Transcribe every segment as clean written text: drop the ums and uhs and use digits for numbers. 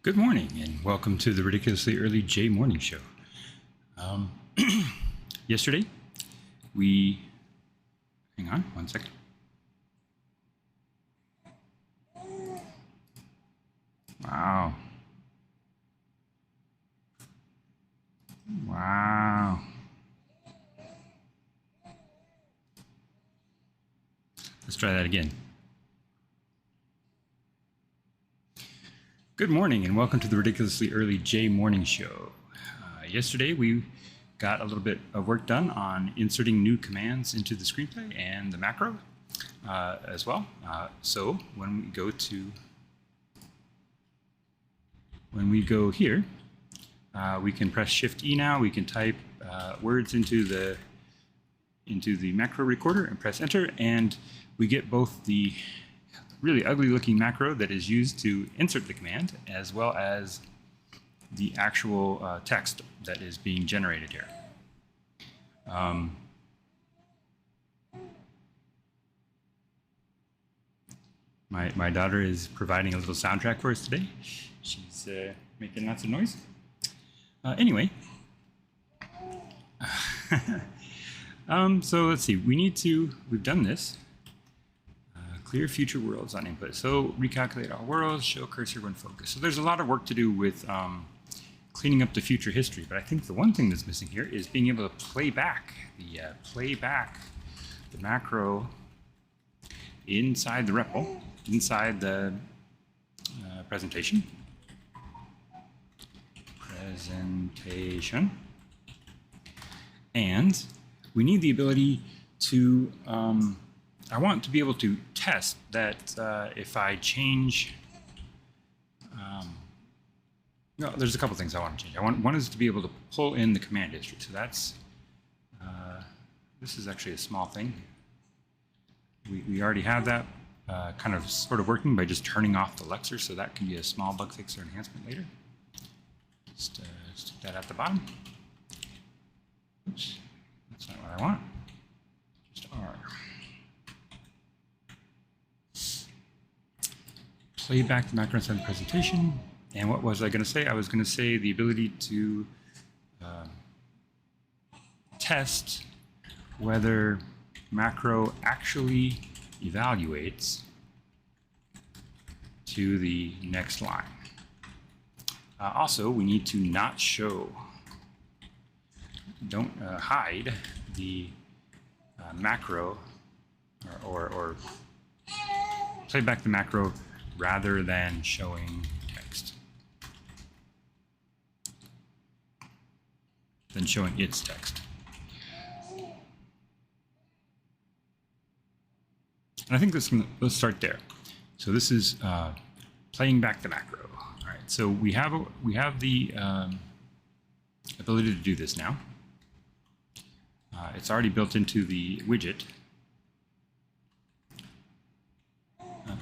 Good morning and welcome to the Ridiculously Early J Morning Show. Yesterday, hang on one second. Wow. Let's try that again. Good morning and welcome to the Ridiculously Early J Morning Show. Yesterday we got a little bit of work done on inserting new commands into the screenplay and the macro as well. So when we go here, we can press Shift E now. We can type words into the macro recorder and press Enter, and we get both the really ugly looking macro that is used to insert the command, as well as the actual text that is being generated here. My daughter is providing a little soundtrack for us today. She's making lots of noise. Anyway, so let's see, we've done this. Clear future worlds on input. So recalculate all worlds, show cursor when focused. So there's a lot of work to do with cleaning up the future history, but I think the one thing that's missing here is being able to play back the macro inside the REPL, inside the presentation. And we need the ability to I want to be able to test that if I change, no, there's a couple things I want to change. One is to be able to pull in the command history. So that's, this is actually a small thing. We already have that kind of sort of working by just turning off the Lexer, so that can be a small bug fix or enhancement later. Just stick that at the bottom. Oops, that's not what I want. Just R. Play back the macro inside the presentation. And what was I going to say? I was going to say the ability to test whether macro actually evaluates to the next line. Also, we need to not show, don't hide the macro or play back the macro rather than showing text, than showing its text. And I think let's start there. So this is playing back the macro. All right, so we have the ability to do this now. It's already built into the widget.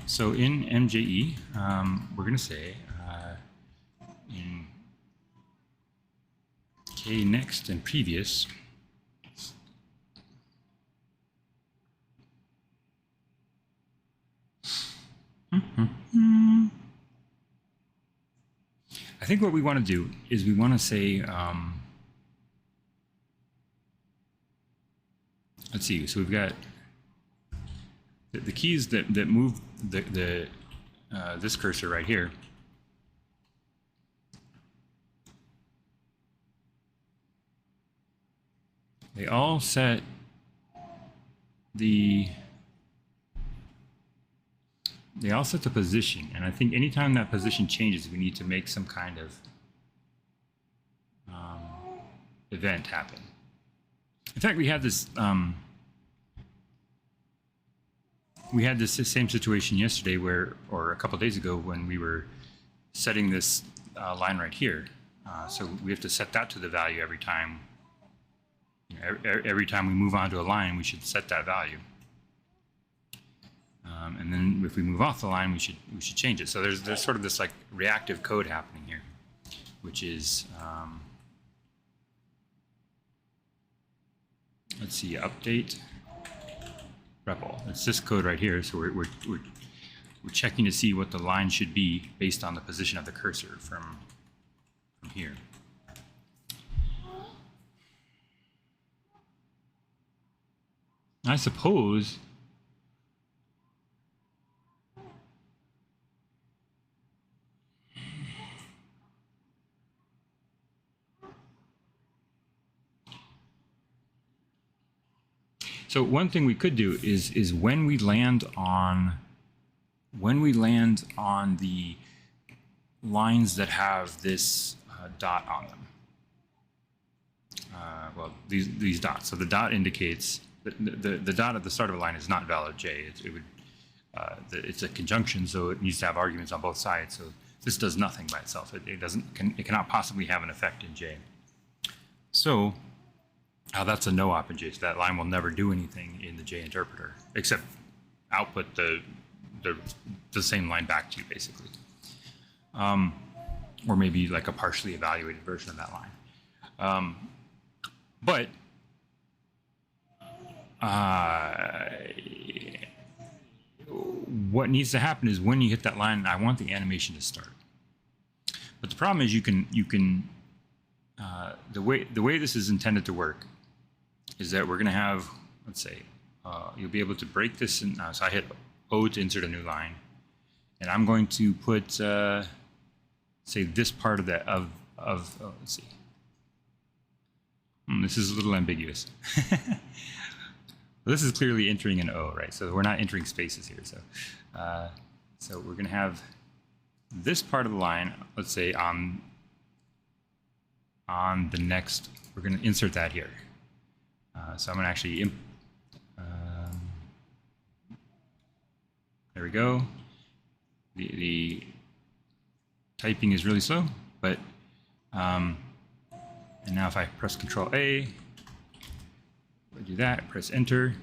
So in MJE, we're going to say in K next and previous, I think what we want to do is we want to say, let's see, so we've got the keys that move this cursor right here. They all set the position, and I think anytime that position changes, we need to make some kind of event happen. In fact, we had this same situation yesterday or a couple days ago when we were setting this line right here. So we have to set that to the value every time. Every time we move on to a line, we should set that value. And then if we move off the line, we should change it. So there's sort of this like reactive code happening here, which is let's see, update REPL. It's this code right here. So we're we're checking to see what the line should be based on the position of the cursor from here. I suppose so one thing we could do is when we land on the lines that have this dot on them, well, these dots. So the dot indicates the dot at the start of a line is not valid J. It's a conjunction, so it needs to have arguments on both sides. So this does nothing by itself. It cannot possibly have an effect in J. So that's a no-op in J. So that line will never do anything in the J interpreter except output the same line back to you, basically, or maybe like a partially evaluated version of that line. But what needs to happen is when you hit that line, I want the animation to start. But the problem is you can the way this is intended to work is that we're going to have, let's say, you'll be able to break this in. So I hit O to insert a new line, and I'm going to put say this part of that let's see. This is a little ambiguous. This is clearly entering an O, right? So we're not entering spaces here. So we're going to have this part of the line, let's say on the next, we're going to insert that here. So I'm going to actually, there we go. The typing is really slow, but, and now if I press Control A, I do that, press Enter,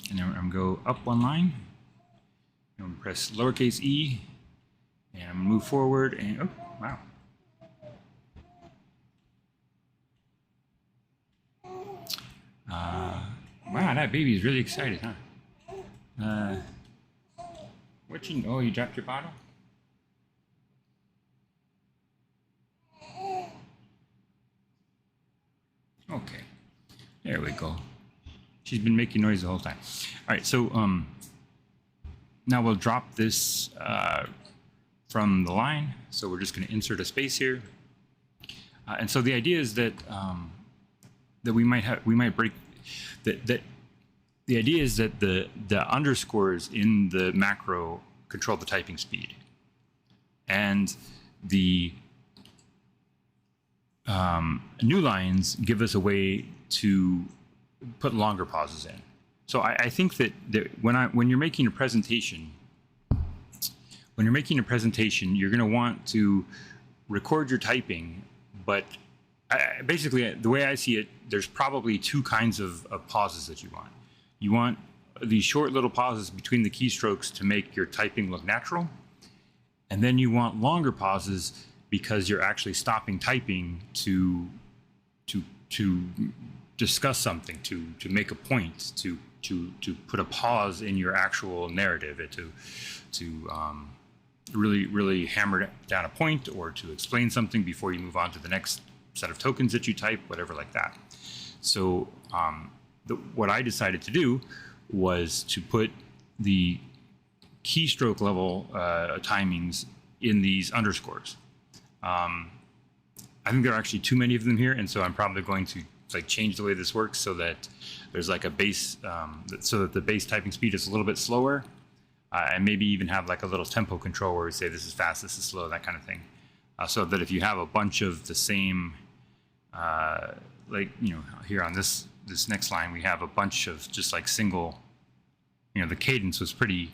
and then I'm going to go up one line. I'm going to press lowercase e, and I'm going to move forward, and oh, wow. Wow, that baby is really excited, huh? Oh, you dropped your bottle? Okay, there we go. She's been making noise the whole time. All right, so now we'll drop this from the line. So we're just going to insert a space here, and so the idea is that that we might break that. The idea is that the underscores in the macro control the typing speed, and the new lines give us a way to put longer pauses in. So I think that when you're making a presentation, you're going to want to record your typing, but basically the way I see it, there's probably two kinds of pauses that you want. You want these short little pauses between the keystrokes to make your typing look natural, and then you want longer pauses because you're actually stopping typing to discuss something, to make a point, to put a pause in your actual narrative, to really hammer down a point, or to explain something before you move on to the next set of tokens that you type, whatever like that. So what I decided to do was to put the keystroke level timings in these underscores. I think there are actually too many of them here, and so I'm probably going to change the way this works so that there's like a base, so that the base typing speed is a little bit slower, and maybe even have like a little tempo control where we say this is fast, this is slow, that kind of thing, so that if you have a bunch of the same, here on this next line, we have a bunch of just like single, the cadence was pretty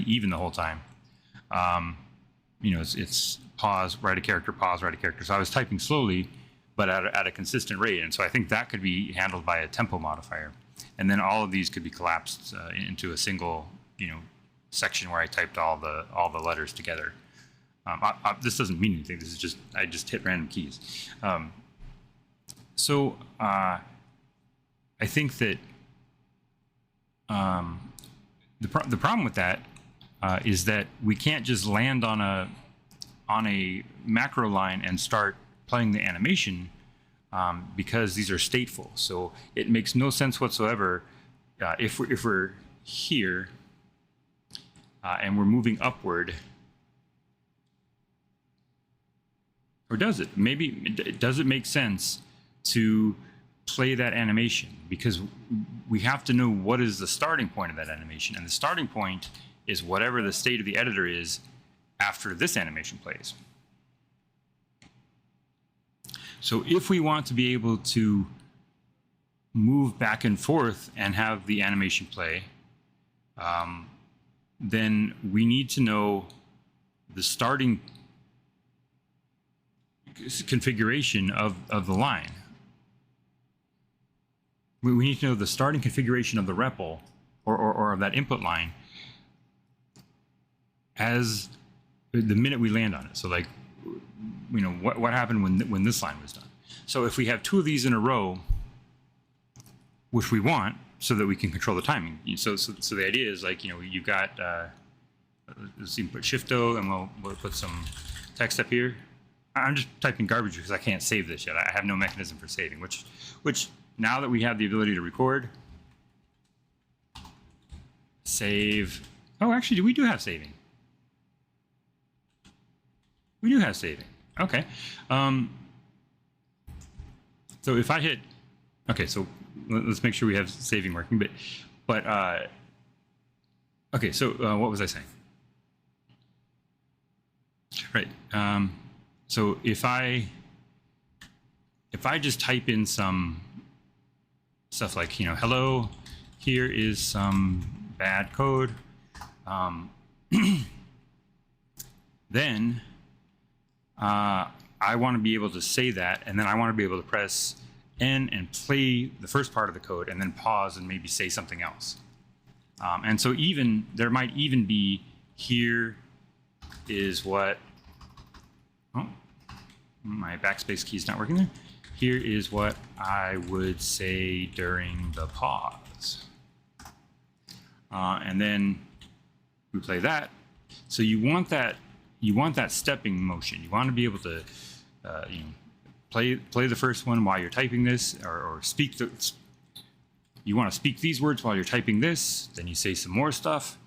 even the whole time. It's pause, write a character, pause, write a character. So I was typing slowly, but at a consistent rate. And so I think that could be handled by a tempo modifier. And then all of these could be collapsed into a single, section where I typed all the letters together. This doesn't mean anything. This is just, I just hit random keys. So I think that The problem with that is that we can't just land on a macro line and start playing the animation because these are stateful. So it makes no sense whatsoever if we're here and we're moving upward. Or does it? Maybe, does it make sense to play that animation? Because we have to know what is the starting point of that animation. And the starting point is whatever the state of the editor is after this animation plays. So if we want to be able to move back and forth and have the animation play, then we need to know the starting configuration of the line. We need to know the starting configuration of the REPL or of that input line as the minute we land on it. So like, you know, what happened when this line was done. So if we have two of these in a row, which we want so that we can control the timing. So the idea is like, you know, you've got, let's see, put Shift-O and we'll put some text up here. I'm just typing garbage because I can't save this yet. I have no mechanism for saving, which now that we have the ability to record, save. Oh, actually, we do have saving. We do have saving. Okay. So if I hit, okay, so let's make sure we have saving working. But okay. So what was I saying? Right. So if I just type in some stuff like, you know, hello, here is some bad code, then I want to be able to say that, and then I want to be able to press N and play the first part of the code and then pause and maybe say something else. And so there might even be, here is what, oh, my backspace key is not working there. Here is what I would say during the pause. And then we play that. So you want that stepping motion. You want to be able to you know, play the first one while you're typing this, or speak you want to speak these words while you're typing this, then you say some more stuff,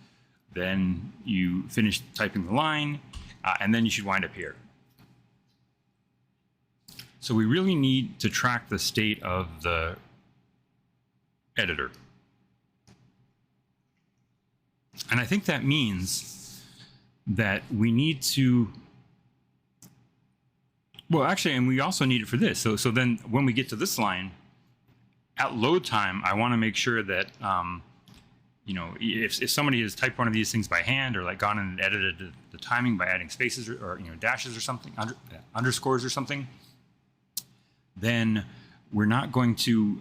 then you finish typing the line, and then you should wind up here. So we really need to track the state of the editor. And I think that means that we need to, well, actually, and we also need it for this. So then when we get to this line, at load time, I want to make sure that, you know, if somebody has typed one of these things by hand, or like gone and edited the timing by adding spaces or you know, dashes or something, underscores or something, then we're not going to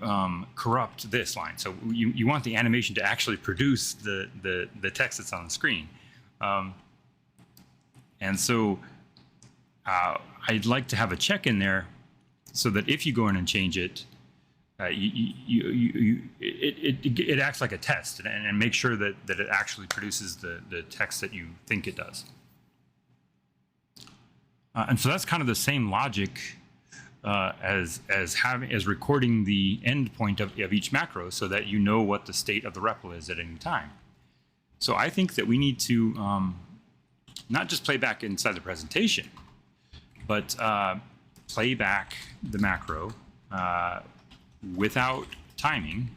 corrupt this line. So you want the animation to actually produce the text that's on the screen. And so I'd like to have a check in there so that if you go in and change it, it acts like a test and make sure that it actually produces the text that you think it does. And so that's kind of the same logic as recording the endpoint of each macro, so that you know what the state of the REPL is at any time. So I think that we need to not just play back inside the presentation, but play back the macro without timing,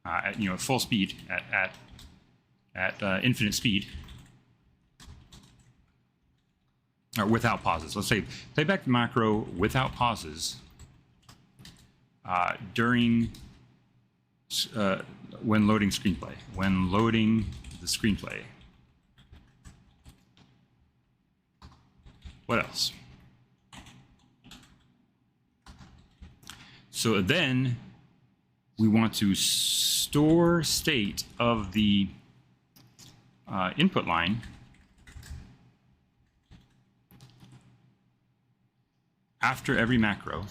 at, you know, at full speed, at infinite speed, or without pauses. Let's say play back the macro without pauses during when loading screenplay. When loading the screenplay. What else? So then we want to store state of the input line after every macro.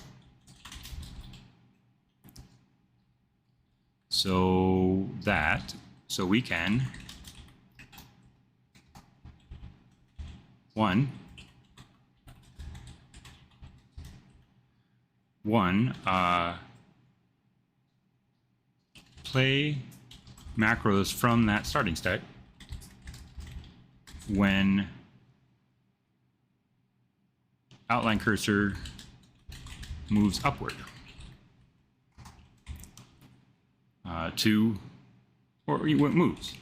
So we can Play macros from that starting stack when outline cursor moves upward or when it moves.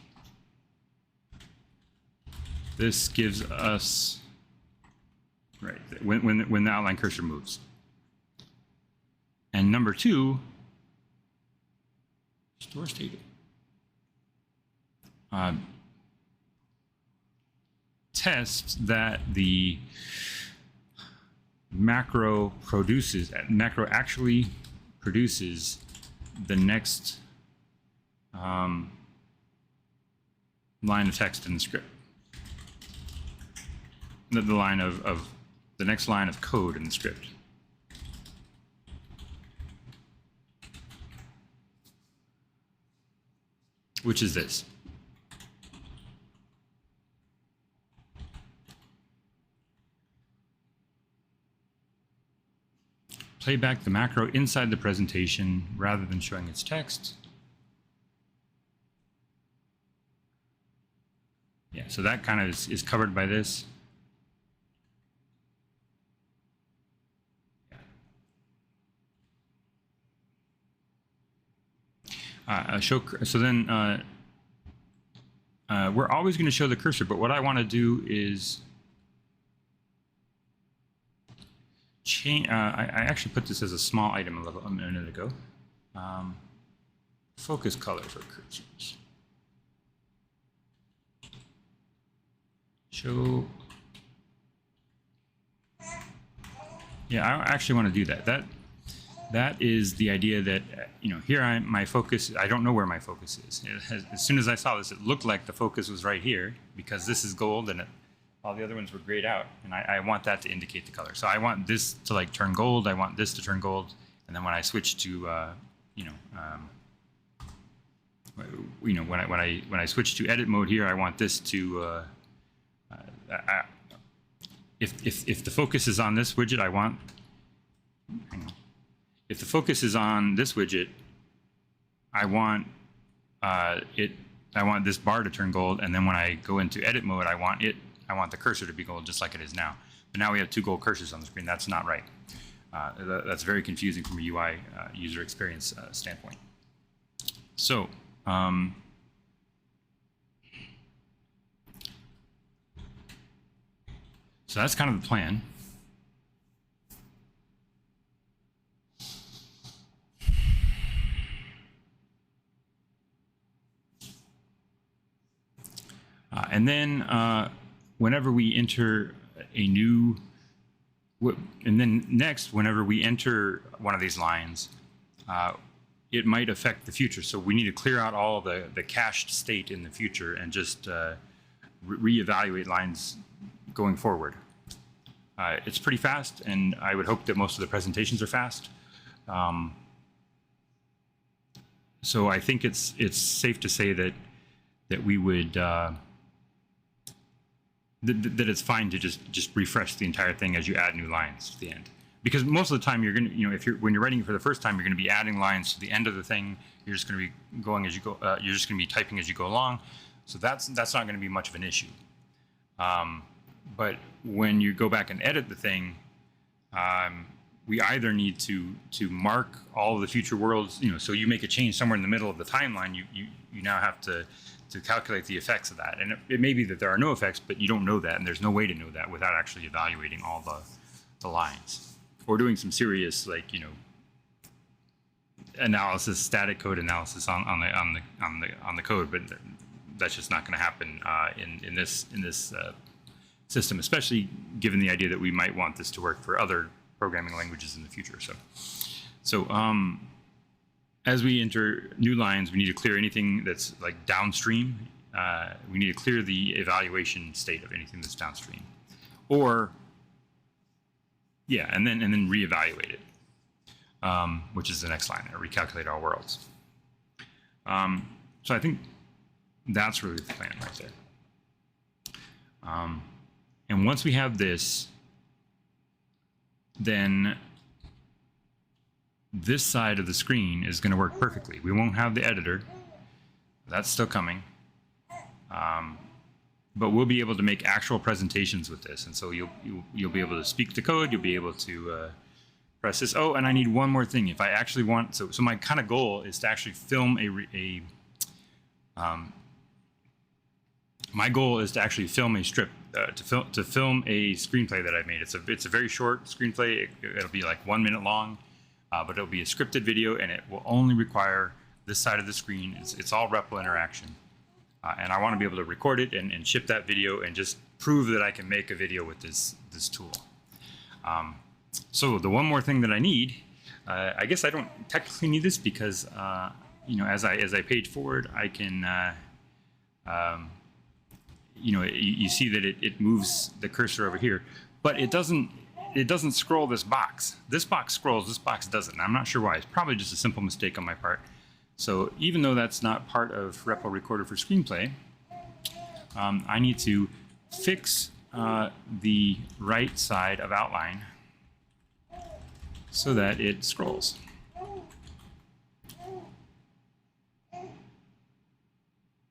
This gives us, right, when the outline cursor moves. And number 2, store state. Test that the macro actually produces the next line of text in the script. The line of the next line of code in the script. Which is this. Play back the macro inside the presentation rather than showing its text. Yeah, so that kind of is covered by this. So then we're always going to show the cursor, but what I want to do is change. I actually put this as a small item a minute ago. Focus color for cursors. Show. Yeah, I actually want to do that. That is the idea that, here my focus, I don't know where my focus is. As soon as I saw this, it looked like the focus was right here because this is gold and all the other ones were grayed out. And I want that to indicate the color. So I want this to like turn gold. I want this to turn gold. And then when I switch to, when I switch to edit mode here, I want this to, if the focus is on this widget, I want, if the focus is on this widget, I want this bar to turn gold, and then when I go into edit mode, I want the cursor to be gold, just like it is now. But now we have 2 gold cursors on the screen. That's not right. That's very confusing from a UI user experience standpoint. So that's kind of the plan. And then whenever we enter a new, and then next, whenever we enter one of these lines, it might affect the future. So we need to clear out all the cached state in the future and just reevaluate lines going forward. It's pretty fast, and I would hope that most of the presentations are fast. So I think it's safe to say that we would that it's fine to just refresh the entire thing as you add new lines to the end. Because most of the time you're going to, when you're writing it for the first time, you're going to be adding lines to the end of the thing. You're just going to be going as you go. You're just going to be typing as you go along. So that's not going to be much of an issue. But when you go back and edit the thing, we either need to mark all of the future worlds. So you make a change somewhere in the middle of the timeline. You now have to calculate the effects of that. And it may be that there are no effects, but you don't know that, and there's no way to know that without actually evaluating all the lines. Or doing some serious, analysis, static code analysis on the code, but that's just not going to happen in this system, especially given the idea that we might want this to work for other programming languages in the future. So as we enter new lines, we need to clear anything that's downstream. We need to clear the evaluation state of anything that's downstream, or and then reevaluate it, which is the next line, recalculate all worlds. So I think that's really the plan right there. And And once we have this, then this side of the screen is going to work perfectly. We won't have the editor. That's still coming. But we'll be able to make actual presentations with this. And so you'll be able to speak the code. You'll be able to press this. Oh, and I need one more thing. If I actually want, so my kind of goal is to actually film my goal is to actually film a strip, to film a screenplay that I've made. It's a very short screenplay. It'll be like 1 minute long, but it'll be a scripted video, and it will only require this side of the screen. It's all REPL interaction. And I want to be able to record it and ship that video and just prove that I can make a video with this tool. So the one more thing that I need, I guess I don't technically need this because you know, as I page forward, I can you know, you see that it moves the cursor over here, but it doesn't scroll this box. This box scrolls, this box doesn't. And I'm not sure why. It's probably just a simple mistake on my part. So even though that's not part of REPL Recorder for Screenplay, I need to fix the right side of outline so that it scrolls.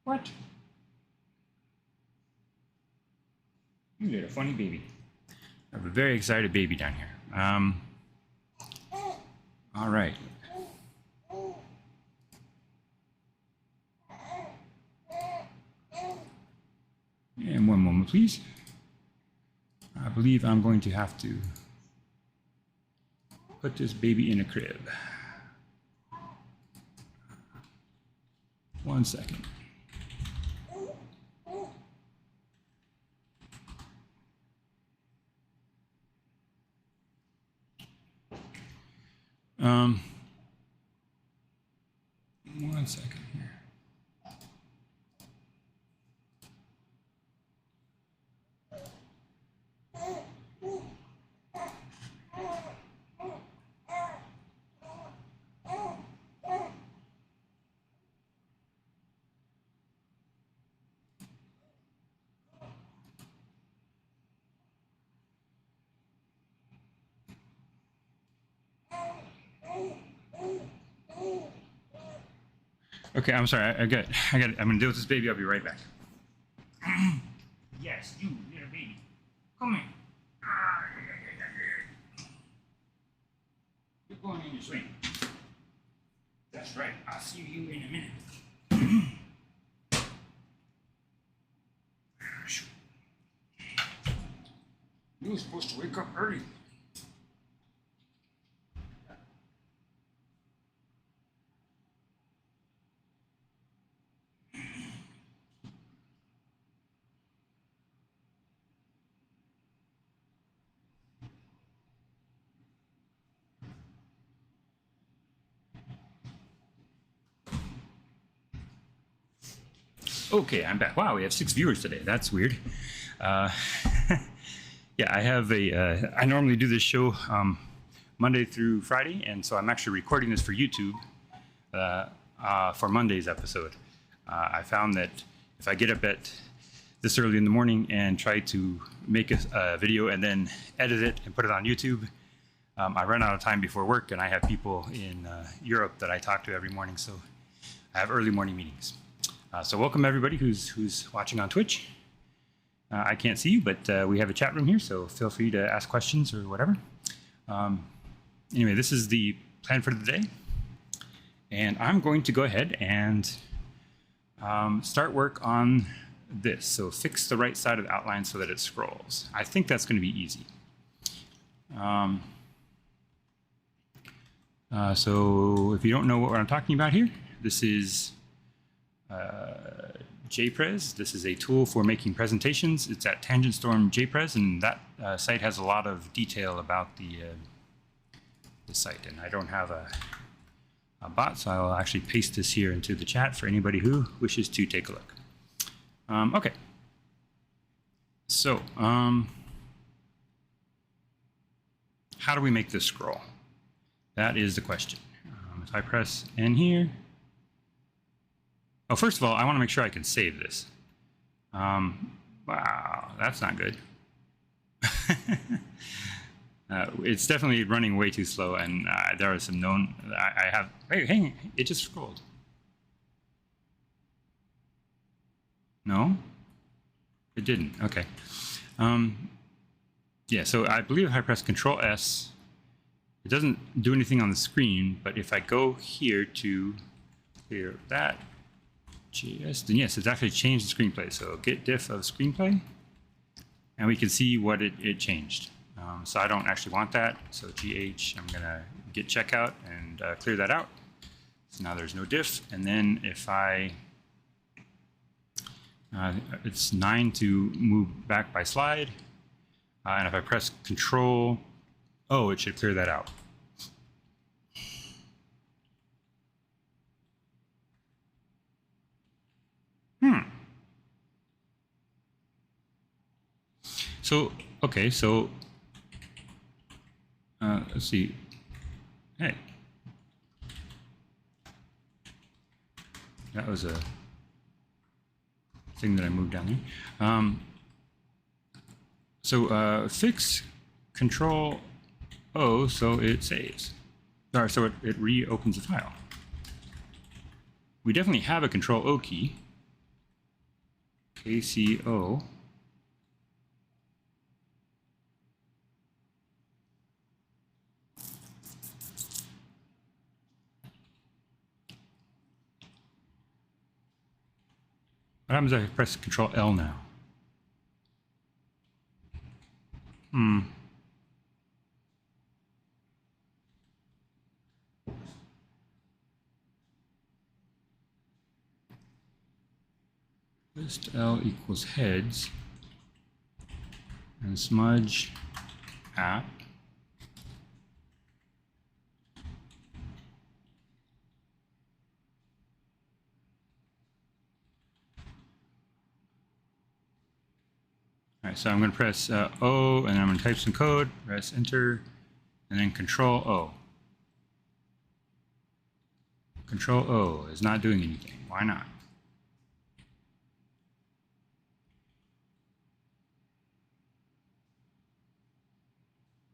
What? You got a funny baby. I have a very excited baby down here. All right. And one moment, please. I believe I'm going to have to put this baby in a crib. 1 second. One second here. Okay, I'm sorry. I got it. I'm gonna deal with this baby. I'll be right back. Yes, you little baby. Come here. You're going in your swing. That's right. I'll see you in a minute. You were supposed to wake up early. Okay, I'm back. Wow, we have 6 viewers today. That's weird. Yeah, I have I normally do this show Monday through Friday, and so I'm actually recording this for YouTube for Monday's episode. I found that if I get up at this early in the morning and try to make a video and then edit it and put it on YouTube, I run out of time before work, and I have people in Europe that I talk to every morning, so I have early morning meetings. So welcome everybody who's watching on Twitch. I can't see you, but we have a chat room here, so feel free to ask questions or whatever. Anyway, this is the plan for the day. And I'm going to go ahead and start work on this. So fix the right side of the outline so that it scrolls. I think that's going to be easy. So if you don't know what I'm talking about here, this is JPrez. This is a tool for making presentations. It's at Tangent Storm JPrez, and that site has a lot of detail about the site. And I don't have a bot, so I'll actually paste this here into the chat for anybody who wishes to take a look. Okay. So, how do we make this scroll? That is the question. If I press N here. Oh, first of all, I want to make sure I can save this. Wow, that's not good. It's definitely running way too slow, and there are some known. I have. Wait, hang on, it just scrolled. No, it didn't. Okay. Yeah, so I believe if I press Control S, it doesn't do anything on the screen. But if I go here to clear that JS, then yes, it's actually changed the screenplay. So get diff of screenplay, and we can see what it changed. So I don't actually want that. So GH, I'm gonna git checkout and clear that out. So now there's no diff. And then if I, it's 9 to move back by slide. And if I press Control O, it should clear that out. So, okay, so let's see. Hey, that was a thing that I moved down there. So fix Control O so it saves. Or so it reopens the file. We definitely have a Control O key. KCO. What happens if I press Control L now? List L equals heads and smudge app. All right, so I'm going to press O, and I'm going to type some code, press enter, and then Control O. Control O is not doing anything. Why not?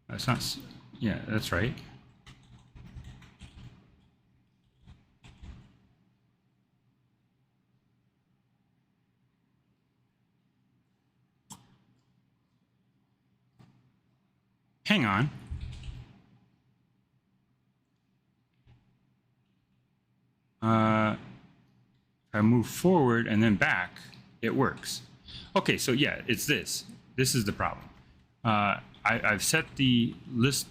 That's not, yeah, that's right. Hang on. If I move forward and then back, it works. Okay, so yeah, it's this. This is the problem. I've set the list.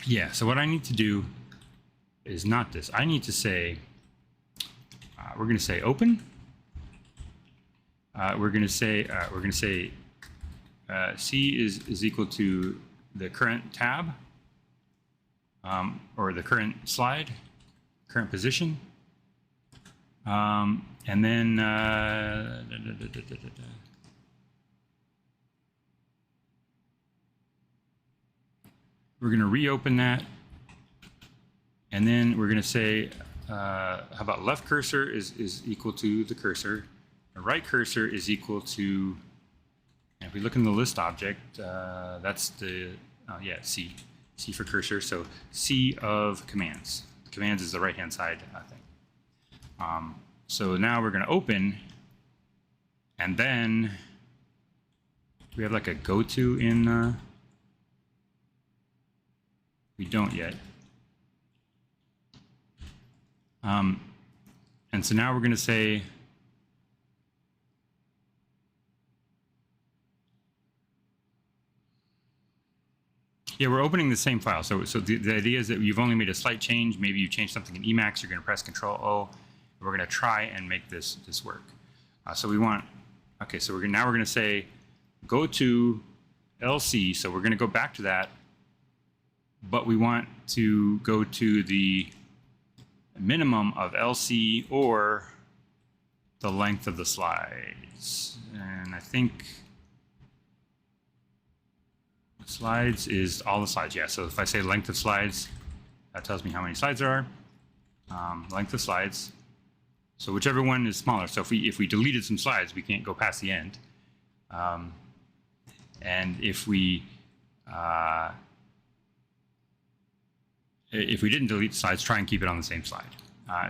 Yeah, so what I need to do is not this. I need to say, we're going to say open. We're going to say C is equal to the current tab, or the current slide, current position. And then we're going to reopen that, and then we're going to say, how about left cursor is equal to the cursor, the right cursor is equal to, and if we look in the list object, that's the, yeah, C for cursor, so C of commands. Commands is the right-hand side thing. So now we're going to open, and then we have like a go-to in, we don't yet. And so now we're going to say, yeah, we're opening the same file. So the idea is that you've only made a slight change. Maybe you changed something in Emacs. You're going to press Control O. We're going to try and make this work. So we want, okay, so now we're going to say go to LC. So we're going to go back to that, but we want to go to the minimum of LC or the length of the slides. And I think slides is all the slides. Yeah, so if I say length of slides, that tells me how many slides there are. Length of slides. So whichever one is smaller. So if we deleted some slides, we can't go past the end. And if we didn't delete slides, try and keep it on the same slide.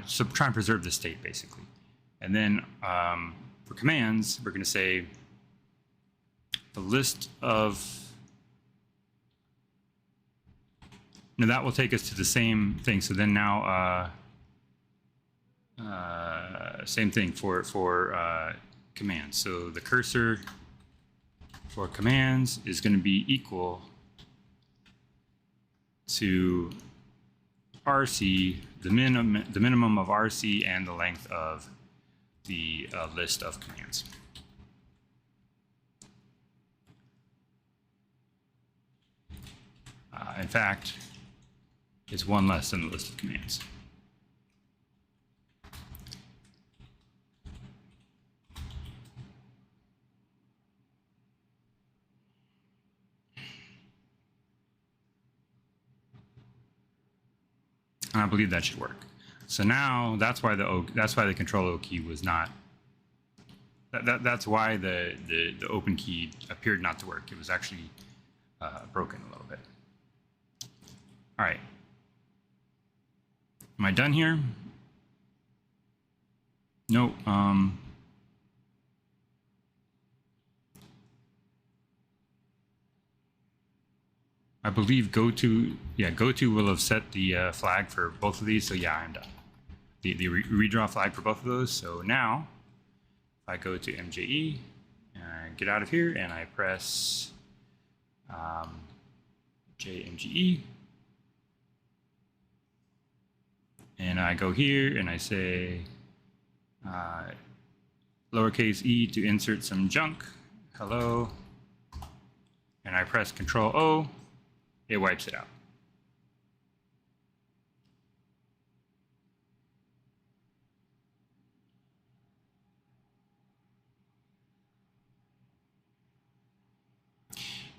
So try and preserve the state, basically. And then for commands, we're going to say the list of, now that will take us to the same thing. So then now, same thing for commands. So the cursor for commands is going to be equal to RC, the minimum of RC and the length of the list of commands. In fact, it's one less than the list of commands. And I believe that should work. So now that's why the Control O key was not. That's why the open key appeared not to work. It was actually broken a little bit. All right. Am I done here? No. I believe goto will have set the flag for both of these. So yeah, I'm done. The redraw flag for both of those. So now, if I go to MJE and I get out of here and I press JMGE, and I go here and I say lowercase e to insert some junk, hello, and I press Control O, it wipes it out.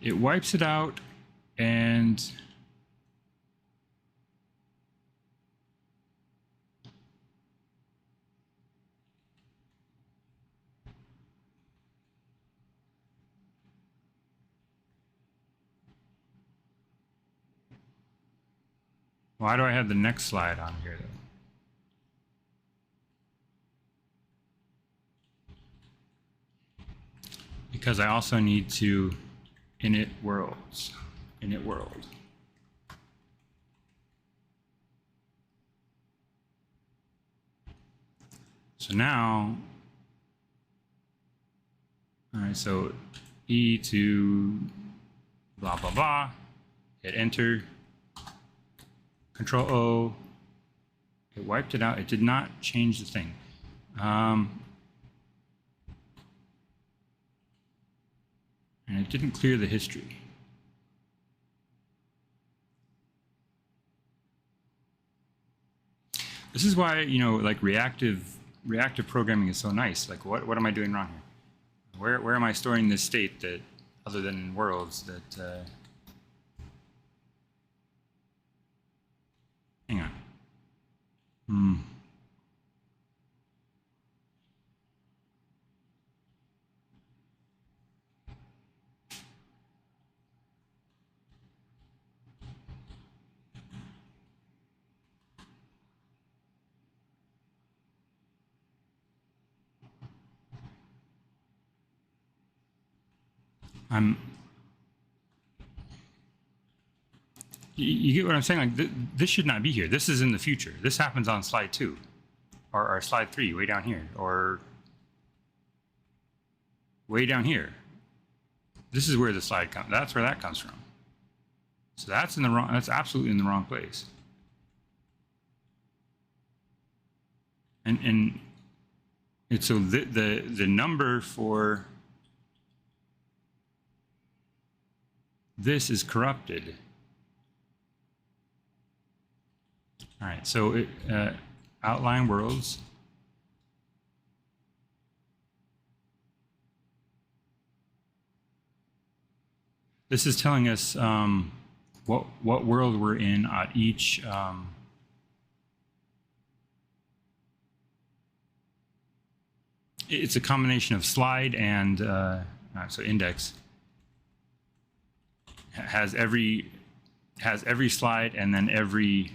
It wipes it out, and why do I have the next slide on here though? Because I also need to init world. So now, all right, so E to blah, blah, blah, hit enter, Control O, it wiped it out. It did not change the thing. And it didn't clear the history. This is why, you know, like reactive programming is so nice. Like, what am I doing wrong here? Where am I storing this state that, other than in worlds, that hang on. You get what I'm saying? Like, this should not be here. This is in the future. This happens on slide 2, or slide 3, way down here, or way down here. This is where the slide comes. That's where that comes from. So that's in the wrong. That's absolutely in the wrong place. And so the number for this is corrupted. All right, so outline worlds. This is telling us what world we're in at each it's a combination of slide and so index has every slide and then every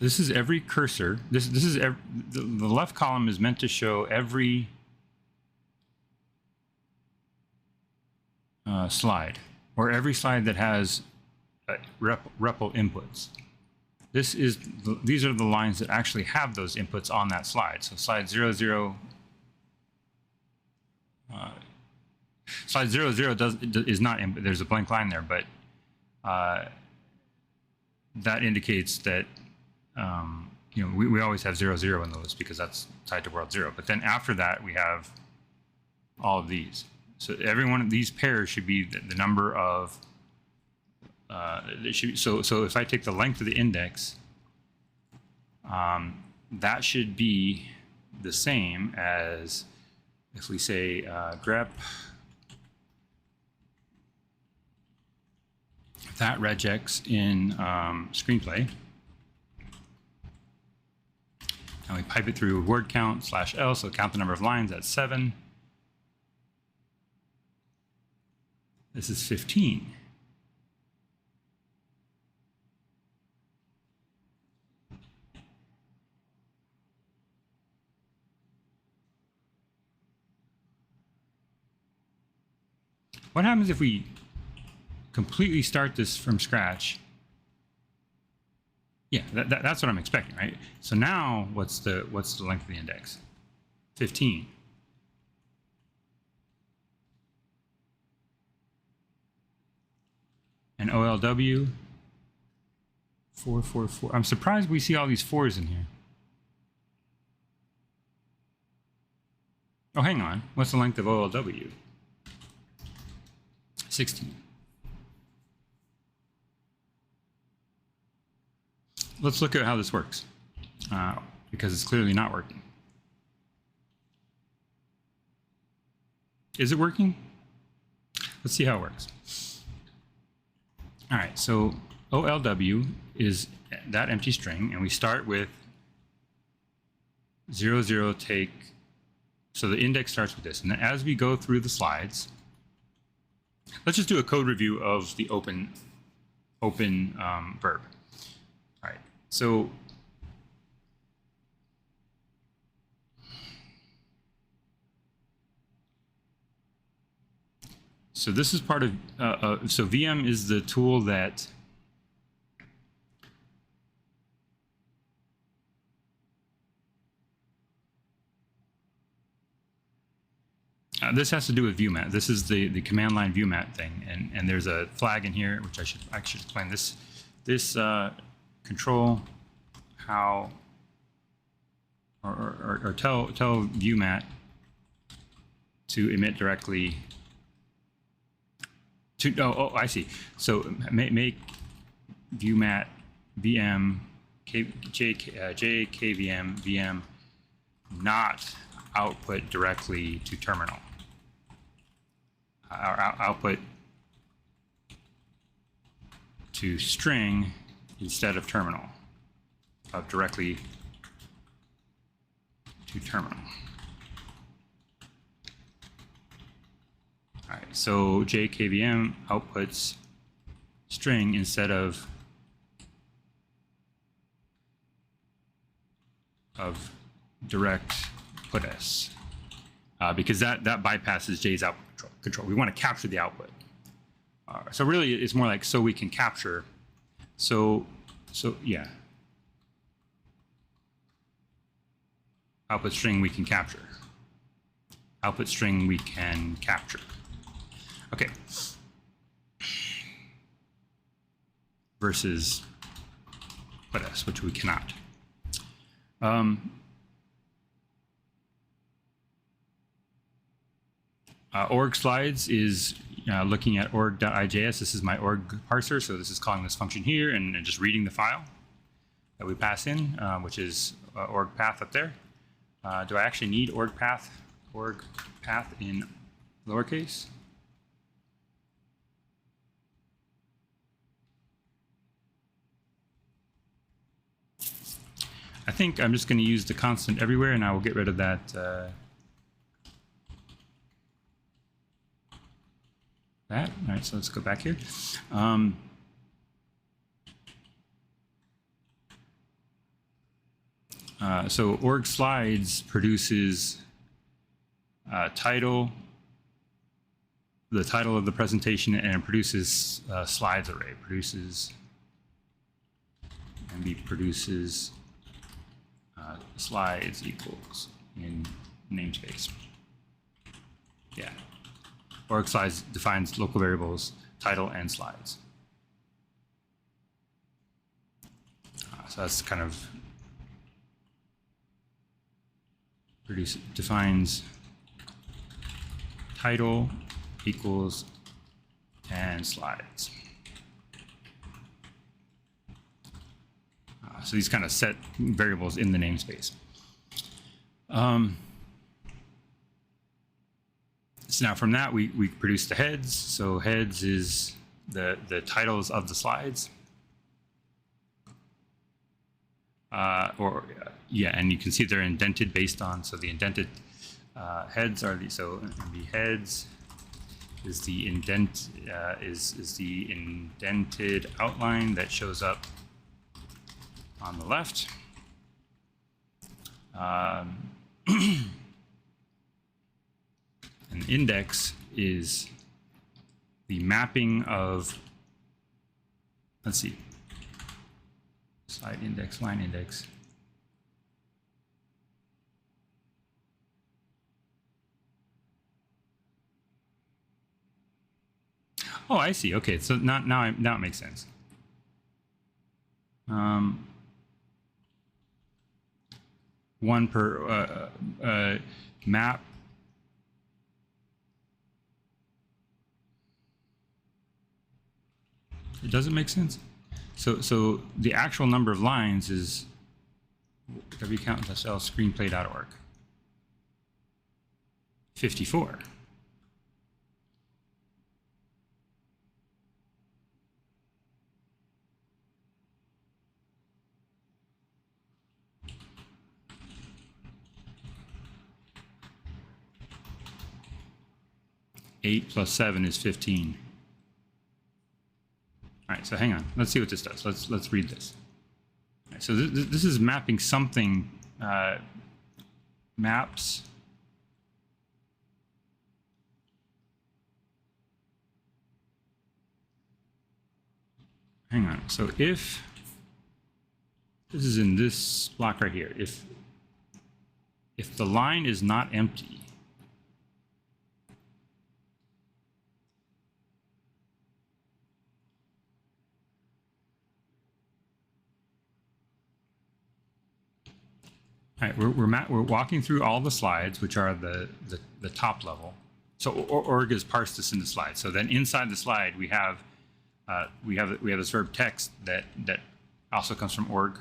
This is every cursor. This is the left column is meant to show every slide, or every slide that has REPL inputs. These are the lines that actually have those inputs on that slide. So slide 00. Slide 00 is not input. There's a blank line there, but that indicates that you know, we always have 00 in those because that's tied to world 0. But then after that, we have all of these. So every one of these pairs should be the number of. So if I take the length of the index, that should be the same as if we say grep that regex in screenplay. And we pipe it through word count /L, so count the number of lines, that's 7. This is 15. What happens if we completely start this from scratch? Yeah, that's what I'm expecting, right? So now, what's the length of the index? 15. And OLW 444. I'm surprised we see all these 4s in here. Oh, hang on. What's the length of OLW? 16. Let's look at how this works, because it's clearly not working. Is it working? Let's see how it works. All right, so OLW is that empty string, and we start with 00 take, so the index starts with this. And then as we go through the slides, let's just do a code review of the open verb. All right, so this is part of, so VM is the tool that this has to do with viewmat. This is the command line viewmat thing, and there's a flag in here which I should explain. This control how or tell viewmat to emit directly to I see. So make viewmat VM JKVM VM not output directly to terminal. Our output to string instead of terminal, of directly to terminal. All right, so JKVM outputs string instead of direct put s, because that bypasses J's output control. We want to capture the output. So really, it's more like so we can capture. So yeah. Output string we can capture. Output string we can capture. Okay. Versus put s, which we cannot. Org slides is looking at org.ijs, this is my org parser. So this is calling this function here and just reading the file that we pass in, which is org path up there. Do I actually need org path in lowercase? I think I'm just going to use the constant everywhere, and I will get rid of that. All right, so let's go back here. So org slides produces title, the title of the presentation, and it produces slides array. Produces slides equals in namespace. Yeah. Org slides defines local variables, title and slides. So that's kind of defines title equals and slides. So these kind of set variables in the namespace. So now from that, we produce the heads. So heads is the titles of the slides. Yeah, and you can see they're indented based on, so the indented heads are the, so the heads is the indent, is the indented outline that shows up on the left. An index is the mapping of, let's see, slide index, line index. Oh, I see. Okay, so now it makes sense. One per map. It doesn't make sense. So the actual number of lines is wcount.sl screenplay.org. 54. Eight plus 7 is 15. All right, so hang on. Let's see what this does. Let's read this. All right, so this is mapping something. Maps. Hang on. So if this is in this block right here, if the line is not empty, all right, we're walking through all the slides, which are the top level. So org has parsed this into slides. So then inside the slide we have this verb text that also comes from org.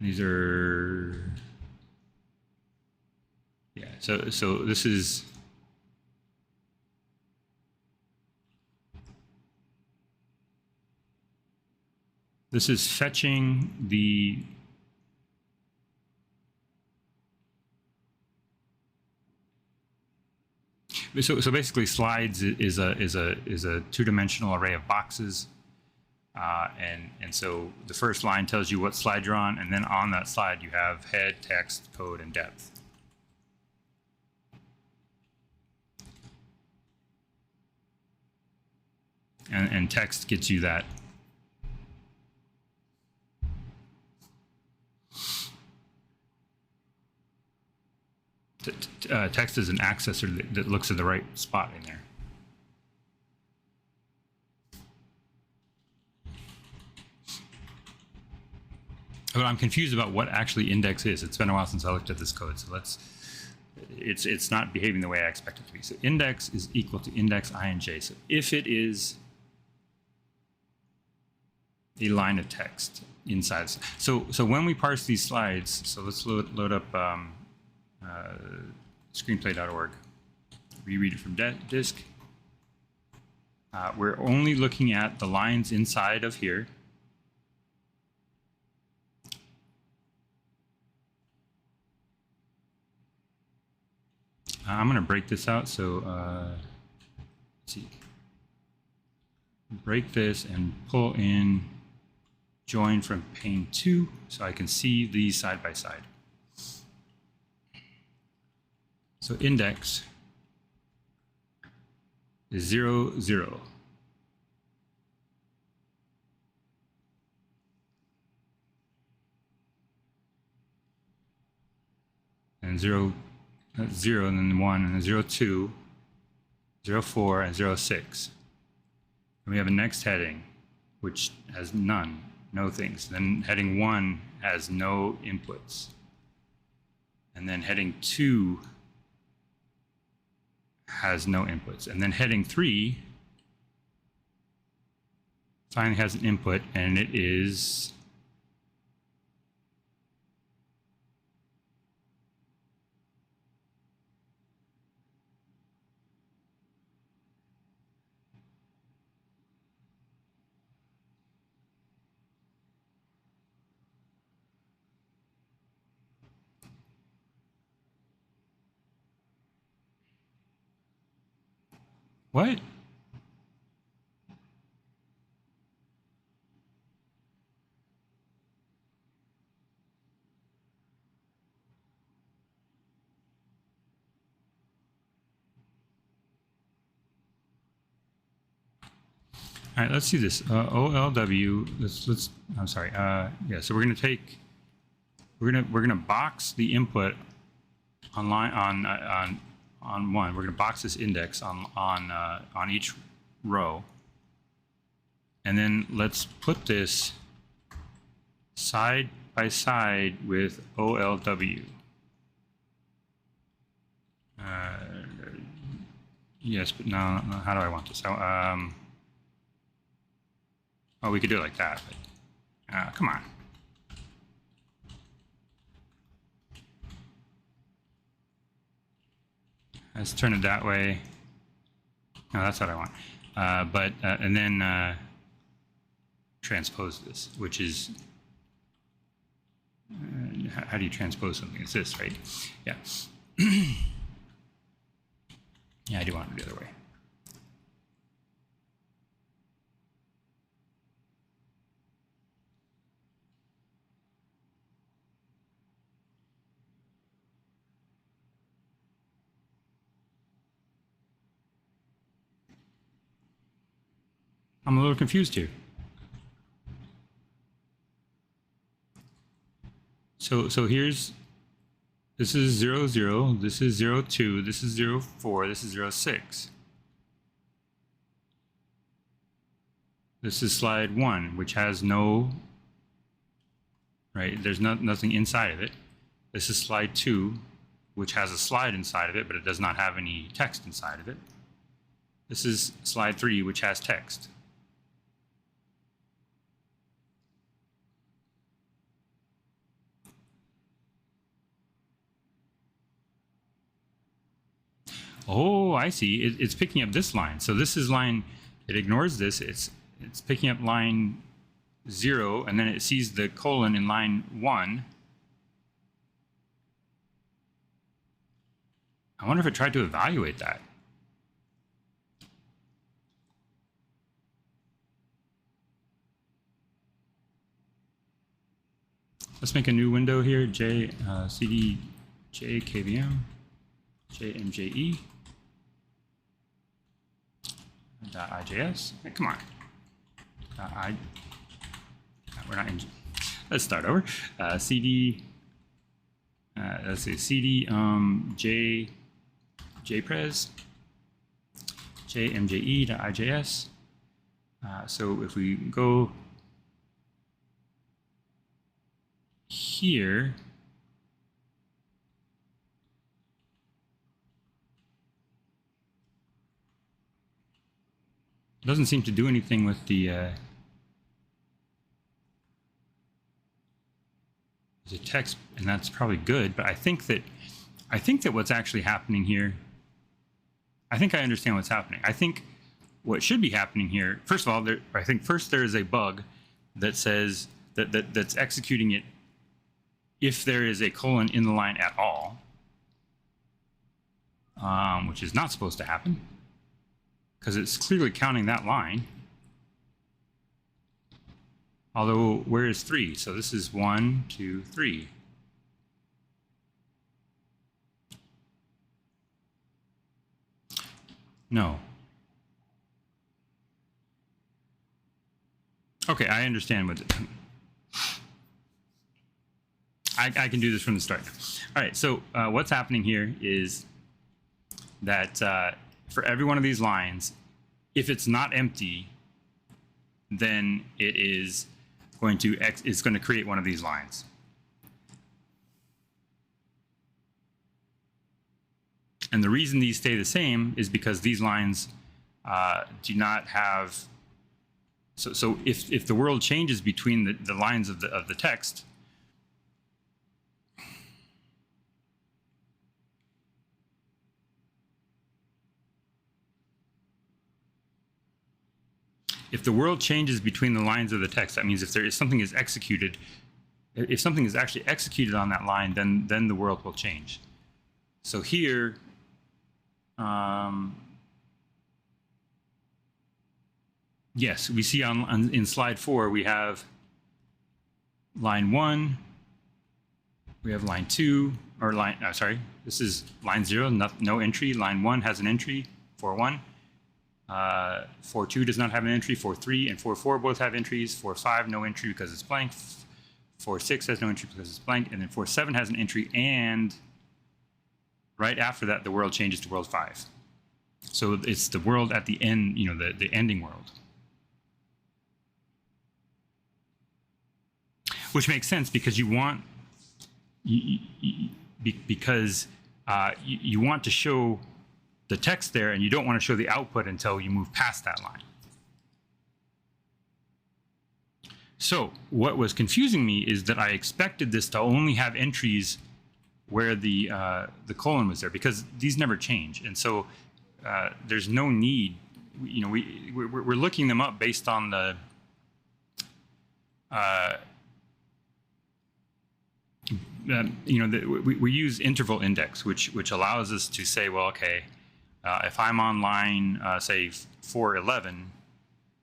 These are, yeah. So this is. This is fetching the so basically slides is a two-dimensional array of boxes, and so the first line tells you what slide you're on, and then on that slide you have head, text, code, and depth. And text gets you that. Text is an accessor that looks at the right spot in there. But I'm confused about what actually index is. It's been a while since I looked at this code, so it's not behaving the way I expect it to be. So index is equal to index ij. So if it is a line of text inside, so when we parse these slides, so let's load up screenplay.org. Reread it from disk. We're only looking at the lines inside of here. I'm going to break this out. So let's see. Break this and pull in join from pane 2 so I can see these side by side. So index is 0, 0. And 0, 0, and then 1, and then 0, 2, 0, 4, and 0, 6. And we have a next heading, which has none, no things. Then heading 1 has no inputs. And then heading 2 has no inputs. And then heading 3 finally has an input, and it is what? All right, let's see this. OLW. Let's. I'm sorry. Yeah. So we're gonna box the input on one. We're gonna box this index on each row, and then let's put this side by side with OLW. Yes, but no. How do I want this? Oh, we could do it like that, but come on. Let's turn it that way. No, that's what I want. And then transpose this, which is, how do you transpose something? It's this, right? Yeah. Yeah, I do want it the other way. I'm a little confused here. So this is 0, 0, this is 0, 2, this is 0, 4, this is 0, 6. This is slide 1, which has no, right, there's nothing inside of it. This is slide 2, which has a slide inside of it, but it does not have any text inside of it. This is slide 3, which has text. Oh, I see. It's picking up this line. So this is line, it ignores this. It's picking up line 0, and then it sees the colon in line 1. I wonder if it tried to evaluate that. Let's make a new window here, cd jkvm jmje .ijs. Hey, come on. We're not in. Let's start over. Cd. Let's see. Cd jpres jmje.ijs. So if we go here, it doesn't seem to do anything with the text, and that's probably good. But I think that what's actually happening here, I think I understand what's happening. I think what should be happening here, first of all, I think first there is a bug that says that's executing it if there is a colon in the line at all, which is not supposed to happen because it's clearly counting that line. Although, where is 3? So this is 1, 2, 3. No. Okay, I understand what I can do this from the start. All right, so what's happening here is that for every one of these lines, if it's not empty, then it is going to create one of these lines. And the reason these stay the same is because these lines do not have. So if the world changes between the lines of the text, if the world changes between the lines of the text, that means if there is something is executed, if something is actually executed on that line, then the world will change. So here, yes, we see in slide 4 we have line 1, we have line 2, or line. Sorry, this is line 0, no entry. Line 1 has an entry, 4.1. 4.2 does not have an entry. 4.3 and 4.4 both have entries. 4.5 no entry because it's blank. 4.6 has no entry because it's blank, and then 4.7 has an entry, and right after that the world changes to world 5. So it's the world at the end, you know, the ending world. Which makes sense because you want you want to show the text there, and you don't want to show the output until you move past that line. So what was confusing me is that I expected this to only have entries where the colon was there, because these never change, and so there's no need. You know, we're looking them up based on the you know, we use interval index, which allows us to say, well, okay, if I'm on line, say 411,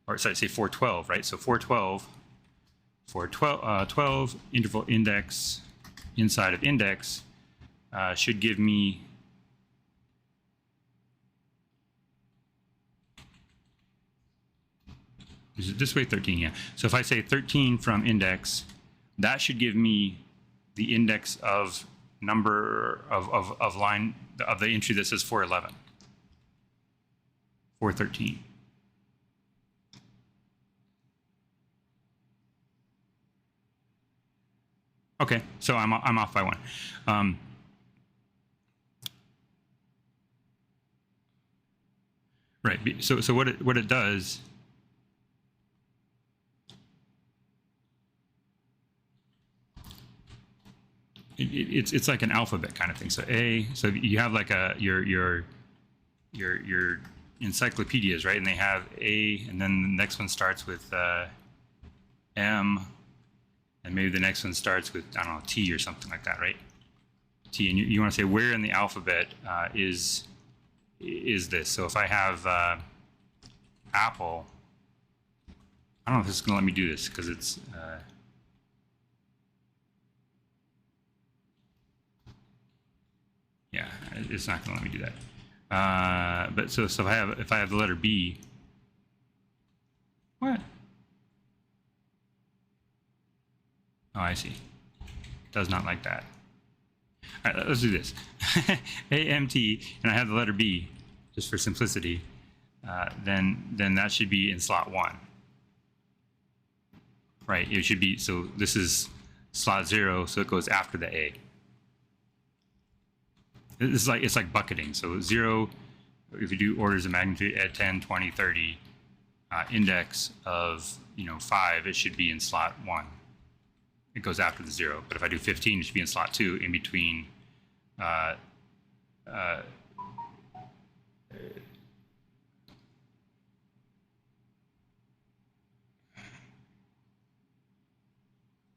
or sorry, say 412, right? So 412, 12 interval index inside of index should give me is it this way, 13? Yeah. So if I say 13 from index, that should give me the index of number of line of the entry that says 411, 413. Okay, so I'm off by 1. Right. So what it does. It's like an alphabet kind of thing. So A. So you have like your encyclopedias, right? And they have A, and then the next one starts with M, and maybe the next one starts with, I don't know, T or something like that, right? T, and you want to say where in the alphabet is this? So if I have Apple, I don't know if this is going to let me do this because it's yeah, it's not going to let me do that. But so if I have the letter B, what? Oh, I see. Does not like that. All right, let's do this. AMT, and I have the letter B, just for simplicity. Then that should be in slot 1. Right, it should be, so this is slot 0, so it goes after the A. It's like bucketing. So 0, if you do orders of magnitude at 10, 20, 30, index of 5, it should be in slot 1. It goes after the 0. But if I do 15, it should be in slot 2, in between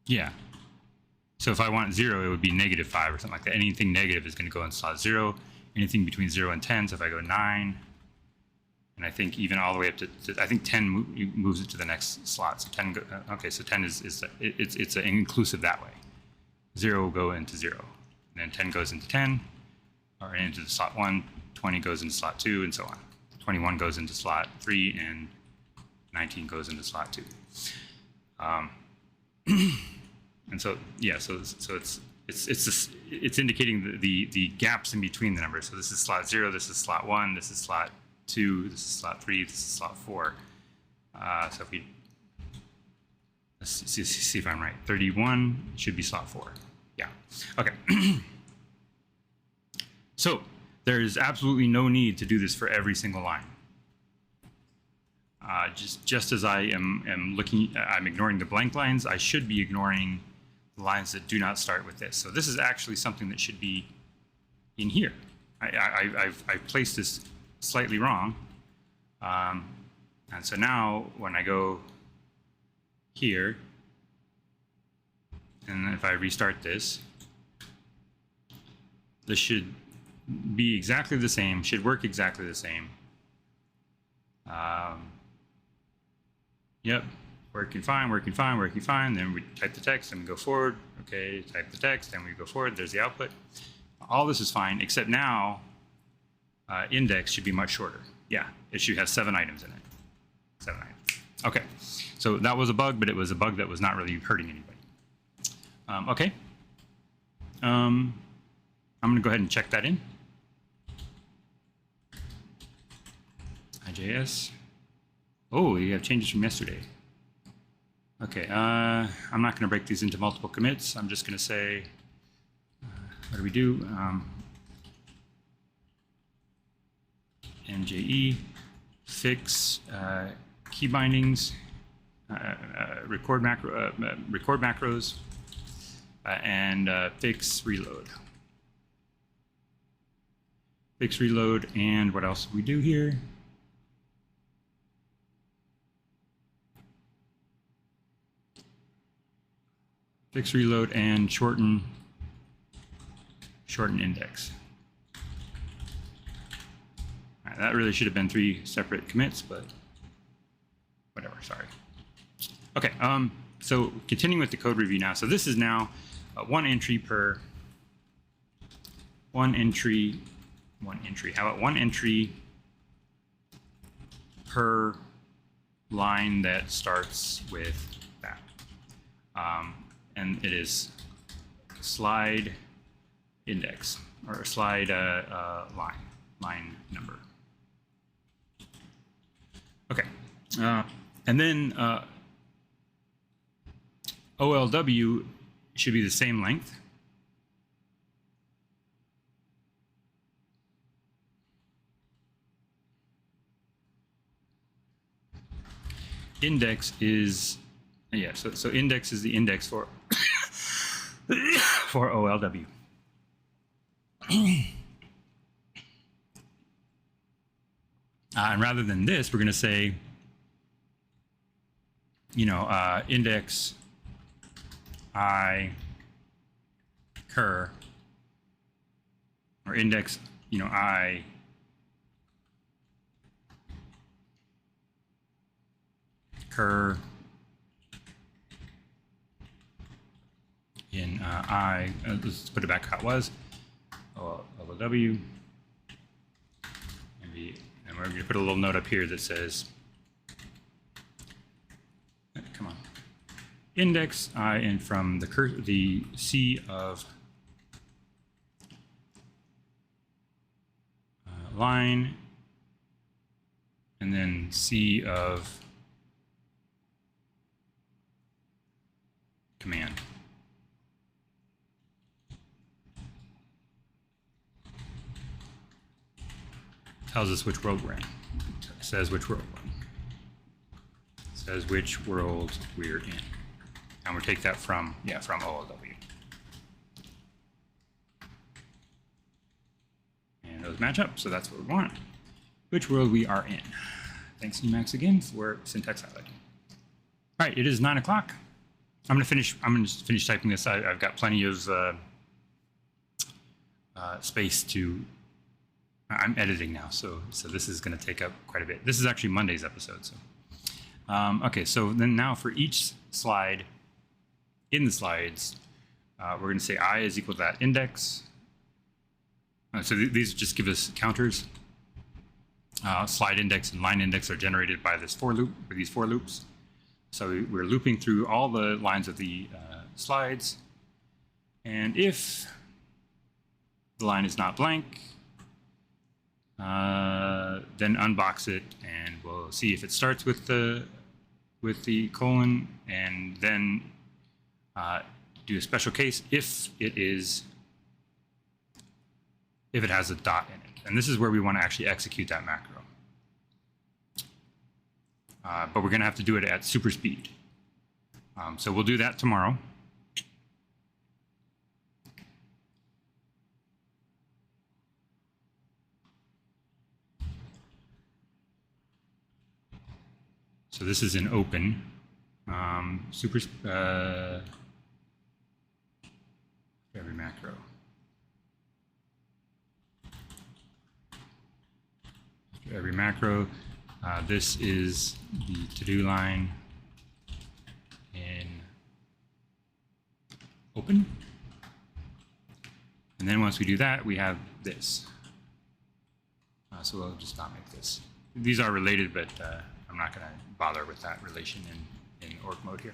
yeah. So if I want 0, it would be -5 or something like that. Anything negative is going to go in slot 0. Anything between 0 and 10. So if I go 9, and I think even all the way up to I think 10 moves it to the next slot. So 10 okay, so 10 it's inclusive that way. 0 will go into 0, and then 10 goes into 10, or into the slot 1. 20 goes into slot 2, and so on. 21 goes into slot 3, and 19 goes into slot 2. And so yeah, so it's indicating the gaps in between the numbers. So this is slot 0, this is slot 1, this is slot 2, this is slot 3, this is slot 4. So if we let's see if I'm right. 31 should be slot 4. Yeah. Okay. So there is absolutely no need to do this for every single line. Just as I am I'm ignoring the blank lines, I should be ignoring the lines that do not start with this. So this is actually something that should be in here. I've placed this slightly wrong. And so now when I go here, and if I restart this, this should be exactly the same, should work exactly the same. Yep, working fine, working fine, working fine. Then we type the text and we go forward. Okay, type the text and we go forward. There's the output. All this is fine, except now index should be much shorter. Yeah, it should have 7 items in it. 7 items. Okay, so that was a bug, but it was a bug that was not really hurting anybody. Okay, I'm going to go ahead and check that in. IJS. Oh, you have changes from yesterday. Okay, I'm not going to break these into multiple commits. I'm just going to say, what do we do? MJE, fix key bindings, record macros, and fix reload. Fix reload, and what else do we do here? Fix reload and shorten index. All right, that really should have been 3 separate commits, but whatever, sorry. Okay, so continuing with the code review now. So this is now one entry. How about one entry per line that starts with that? And it is slide index, or slide line number. Okay, and then OLW should be the same length. Index is, yeah, so index is the index for for OLW. And rather than this, we're going to say, index I cur, or index, I cur in I, let's put it back how it was, OLW, and we're going to put a little note up here that says, come on, index I, and from the C of line, and then C of command. tells us which world we're in. It says which world we're in. It says which world we're in. And we'll take that from OLW. And those match up, so that's what we want. Which world we are in. Thanks Emacs again for syntax highlighting. All right, it is 9 o'clock. I'm gonna finish typing this. I've got plenty of space to. I'm editing now, so this is going to take up quite a bit. This is actually Monday's episode. So, okay, so then now for each slide in the slides, we're going to say I is equal to that index. So these just give us counters. Slide index and line index are generated by this for loop, or these for loops. So we're looping through all the lines of the slides, and if the line is not blank, then unbox it, and we'll see if it starts with the colon, and then do a special case if it has a dot in it. And this is where we want to actually execute that macro. But we're going to have to do it at super speed. So we'll do that tomorrow. So this is an open every macro. Every macro. This is the to-do line in open. And then once we do that, we have this. So we'll just not make this. These are related, but I'm not going to bother with that relation in org mode here.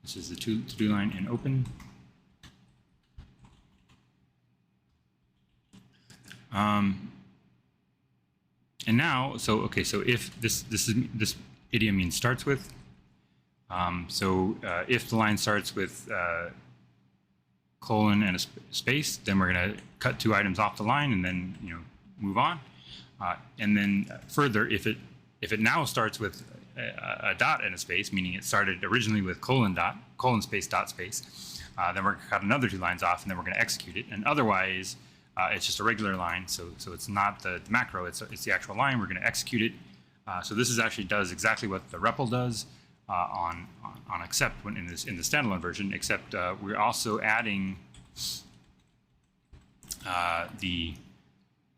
This is the to-do line in open. And now, so if this idiom means starts with, if the line starts with colon and a space, then we're going to cut 2 items off the line and then move on. And then further, if it now starts with a dot and a space, meaning it started originally with colon space dot space, then we're going to cut another 2 lines off, and then we're going to execute it. And otherwise, it's just a regular line, so it's not the macro, it's the actual line. We're going to execute it. So this actually does exactly what the REPL does on except when in the standalone version, except we're also adding the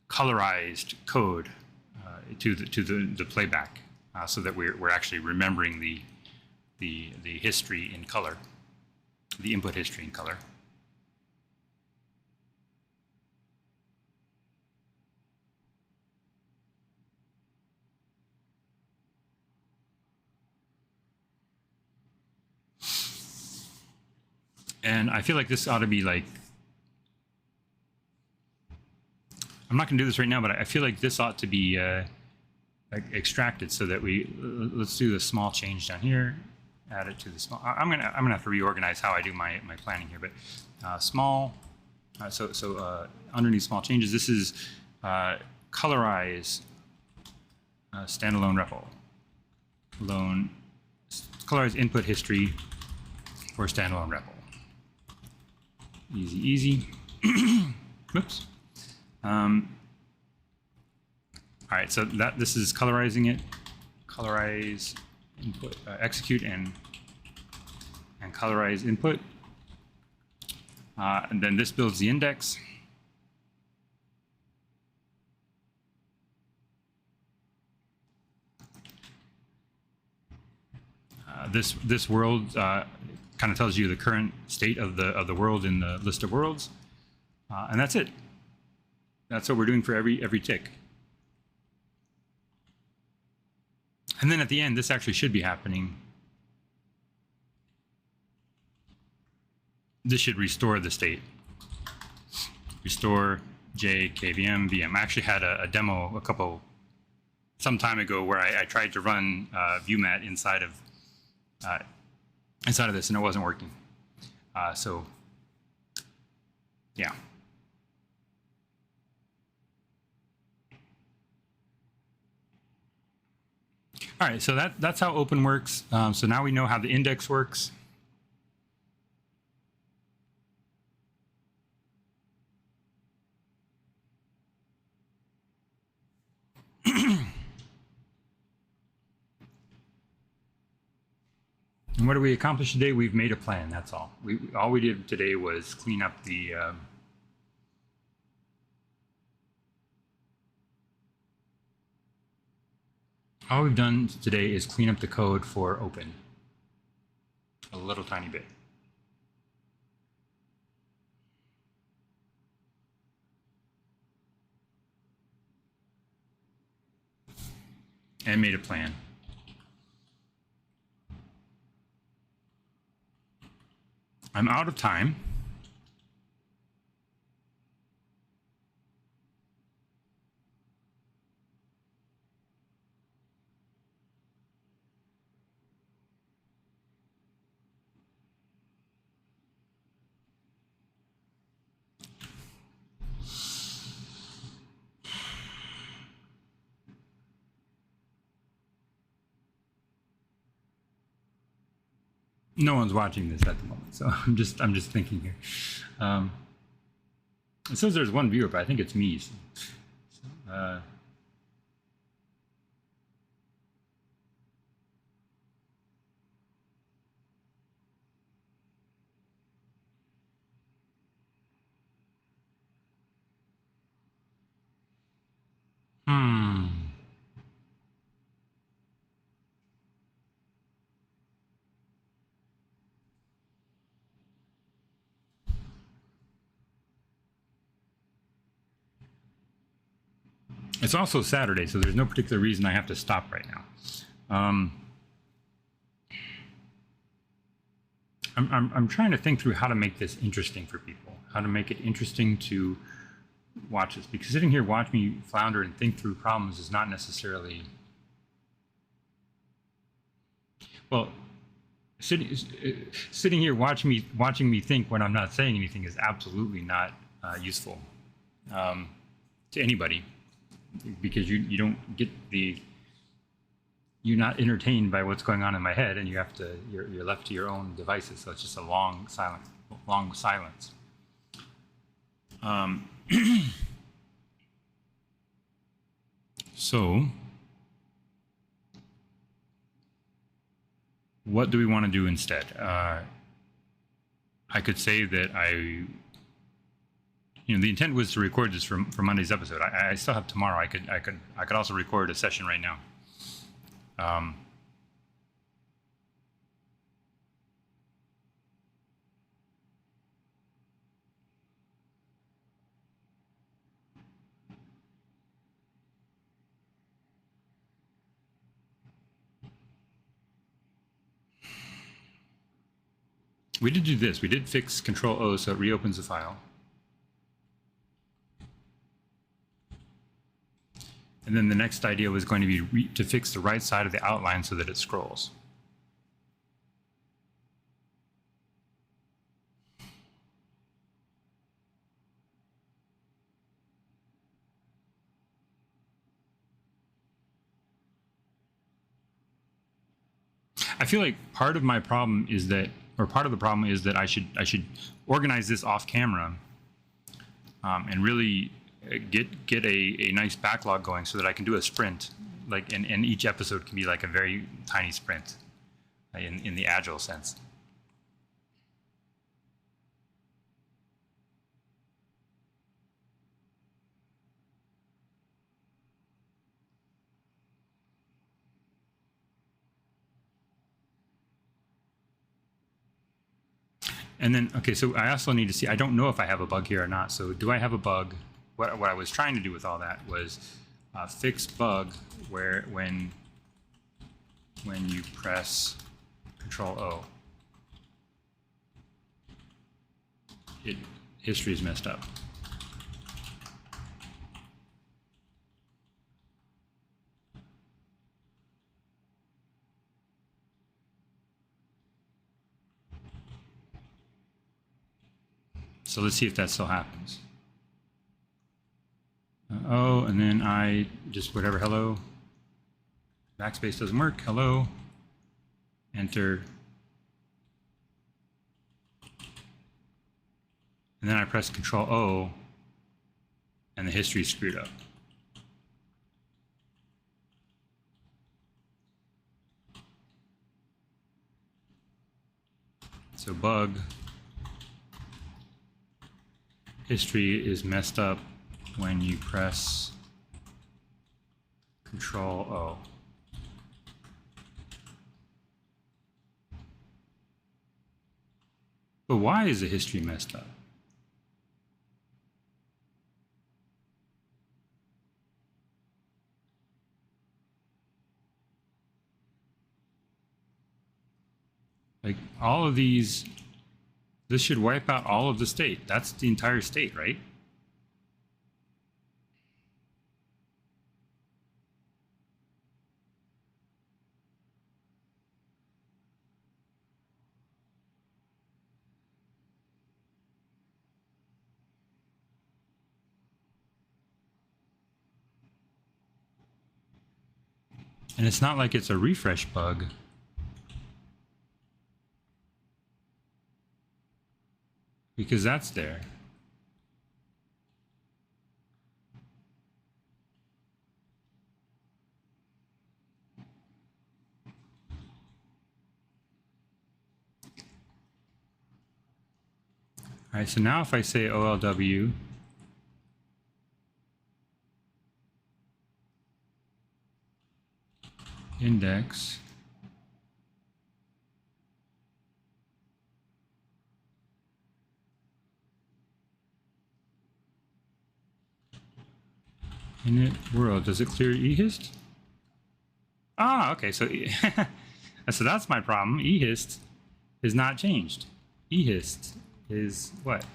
colorized code to the playback, so that we're actually remembering the history in color, the input history in color. And I feel like this ought to be like, I'm not going to do this right now, but I feel like this ought to be like extracted so that let's do the small change down here, add it to the small. I'm gonna have to reorganize how I do my planning here, but small. Underneath small changes, this is colorize standalone REPL. Colorize input history for standalone REPL. Easy, easy. Whoops. All right, so this is colorizing it. Colorize input, execute and colorize input. And then this builds the index. This world kind of tells you the current state of the world in the list of worlds, and that's it. That's what we're doing for every tick. And then at the end, this actually should be happening. This should restore the state. Restore J, KVM, VM. I actually had a demo some time ago where I tried to run ViewMat inside of this, and it wasn't working. So, yeah. All right, so that's how open works. So now we know how the index works. And what do we accomplish today? We've made a plan, that's all. All we did today was clean up the all we've done today is clean up the code for open a little tiny bit. And made a plan. I'm out of time. No one's watching this at the moment, so I'm just thinking here. It says there's one viewer, but I think it's me. It's also Saturday, so there's no particular reason I have to stop right now. I'm trying to think through how to make this interesting for people, how to make it interesting to watch this, because sitting here watch me flounder and think through problems is not necessarily, well, sitting here watching me think when I'm not saying anything is absolutely not useful to anybody, because you don't get you're not entertained by what's going on in my head, and you're left to your own devices. So it's just a long silence. So what do we want to do instead? I could say that the intent was to record this for Monday's episode. I still have tomorrow. I could also record a session right now. We did do this. We did fix Control O so it reopens the file. And then the next idea was going to be to fix the right side of the outline so that it scrolls. I feel like part of my problem is that, or part of the problem is that I should organize this off camera and really get a nice backlog going so that I can do a sprint, like, and each episode can be like a very tiny sprint in the agile sense. And then, okay, so I also need to see, I don't know if I have a bug here or not. So do I have a bug? What I was trying to do with all that was fix bug where when you press Control O, history is messed up. So let's see if that still happens. Oh, and then I just whatever, hello, backspace doesn't work. Hello. Enter. And then I press Control O, and the history is screwed up. So bug, history is messed up when you press Control O. But why is the history messed up? Like all of these, this should wipe out all of the state. That's the entire state, right? And it's not like it's a refresh bug. Because that's there. All right, so now if I say OLW, index, init world, does it clear ehist? Ah, okay, so so that's my problem. Ehist is not changed. Ehist is what?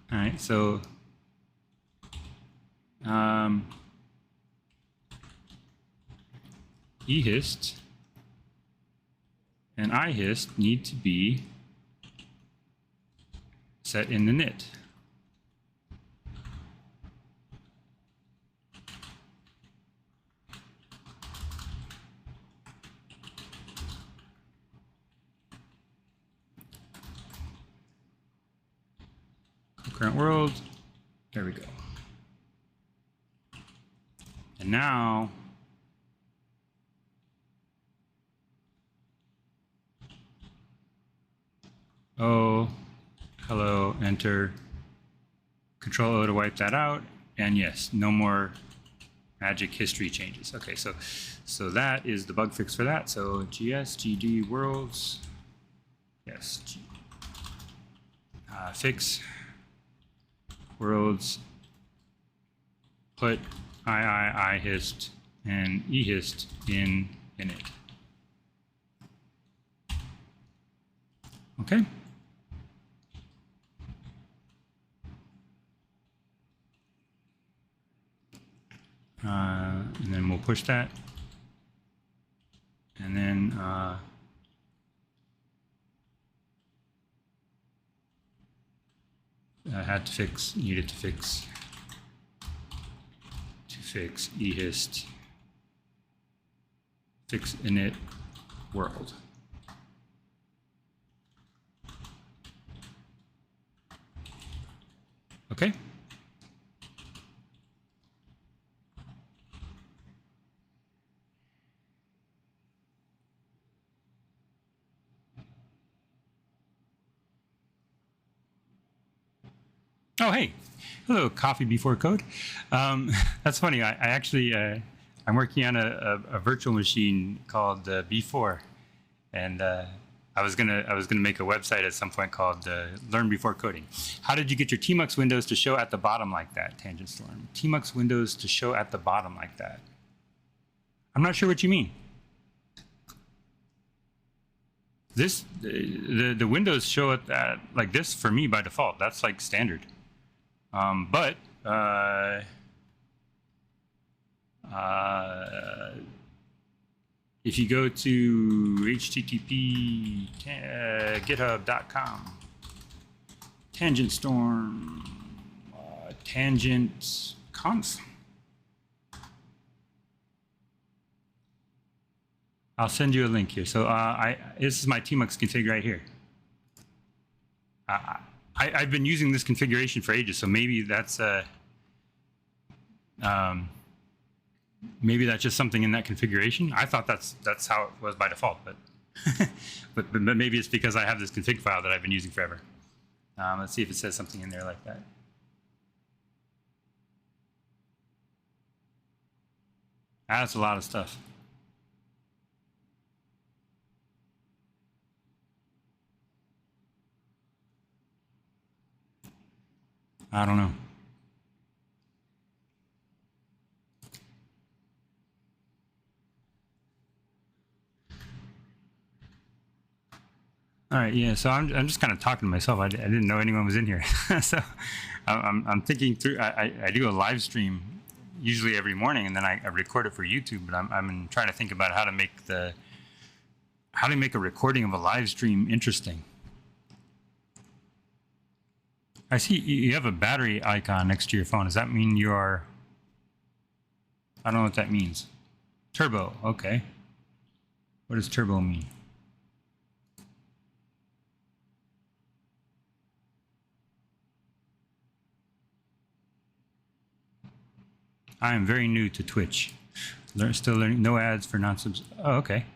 All right, so ehist and ihist need to be set in the init. Current world, there we go. And now, oh, hello, enter, Control O to wipe that out, and yes, no more magic history changes. Okay, so that is the bug fix for that. So GD worlds, yes, fix worlds, put ihist and ehist in init. Okay. And then we'll push that. And then had to fix, needed to fix ehist, fix init world. Okay. Oh, hey. Hello, Coffee Before Code. That's funny. I actually, I'm working on a virtual machine called B4. And I was gonna make a website at some point called Learn Before Coding. How did you get your Tmux windows to show at the bottom like that, Tangent Storm? Tmux windows to show at the bottom like that. I'm not sure what you mean. This, the windows show it like this for me by default. That's like standard. But if you go to http github.com, tangent storm, tangent conf, I'll send you a link here. So this is my tmux config right here. I've been using this configuration for ages, so maybe that's maybe that's just something in that configuration. I thought that's how it was by default, but but maybe it's because I have this config file that I've been using forever. Let's see if it says something in there like that. That's a lot of stuff. I don't know. All right, yeah. So I'm just kind of talking to myself. I didn't know anyone was in here, so I'm thinking through. I do a live stream usually every morning, and then I record it for YouTube. But I'm trying to think about how to make a recording of a live stream interesting. I see you have a battery icon next to your phone. Does that mean you are? I don't know what that means. Turbo. Okay. What does turbo mean? I am very new to Twitch. Still learning. No ads for non-subs. Oh, okay.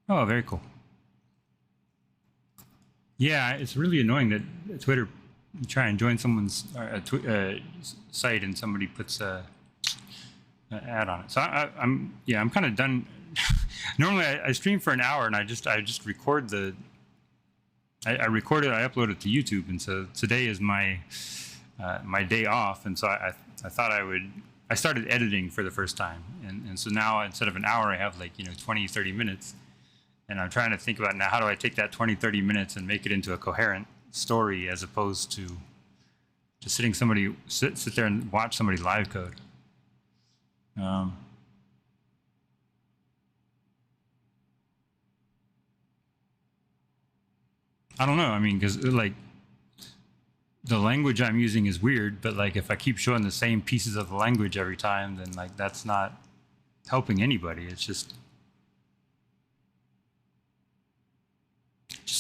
Oh, very cool. Yeah, it's really annoying that Twitter, you try and join someone's site and somebody puts an ad on it. So I'm kind of done. Normally I stream for an hour and I just record I record it, I upload it to YouTube, and so today is my my day off, and so I thought I started editing for the first time, and so now instead of an hour I have like 20-30 minutes, and I'm trying to think about now how do I take that 20-30 minutes and make it into a coherent story as opposed to just sit there and watch somebody live code. I don't know. I mean, because like the language I'm using is weird, but like if I keep showing the same pieces of the language every time, then like that's not helping anybody. It's just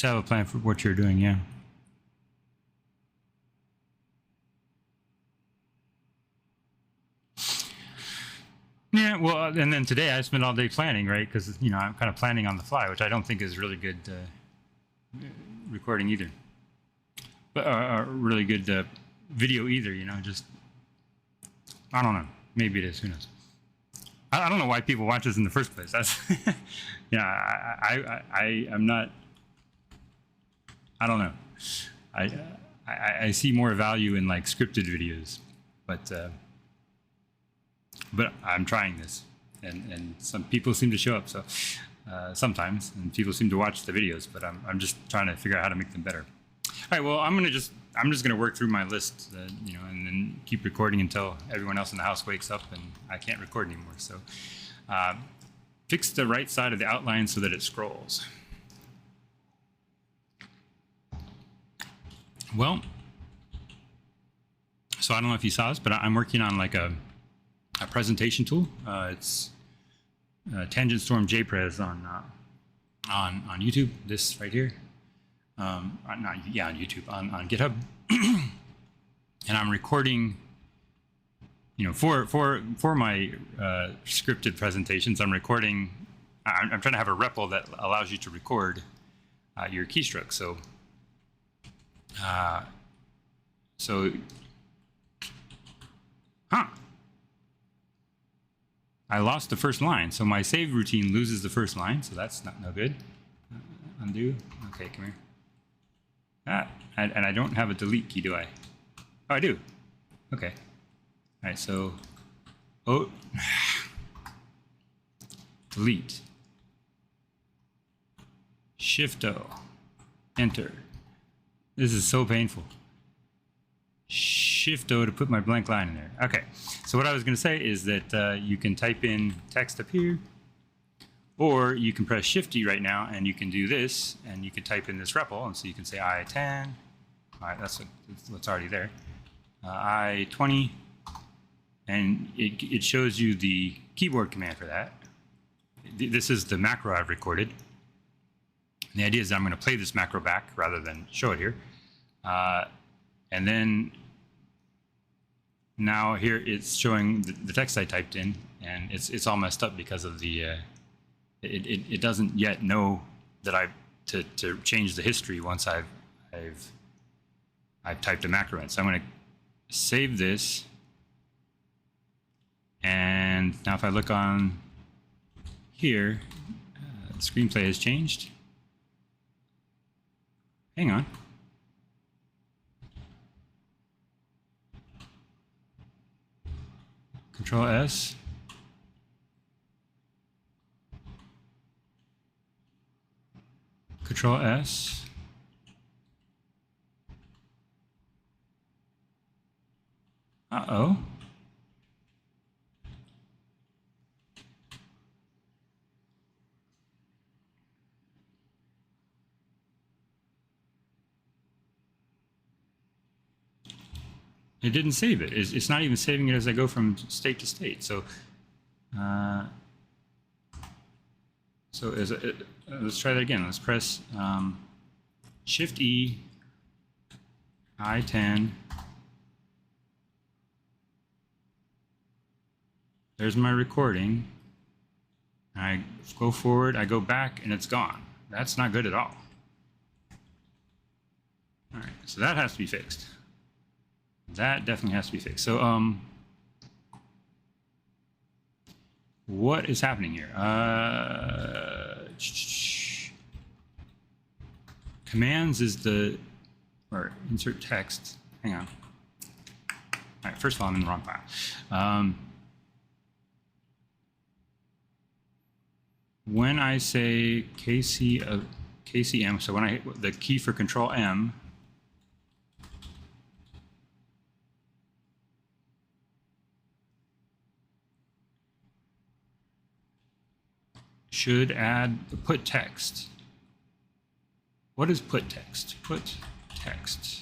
have a plan for what you're doing. Yeah. Yeah, well, and then today I spent all day planning, right? Because I'm kind of planning on the fly, which I don't think is really good recording either, but really good video either. Just I don't know. Maybe it is. Who knows? I don't know why people watch this in the first place. That's I'm not. I don't know. I see more value in like scripted videos, but I'm trying this, and some people seem to show up. So sometimes, and people seem to watch the videos, but I'm just trying to figure out how to make them better. All right. Well, I'm just gonna work through my list, and then keep recording until everyone else in the house wakes up and I can't record anymore. So fix the right side of the outline so that it scrolls. Well, so I don't know if you saw this, but I'm working on like a presentation tool. It's Tangent Storm JPrez on YouTube. This right here, on YouTube on GitHub, and I'm recording. For my scripted presentations, I'm recording. I'm trying to have a REPL that allows you to record your keystrokes. I lost the first line, so my save routine loses the first line, so that's no good. Undo. Okay, come here. And I don't have a delete key, do I? Oh, I do. Okay. All right, so delete. Shift-O. Enter. This is so painful. Shift-O to put my blank line in there. Okay, so what I was going to say is that you can type in text up here, or you can press Shift-E right now, and you can do this, and you can type in this REPL, and so you can say I10. All right, that's what's already there. I20, and it shows you the keyboard command for that. this is the macro I've recorded. And the idea is that I'm going to play this macro back rather than show it here. And then now here it's showing the text I typed in, and it's all messed up because of the it doesn't yet know that I've to change the history once I've typed a macro in. So I'm going to save this, and now if I look on here, the screenplay has changed. Hang on. Control S. Control S. Uh-oh. It didn't save it. It's not even saving it as I go from state to state. So, let's try that again. Let's press Shift E, I10. There's my recording. I go forward, I go back, and it's gone. That's not good at all. All right, so that has to be fixed. That definitely has to be fixed. So, what is happening here? Commands is or insert text. Hang on. All right, first of all, I'm in the wrong file. When I say KCM, so when I hit the key for Control M, should add put text. What is put text? Put text.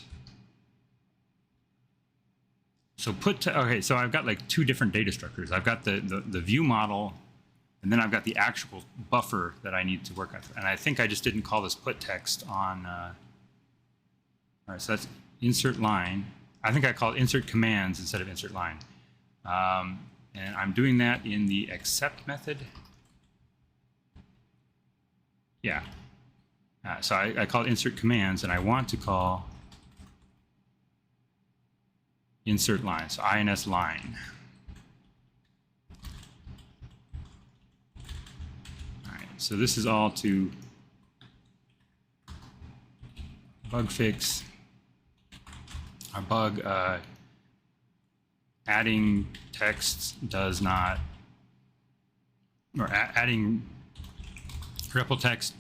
So okay, so I've got like two different data structures. I've got the view model, and then I've got the actual buffer that I need to work on. And I think I just didn't call this put text on. All right, so that's insert line. I think I called insert commands instead of insert line. And I'm doing that in the accept method. Yeah. So I called insert commands, and I want to call insert line. So INS line. All right. So this is all to bug fix our bug. Adding text does not, or adding REPL text,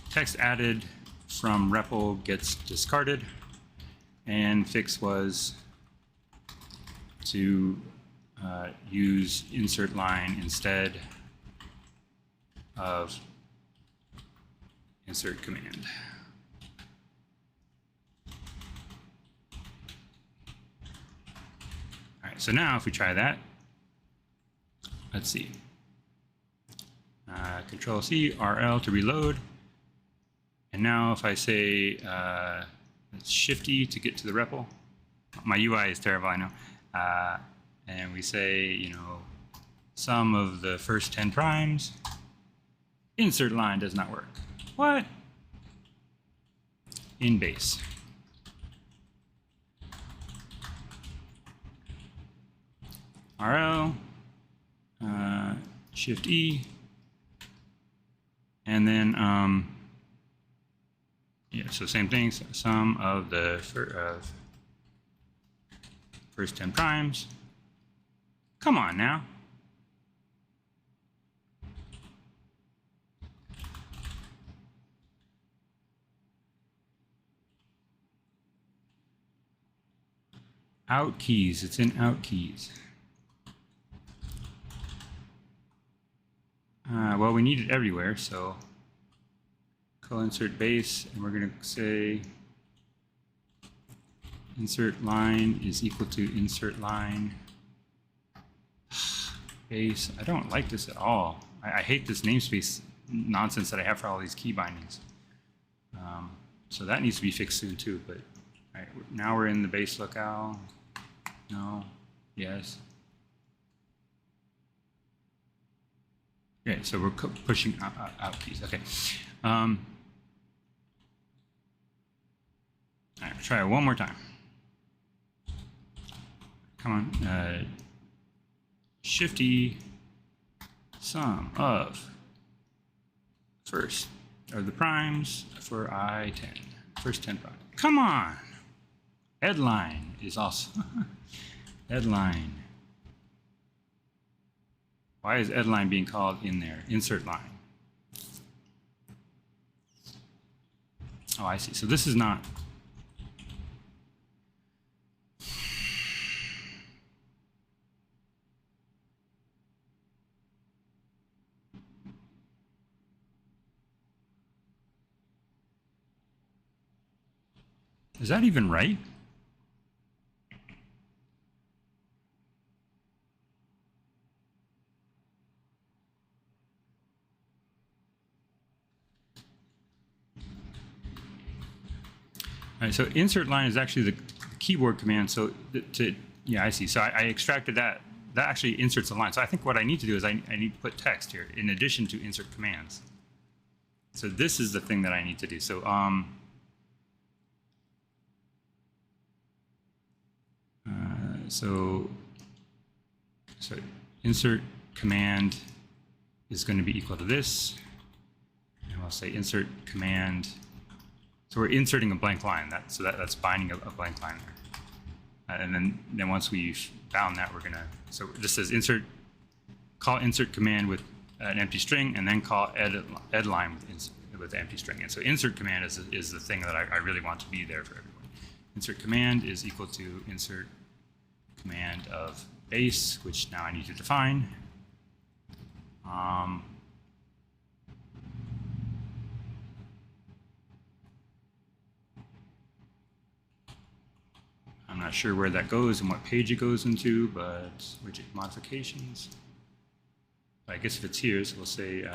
text added from REPL gets discarded, and fix was to use insert line instead of insert command. All right, so now if we try that, let's see. Control C, RL to reload. And now if I say Shift E to get to the REPL, my UI is terrible, I know. And we say, you know, sum of the first 10 primes, insert line does not work. What? In base. RL, Shift E, and then, yeah, so same thing, so sum of the first 10 primes. Come on now. Out keys, it's in out keys. Well, we need it everywhere, so co-insert base, and we're going to say insert line is equal to insert line. base. I don't like this at all. I hate this namespace nonsense that I have for all these key bindings. So that needs to be fixed soon too. But all right, now we're in the base locale. No, yes. Okay, so we're pushing out keys. Okay. All right, try it one more time. Come on. Shift-E sum of first of the primes for I10. First 10 primes. Come on! Headline is also headline. Why is headline being called in there? Insert line. Oh, I see. So this is not. Is that even right? All right, so insert line is actually the keyboard command. So yeah, I see. So I extracted that. That actually inserts a line. So I think what I need to do is I need to put text here in addition to insert commands. So this is the thing that I need to do. So so insert command is going to be equal to this. And I'll say insert command. So we're inserting a blank line. That's binding a blank line there. And then once we've bound that, we're gonna. So this says call insert command with an empty string, and then call ed line with empty string. And so insert command is the thing that I really want to be there for everyone. Insert command is equal to insert command of base, which now I need to define. I'm not sure where that goes and what page it goes into, but widget modifications. I guess if it's here, so we'll say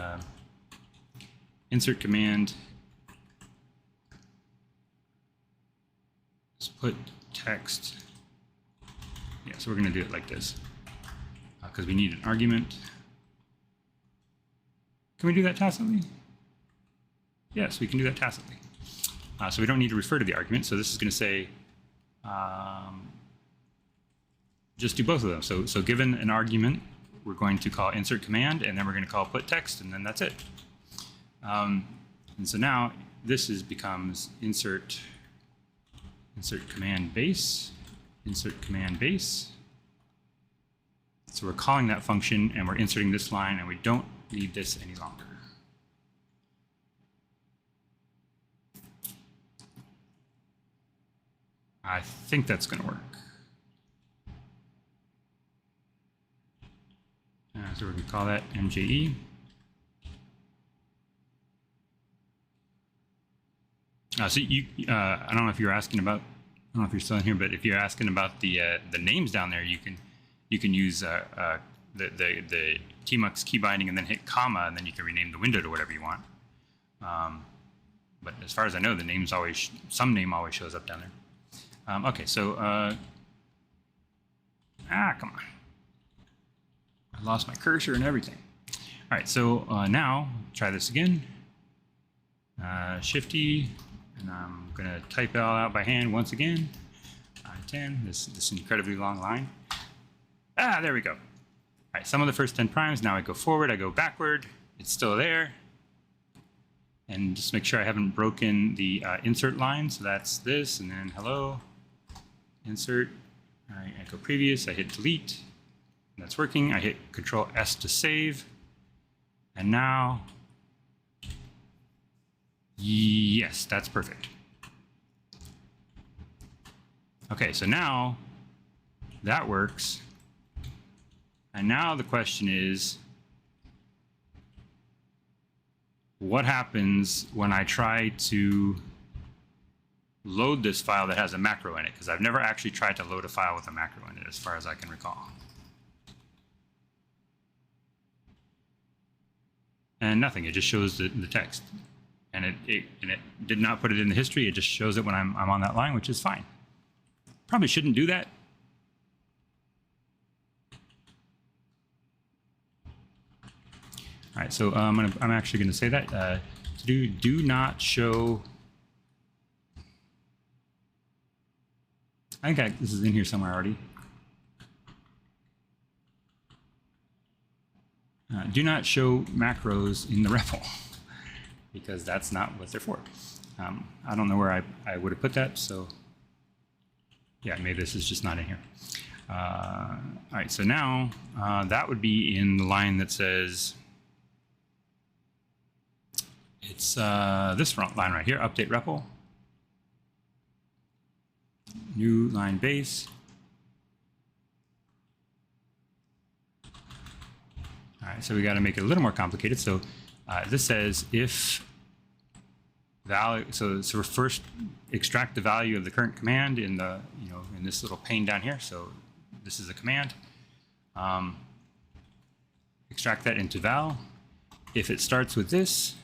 insert command is put text. Yeah, so we're going to do it like this because we need an argument. Can we do that tacitly? Yes, we can do that tacitly. So we don't need to refer to the argument. So this is going to say just do both of them. So given an argument, we're going to call insert command, and then we're going to call put text, and then that's it. And so now this becomes insert command base, insert command base. So we're calling that function, and we're inserting this line, and we don't need this any longer. I think that's going to work. So we're going to call that MJE. So I don't know if you're asking about. I don't know if you're still in here, but if you're asking about the names down there, you can use the tmux key binding and then hit comma, and then you can rename the window to whatever you want. But as far as I know, the name's always some name always shows up down there. Okay, so come on. I lost my cursor and everything. All right, so now try this again. Shift-E, and I'm going to type it all out by hand once again. I10, this incredibly long line. There we go. All right, sum of the first 10 primes. Now I go forward, I go backward. It's still there. And just make sure I haven't broken the insert line. So that's this, and then hello, insert. All right, I go previous, I hit delete. That's working. I hit Control S to save. And now, yes, that's perfect. Okay, so now that works. And now the question is, what happens when I try to load this file that has a macro in it? Because I've never actually tried to load a file with a macro in it, as far as I can recall. and nothing. It just shows the text, and it did not put it in the history. It just shows it when I'm on that line, which is fine. Probably shouldn't do that. All right, so I'm actually going to say that do not show. I think this is in here somewhere already. Do not show macros in the REPL because that's not what they're for. I don't know where I would have put that, so yeah, maybe this is just not in here. All right, so now that would be in the line that says, it's this line right here, update REPL, new line base. All right, so we got to make it a little more complicated. So this says if value, so first extract the value of the current command in the, in this little pane down here. So this is a command. Extract that into val. If it starts with this,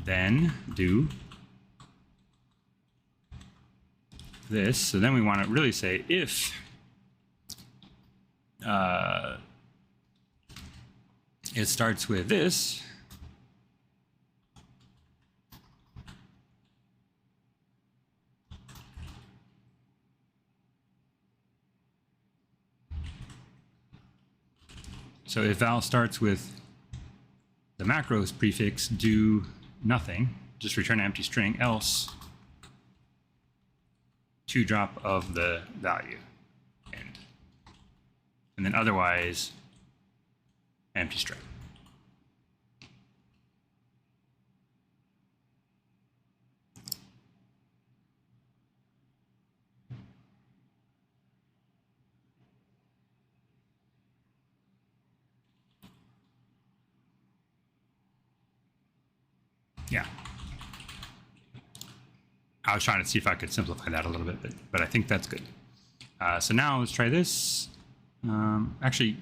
then do this. So then we want to really say if it starts with this, so if val starts with the macros prefix, do nothing, just return an empty string, else to drop of the value, and then otherwise empty string. Yeah. I was trying to see if I could simplify that a little bit, but I think that's good. So now let's try this. Actually,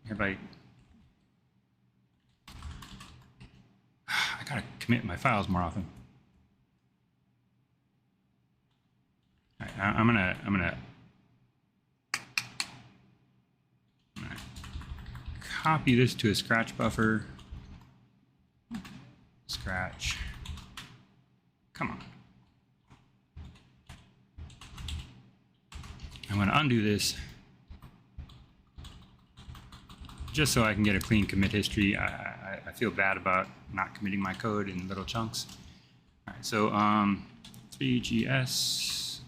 I gotta commit my files more often. All right, I'm gonna copy this to a scratch buffer. Scratch. Come on. I'm going to undo this just so I can get a clean commit history. I feel bad about not committing my code in little chunks. All right, so 3gs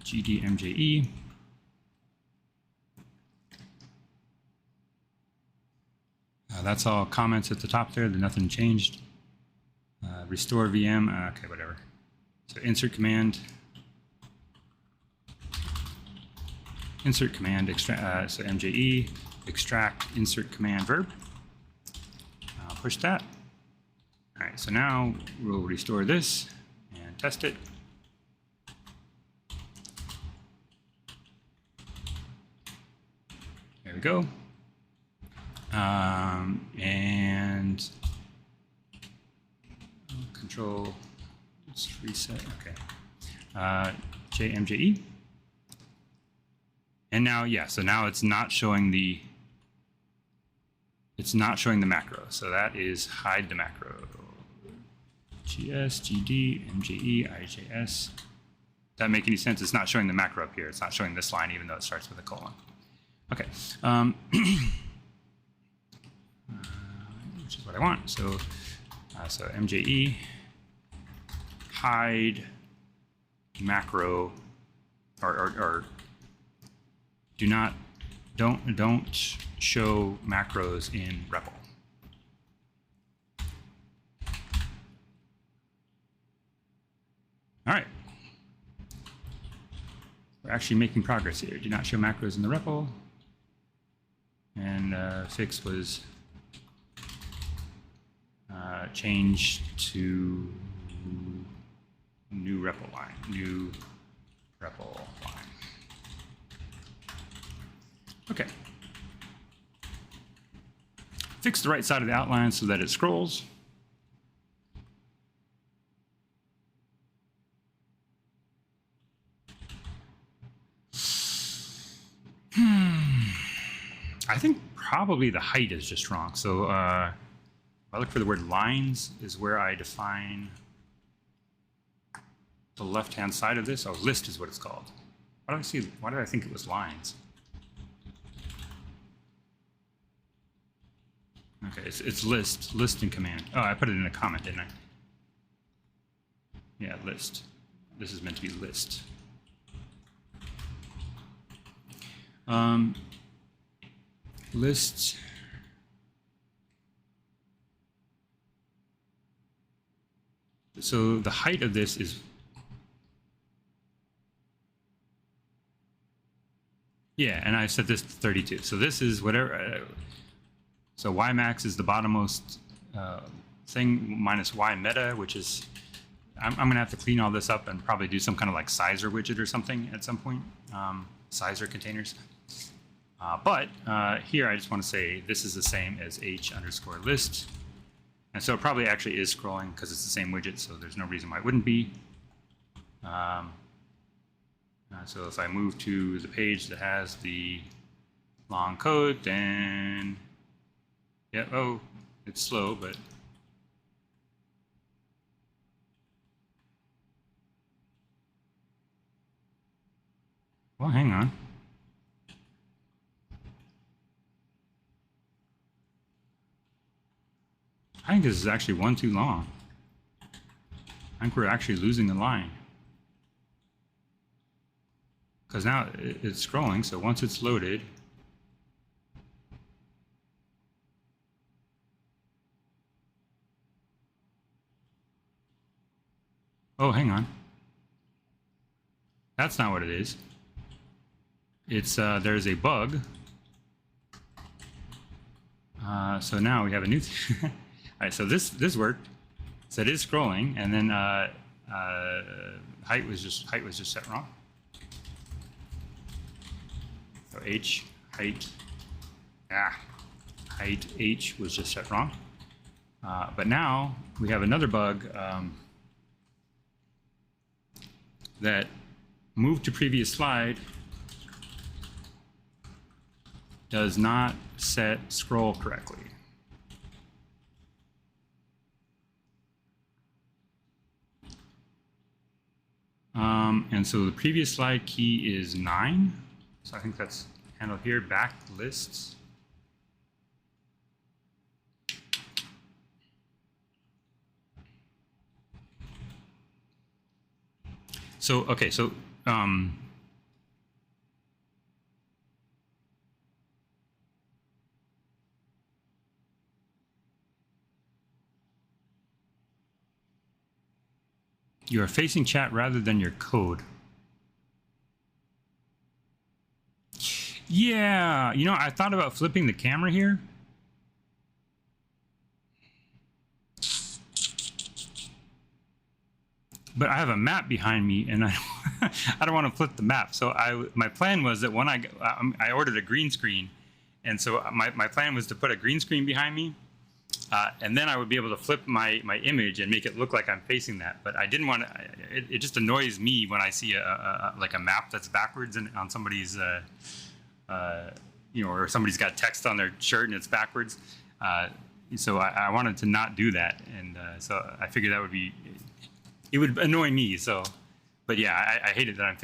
gdmje. That's all comments at the top there. Nothing changed. Restore VM. Okay, whatever. So insert command. Insert command. Extract. So mje extract insert command verb. I'll push that. All right. So now we'll restore this and test it. There we go. And control, let's reset, okay. JMJE. And now, yeah, so now it's not showing the macro. So that is hide the macro. GS, GD, MJE, IJS. Does that make any sense? It's not showing the macro up here. It's not showing this line, even though it starts with a colon. Okay. Which is what I want. So, so MJE hide macro, or don't show macros in REPL. All right. We're actually making progress here. Do not show macros in the REPL. And fix was changed to new REPL line. New REPL line. Okay. Fix the right side of the outline so that it scrolls. I think probably the height is just wrong. So if I look for the word lines is where I define the left-hand side of this. Oh, list is what it's called. Why did I think it was lines? Okay, it's list in command. Oh, I put it in a comment, didn't I? Yeah, list. This is meant to be list. List. So the height of this is, yeah, and I set this to 32. So this is whatever. So Y max is the bottommost thing minus Y meta, which is, I'm going to have to clean all this up and probably do some kind of like sizer widget or something at some point. Sizer containers. But here I just want to say this is the same as h_list. And so it probably actually is scrolling because it's the same widget, so there's no reason why it wouldn't be. So if I move to the page that has the long code, then, yeah, oh, it's slow, but. Well, hang on. I think this is actually one too long. I think we're actually losing the line. Because now it's scrolling, so once it's loaded, oh, hang on. That's not what it is. It's there's a bug. So now we have a new. All right, so this worked. So it is scrolling, and then height was just set wrong. So height H was just set wrong. But now we have another bug that moved to previous slide does not set scroll correctly. And so the previous slide key is 9. So I think that's handled here, back lists. So, okay, so you are facing chat rather than your code. Yeah, you know, I thought about flipping the camera here. But I have a map behind me, and I don't want to flip the map. So my plan was that when I ordered a green screen, and so my plan was to put a green screen behind me, and then I would be able to flip my image and make it look like I'm facing that. But I didn't want to. It just annoys me when I see like a map that's backwards on somebody's. You know, or somebody's got text on their shirt and it's backwards. So I wanted to not do that, and so I figured that would be, it would annoy me. So, but yeah, I hate it that I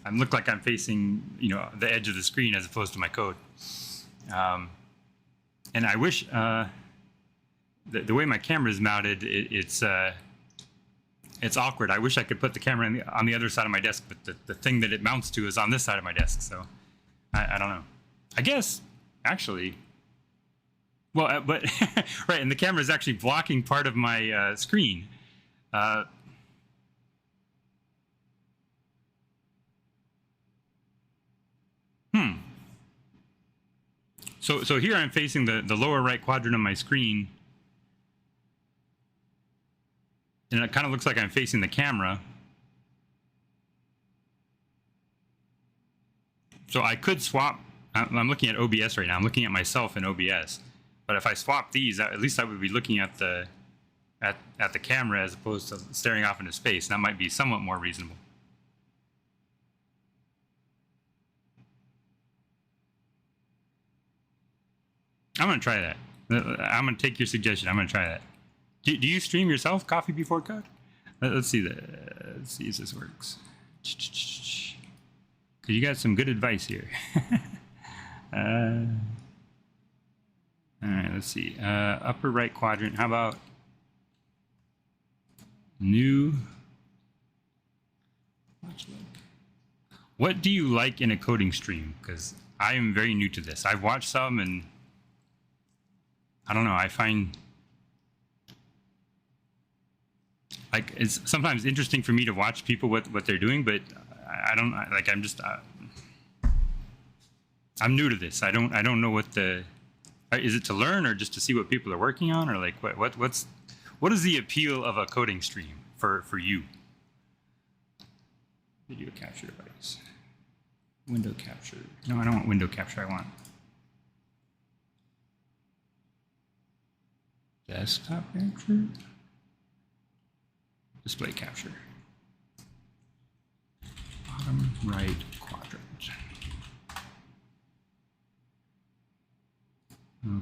look like I'm facing, you know, the edge of the screen as opposed to my code. And I wish the way my camera is mounted, it's awkward. I wish I could put the camera on the other side of my desk, but the thing that it mounts to is on this side of my desk. So. I don't know. I guess, actually, well, but, right, and the camera is actually blocking part of my screen. So here I'm facing the lower right quadrant of my screen, and it kind of looks like I'm facing the camera. So I could swap. I'm looking at OBS right now. I'm looking at myself in OBS. But if I swap these, at least I would be looking at the camera as opposed to staring off into space. That might be somewhat more reasonable. I'm going to try that. I'm going to take your suggestion. I'm going to try that. Do you stream yourself, Coffee Before Code? Let's see. Let's see if this works. Because you got some good advice here. All right, let's see. Upper right quadrant. How about new? What do you like in a coding stream? Because I am very new to this. I've watched some, and I don't know. I find like it's sometimes interesting for me to watch people what they're doing, but I don't like. I'm just I'm new to this. I don't know what the is it to learn or just to see what people are working on, or like what is the appeal of a coding stream for you? Video capture device, window capture. No, I don't want window capture. I want desktop capture, display capture, bottom right quadrant.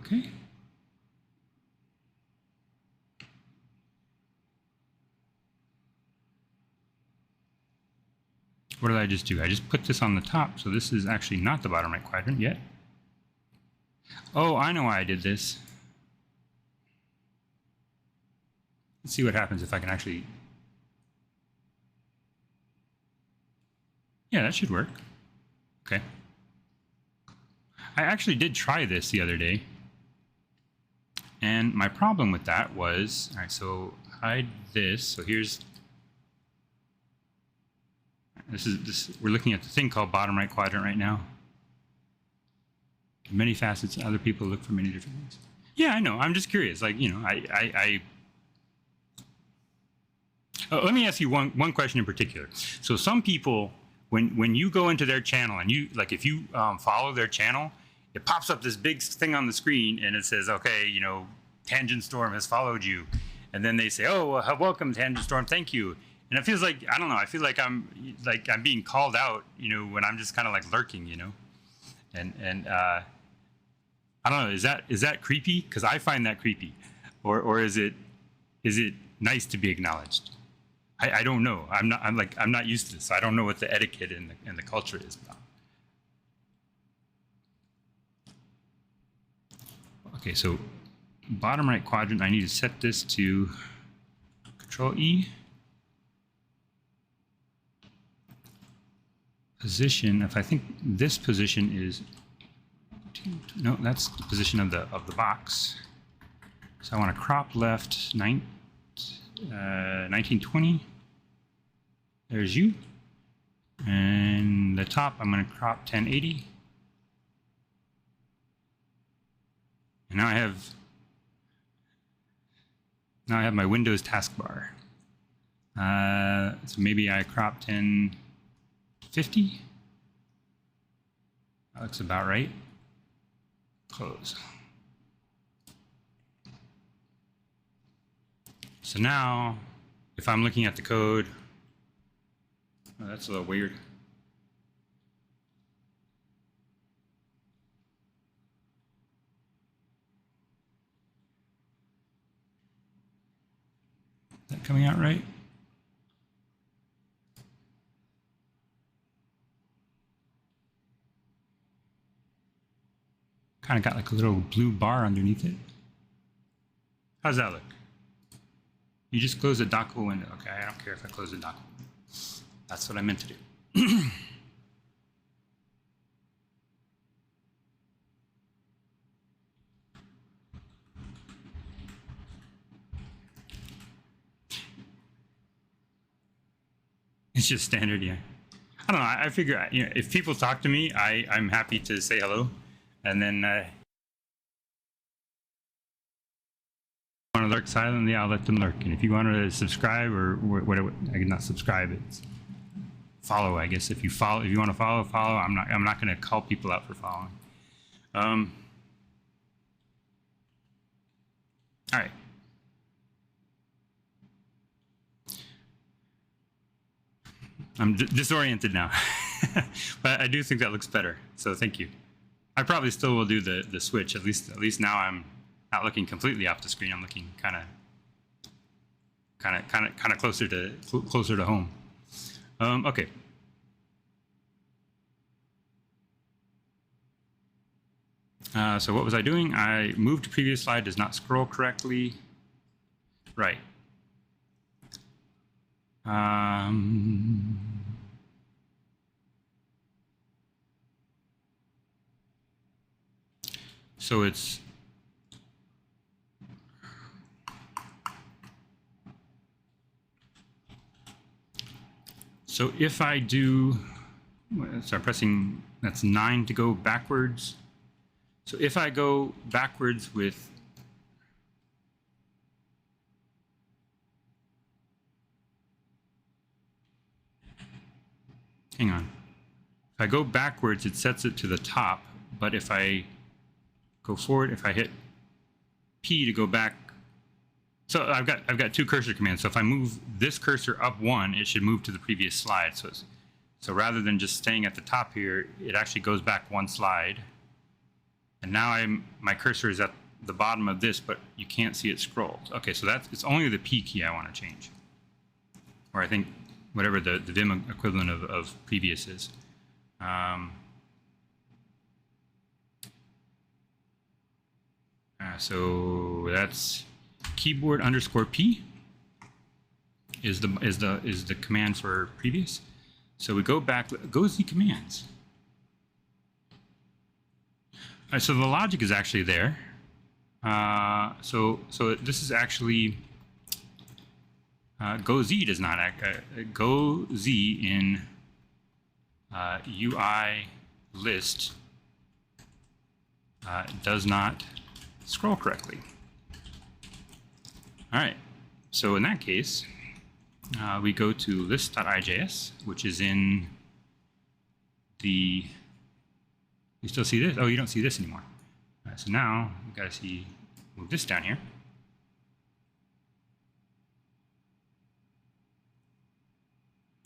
Okay. What did I just do? I just put this on the top, so this is actually not the bottom right quadrant yet. Oh, I know why I did this. Let's see what happens if I can actually... Yeah, that should work. Okay. I actually did try this the other day. And my problem with that was... All right, so hide this. So here's... We're looking at the thing called bottom right quadrant right now. Many facets, other people look for many different things. Yeah, I know. I'm just curious. Like, you know, let me ask you one question in particular. So some people, when you go into their channel and you, like if you follow their channel, it pops up this big thing on the screen and it says, okay, you know, Tangent Storm has followed you. And then they say, oh, well, welcome Tangent Storm, thank you. And it feels like, I don't know, I feel like I'm being called out, you know, when I'm just kind of like lurking, you know. And I don't know, is that creepy? Because I find that creepy. Or is it nice to be acknowledged? I don't know. I'm not used to this. So I don't know what the etiquette and the culture is about. Okay, so bottom right quadrant, I need to set this to Control E. Position, if I think this position is, no, that's the position of the box. So I want to crop left 1920. There's you. And the top, I'm going to crop 1080. And now I have my Windows taskbar. So maybe I crop 1050. That looks about right. Close. So now, if I'm looking at the code, oh, that's a little weird. Is that coming out right? Kind of got like a little blue bar underneath it. How's that look? You just close the dockable window. Okay, I don't care if I close the dockable window. That's what I meant to do. It's just standard, yeah. I don't know. I figure, you know, if people talk to me, I'm happy to say hello, and then want to lurk silently, I'll let them lurk. And if you want to subscribe or whatever, I can not subscribe. It's follow, I guess. If you want to follow. I'm not going to call people out for following. All right. I'm disoriented now, but I do think that looks better. So thank you. I probably still will do the switch. At least now I'm not looking completely off the screen. I'm looking kind of closer to home. Okay. So what was I doing? I moved to previous slide, does not scroll correctly. Right. So it's so if I do, so I'm pressing, that's 9 to go backwards. So if I go backwards with hang on. If I go backwards, it sets it to the top, but if I go forward, if I hit P to go back, so I've got two cursor commands. So if I move this cursor up 1, it should move to the previous slide. So rather than just staying at the top here, it actually goes back 1 slide. And now my cursor is at the bottom of this, but you can't see it scroll. Okay, so it's only the P key I want to change, or I think whatever the Vim equivalent of previous is. So that's keyboard _P is the command for previous. So we go back, go Z commands. All right, so the logic is actually there. So this is actually go Z does not go Z in UI list does not scroll correctly. All right, so in that case, we go to list.ijs, which is in the, you still see this? Oh, you don't see this anymore. All right, so now we've got to see, move this down here.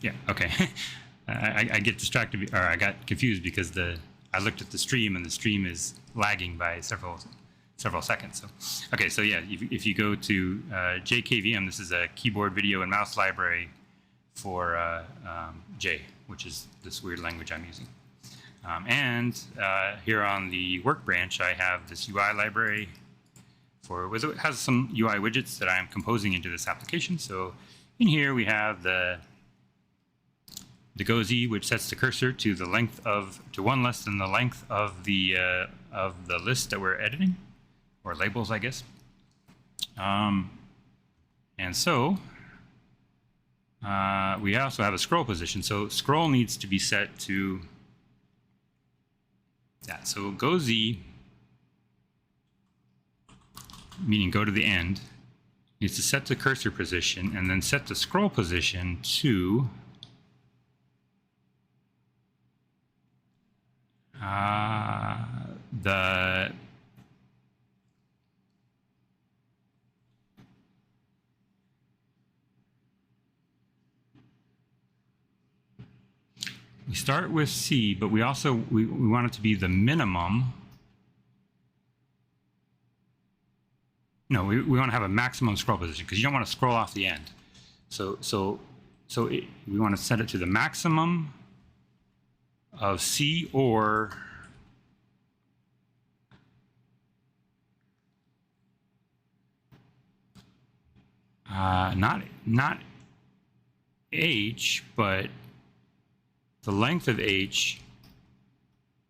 Yeah, okay. I get distracted, or I got confused because I looked at the stream and the stream is lagging by several seconds. So, okay, so yeah, if you go to JKVM, this is a keyboard, video, and mouse library for J, which is this weird language I'm using. And here on the work branch, I have this UI library it has some UI widgets that I am composing into this application. So in here we have the go Z, which sets the cursor to the length to 1 less than the length of the list that we're editing, or labels, I guess. And so we also have a scroll position. So scroll needs to be set to that. So go Z, meaning go to the end, needs to set the cursor position and then set the scroll position to we start with C, but we also we want it to be the minimum. No, we want to have a maximum scroll position because you don't want to scroll off the end. So we want to set it to the maximum of C or not H, but the length of H,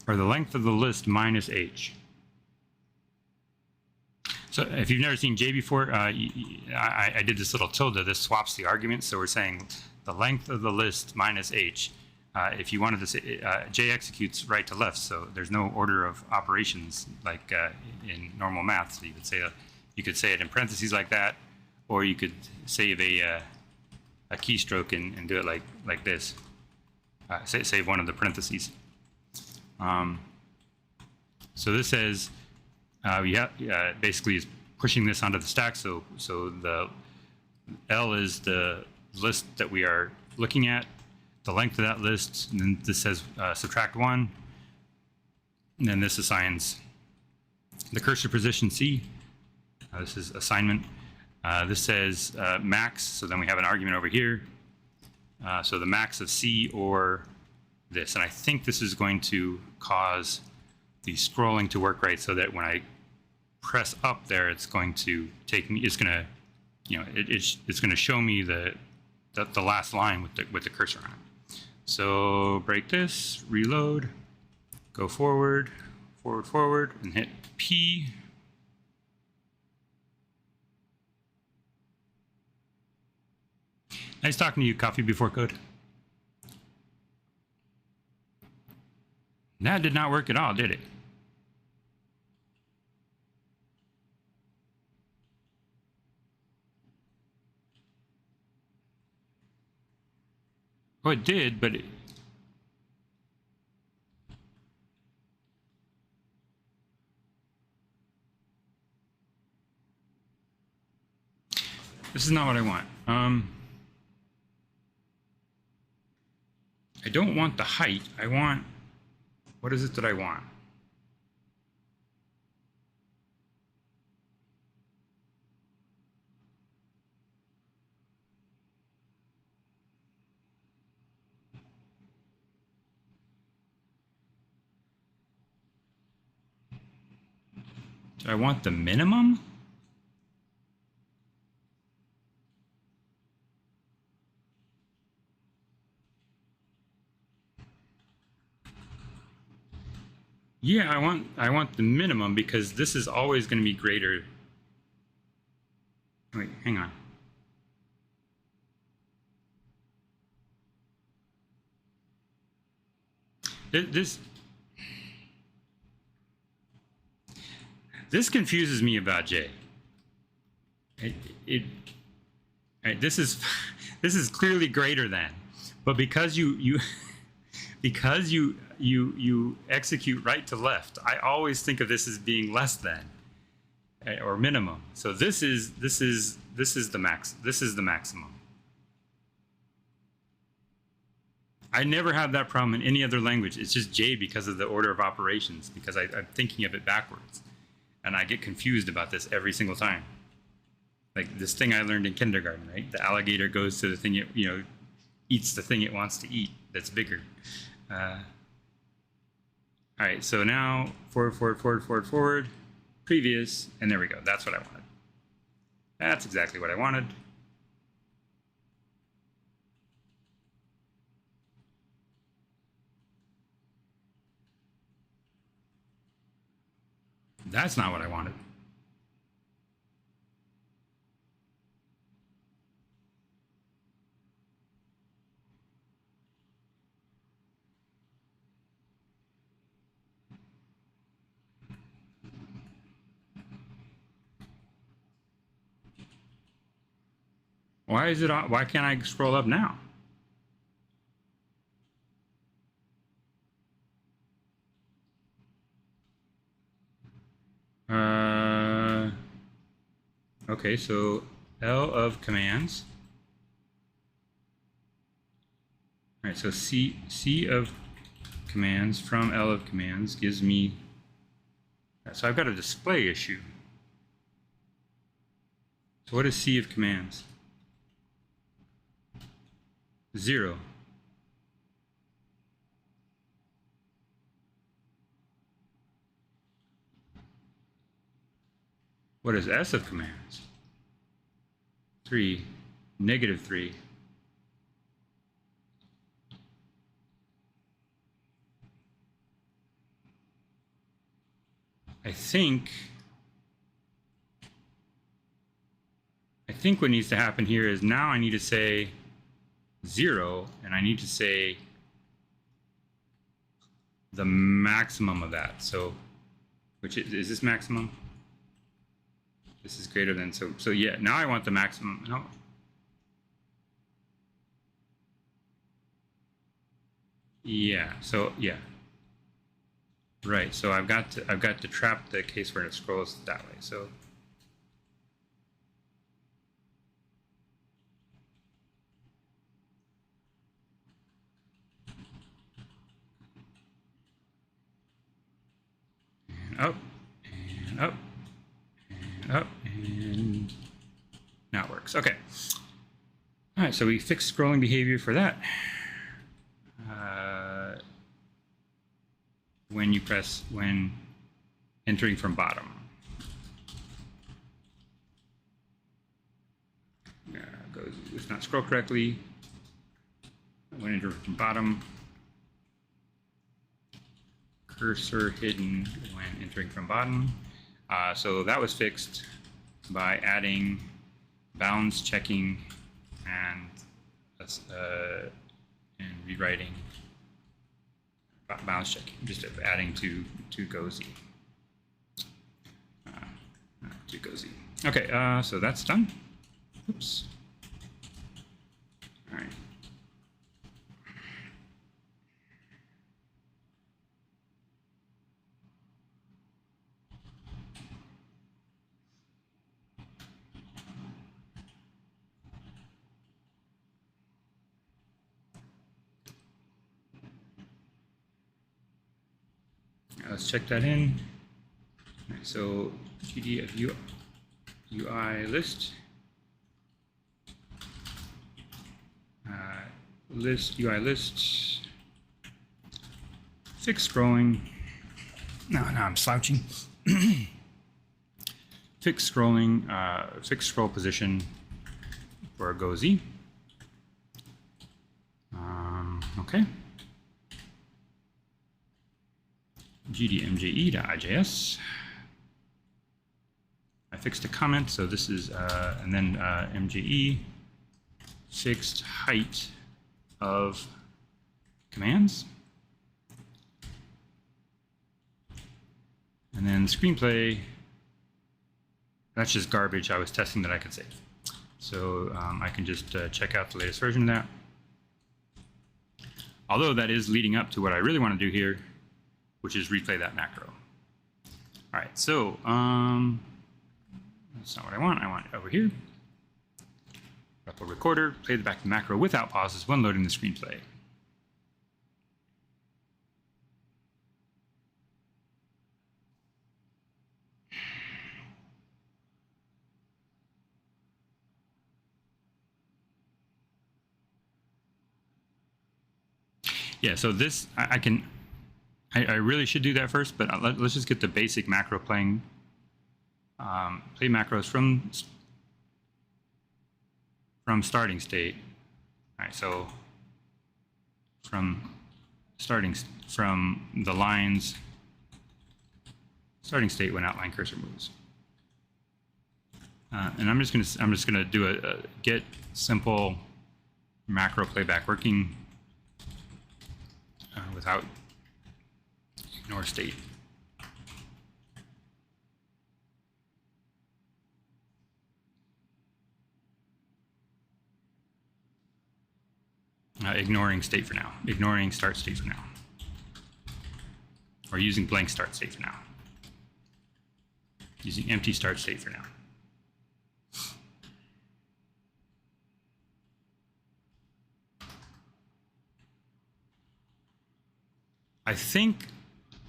or the length of the list minus H. So if you've never seen J before, I did this little tilde. This swaps the arguments. So we're saying the length of the list minus H. If you wanted to say, J executes right to left, so there's no order of operations like in normal math. So you could say it in parentheses like that, or you could save a keystroke and do it like this. Save one of the parentheses. So this says we have basically pushing this onto the stack. So the L is the list that we are looking at, the length of that list, and then this says subtract 1, and then this assigns the cursor position C. This is assignment. This says max, so then we have an argument over here. So the max of C or this, and I think this is going to cause the scrolling to work right, so that when I press up there, it's going to take me. It's going to, you know, it's going to show me the last line with the cursor on it. So break this, reload, go forward, and hit P. Nice talking to you, Coffee Before Code. That did not work at all, did it? Oh, it did, but this is not what I want. I don't want the height. I want, what is it that I want? Do I want the minimum? Yeah, I want the minimum, because this is always going to be greater. Wait, hang on. This confuses me about J. This is clearly greater than, but because you execute right to left, I always think of this as being less than or minimum. So this is the max. This is the maximum. I never have that problem in any other language. It's just J because of the order of operations, because I'm thinking of it backwards. And I get confused about this every single time. Like this thing I learned in kindergarten, right? The alligator goes to the thing it, eats the thing it wants to eat that's bigger. All right, so now forward, previous, and there we go. That's what I wanted. That's exactly what I wanted. That's not what I wanted. Why is it? Why can't I scroll up now? Okay, so L of commands. All right, so C of commands from L of commands gives me. So I've got a display issue. So what is C of commands? 0. What is S of commands? 3, -3. I think what needs to happen here is now I need to say 0, and I need to say the maximum of that. So, which is this maximum? This is greater than, so yeah, now I want the maximum. No. Yeah, so yeah. Right, so I've got to trap the case where it scrolls that way. So and up, and up, and now it works. Okay. All right, so we fixed scrolling behavior for that. When entering from bottom. It's not scroll correctly. When entering from bottom. Cursor hidden when entering from bottom. So that was fixed by adding bounds checking and rewriting bounds checking, just adding to GoZ. To GoZ. Okay, so that's done. Oops. All right. Let's check that in. All right, so GD of UI list. UI list. Fix scrolling. No, I'm slouching. Fix scrolling. Fix scroll position for GoZ. Okay. gdmje.ijs. I fixed a comment, so this is, and then mje fixed height of commands. And then screenplay, that's just garbage I was testing that I could save. So I can just check out the latest version of that. Although that is leading up to what I really want to do here, which is replay that macro. All right, so that's not what I want. I want it over here. REPL recorder, play back the macro without pauses when loading the screenplay. Yeah, so this, I really should do that first, but let's just get the basic macro playing. Play macros from starting state. All right, so from the lines starting state when outline cursor moves. And I'm just gonna do a get simple macro playback working without ignore state. Ignoring state for now. Ignoring start state for now. Or using blank start state for now. Using empty start state for now. I think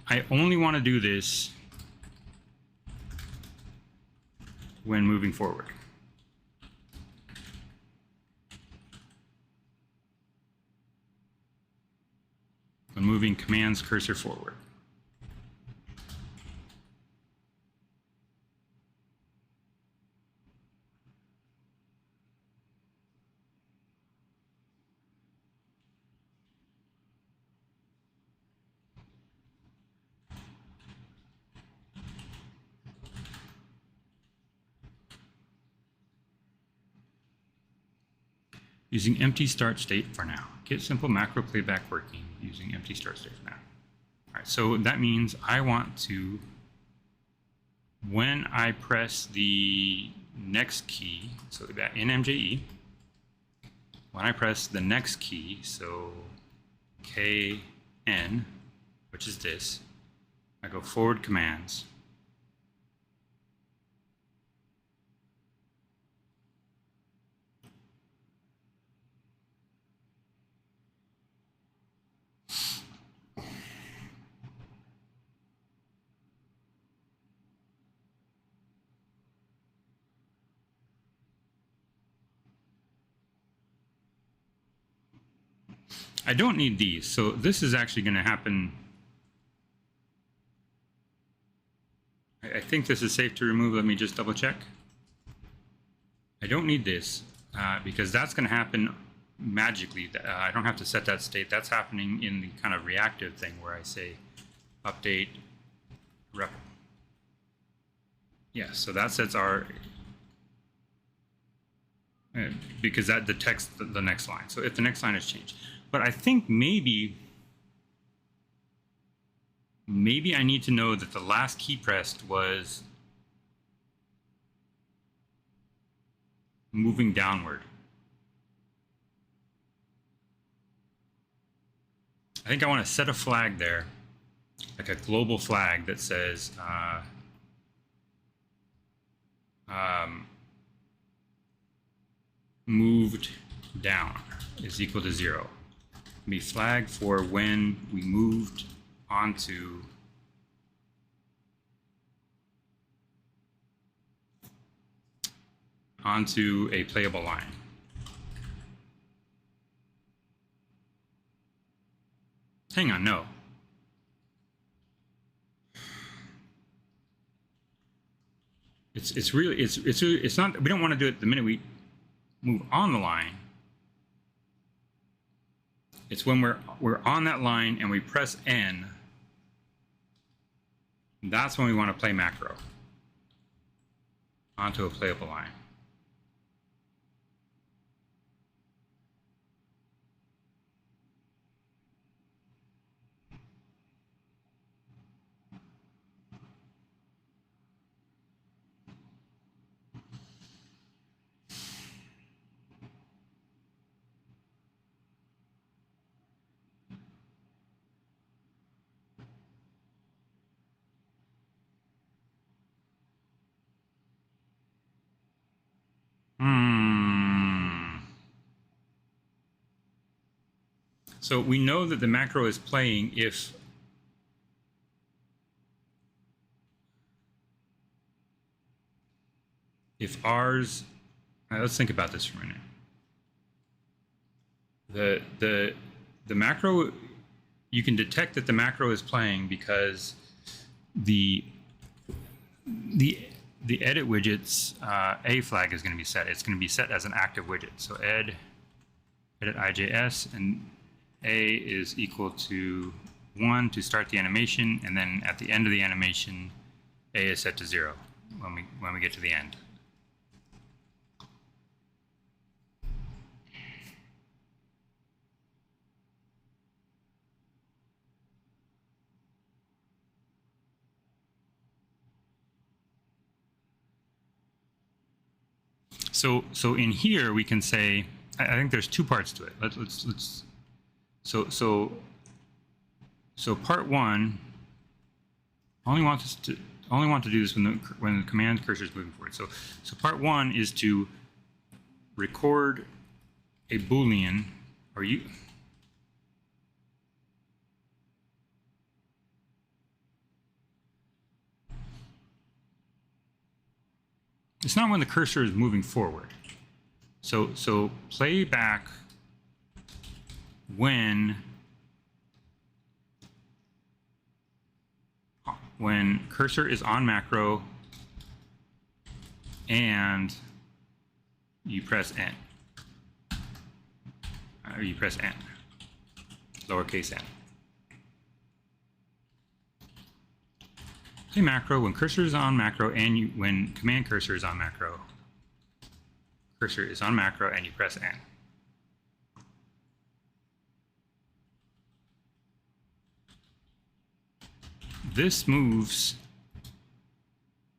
I only want to do this when moving forward. When moving commands cursor forward. Using empty start state for now. Get simple macro playback working using empty start state for now. All right, so that means I want to, when I press the next key, so that in MJE, when I press the next key, so KN, which is this, I go forward commands. I don't need these, so this is actually going to happen. I think this is safe to remove. Let me just double check. I don't need this because that's going to happen magically. I don't have to set that state. That's happening in the kind of reactive thing where I say update REPL. Yeah, so that sets our, because that detects the next line. So if the next line has changed. But I think maybe I need to know that the last key pressed was moving downward. I think I want to set a flag there, like a global flag that says moved down is equal to 0. Be flagged for when we moved onto a playable line. Hang on, no. It's not, we don't want to do it the minute we move on the line. It's when we're on that line and we press N. That's when we want to play macro onto a playable line. So we know that the macro is playing if ours, let's think about this for a minute. The macro, you can detect that the macro is playing because the edit widget's A flag is going to be set. It's going to be set as an active widget. So edit IJS, and A is equal to 1 to start the animation, and then at the end of the animation, A is set to 0 when we get to the end. So in here we can say, I think there's two parts to it. So part one, I only want to do this when the command cursor is moving forward. So part one is to record a Boolean, or you. It's not when the cursor is moving forward. So play back when cursor is on macro and you press N. Or you press N, lowercase n. Play macro when cursor is on macro and when command cursor is on macro. Cursor is on macro and you press N. This moves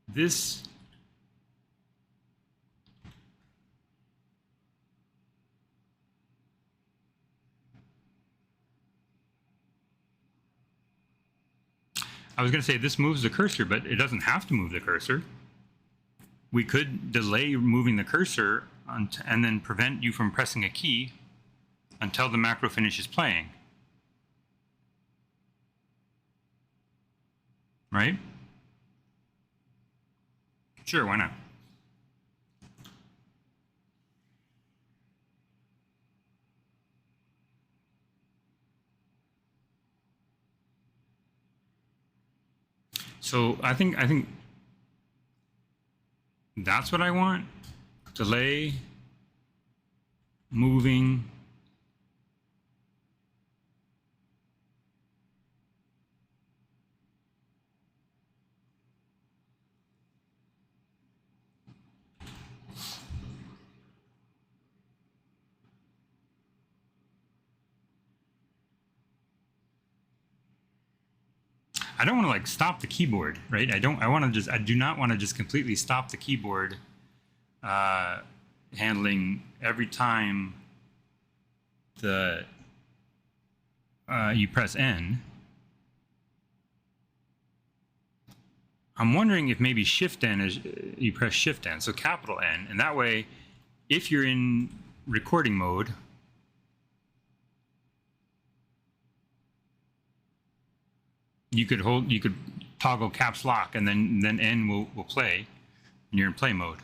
this I was going to say this moves the cursor, but it doesn't have to move the cursor. We could delay moving the cursor and then prevent you from pressing a key until the macro finishes playing. Right? Sure, why not? So I think that's what I want. Delay, moving. I don't want to like stop the keyboard, right? I do not want to just completely stop the keyboard handling every time the you press N. I'm wondering if maybe Shift N is you press Shift N, so capital N, and that way, if you're in recording mode, you could toggle caps lock, and then N will play, and you're in play mode.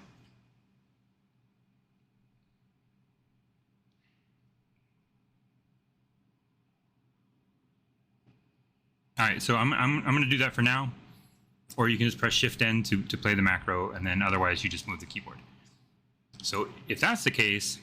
All right, so I'm going to do that for now, or you can just press Shift N to play the macro, and then otherwise you just move the keyboard. So if that's the case,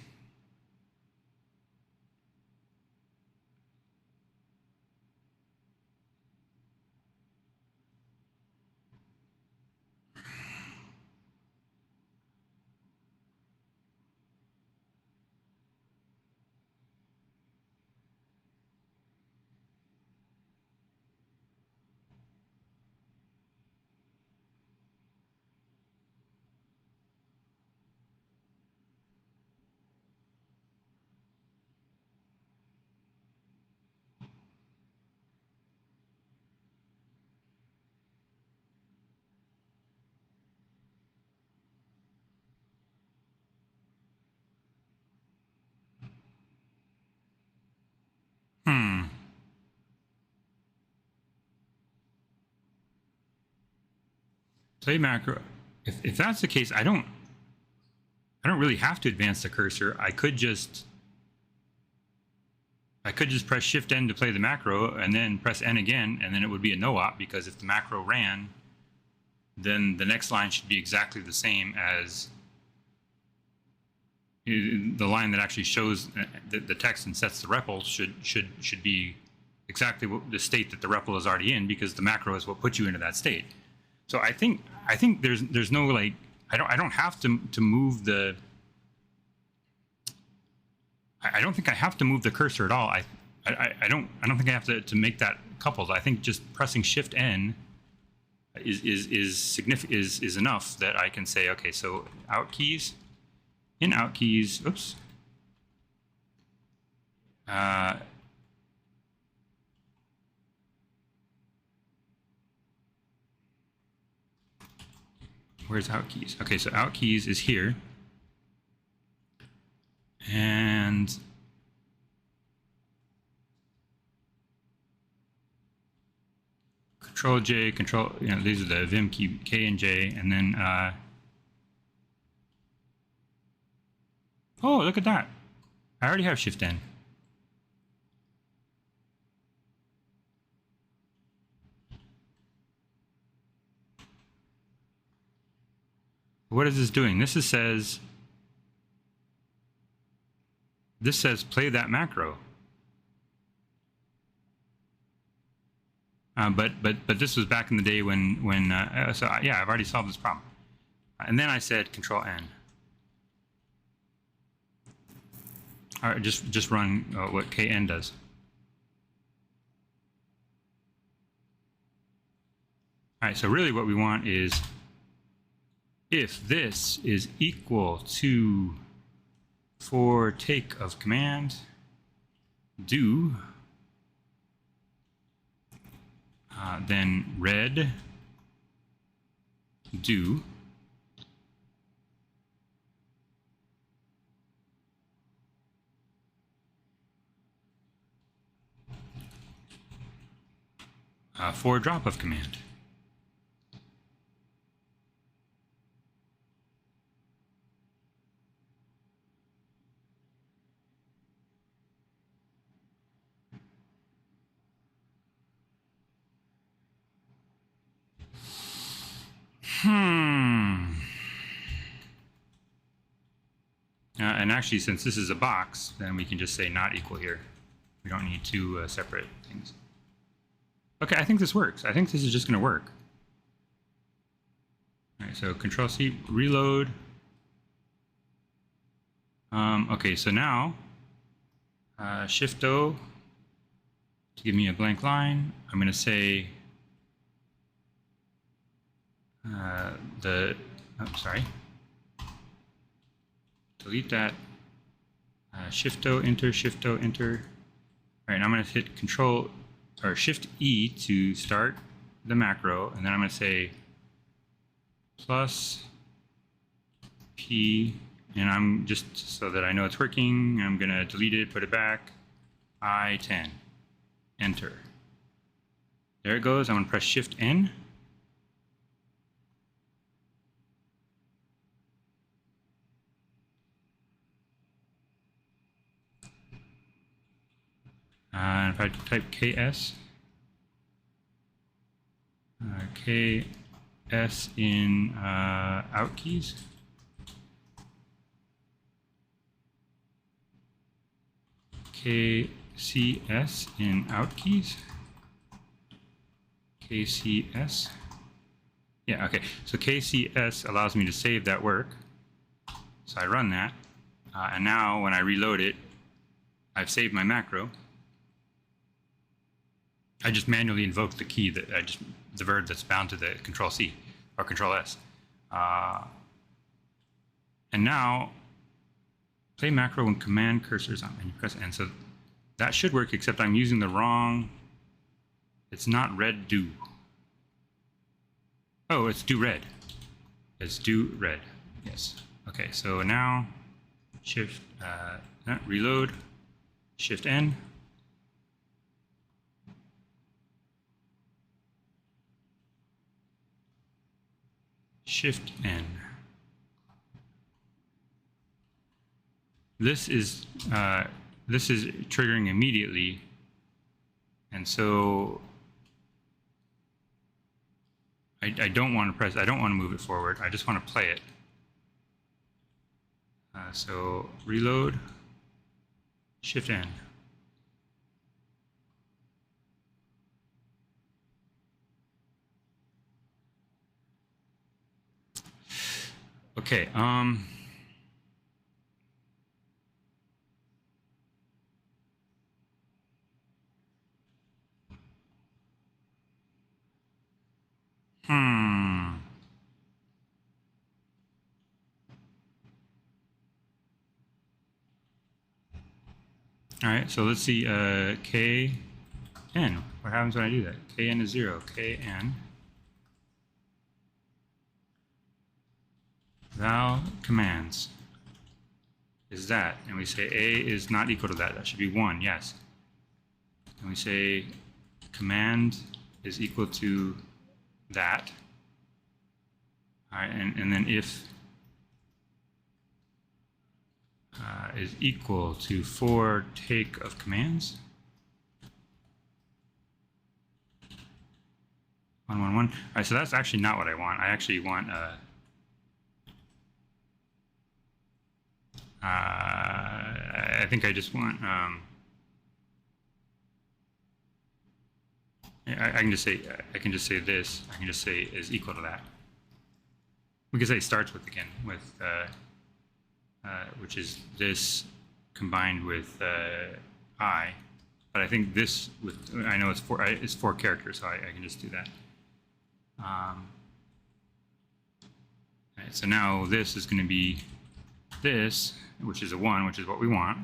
play macro. If that's the case, I don't really have to advance the cursor. I could just press Shift N to play the macro, and then press N again, and then it would be a no-op, because if the macro ran, then the next line should be exactly the same as the line that actually shows the text and sets the REPL should be exactly the state that the REPL is already in, because the macro is what puts you into that state. So I think there's no like I don't have to move the I don't think I have to move the cursor at all. I don't think I have to make that coupled. I think just pressing Shift N is significant is enough that I can say, okay, so out keys, in out keys, oops. Where's out keys? Okay, so out keys is here. And Control J, Control, these are the Vim key, K and J, and then, oh, look at that. I already have Shift N. What is this doing? This says play that macro. But this was back in the day when so yeah, I've already solved this problem. And then I said Control N. All right, just run what KN does. All right, so really what we want is if this is equal to for take of command do, then red do for drop of command. And actually, since this is a box, then we can just say not equal here. We don't need two separate things. Okay, I think this works. I think this is just going to work. All right, so Control C, reload. Okay, so now Shift O to give me a blank line. I'm going to say delete that. Shift O, enter, Shift O, enter. All right, now I'm going to hit Control or Shift E to start the macro, and then I'm going to say plus P, and I'm just so that I know it's working, I'm going to delete it, put it back, I10, enter. There it goes. I'm going to press Shift N. And if I type KS, KS in out keys, KCS in out keys, KCS. Yeah, okay. So KCS allows me to save that work. So I run that, and now when I reload it, I've saved my macro. I just manually invoked the key that the verb that's bound to the Control C or Control S. And now play macro when command cursor is on and you press N. So that should work, except I'm using the wrong. It's not red do. Oh, it's do red. It's do red. Yes. Okay. So now Shift reload. Shift N. Shift N. This is triggering immediately, and so I don't want to press. I don't want to move it forward. I just want to play it. So reload. Shift N. Okay. All right, so let's see, KN. What happens when I do that? KN is 0. KN. Val commands is that, and we say A is not equal to that. That should be 1, yes. And we say command is equal to that. All right, and then if is equal to for take of commands. 111. All right, so that's actually not what I want. I actually want I think I just want I can just say this. I can just say is equal to that. We can say starts with again with which is this combined with I, but I think this with I know it's 4 characters, so I can just do that. Right, so now this is going to be this, which is a 1, which is what we want.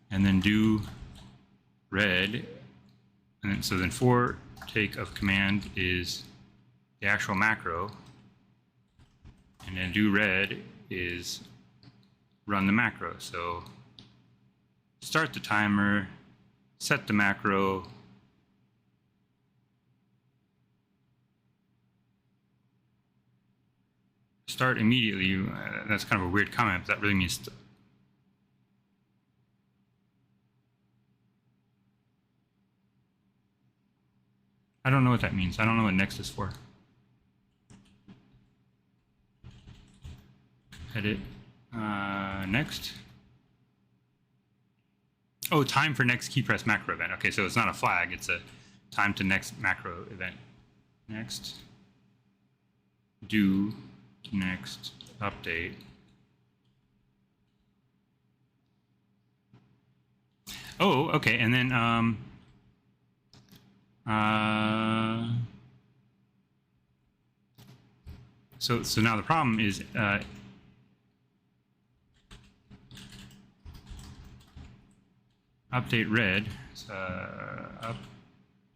And then do red, and then, so then for take of command is the actual macro, and then do red is run the macro. So start the timer, set the macro, start immediately. That's kind of a weird comment, but that really means I don't know what that means. I don't know what next is for. Edit. Next. Oh, time for next key press macro event. Okay, so it's not a flag. It's a time to next macro event. Next. Do next update. Oh, okay, and then so now the problem is update red,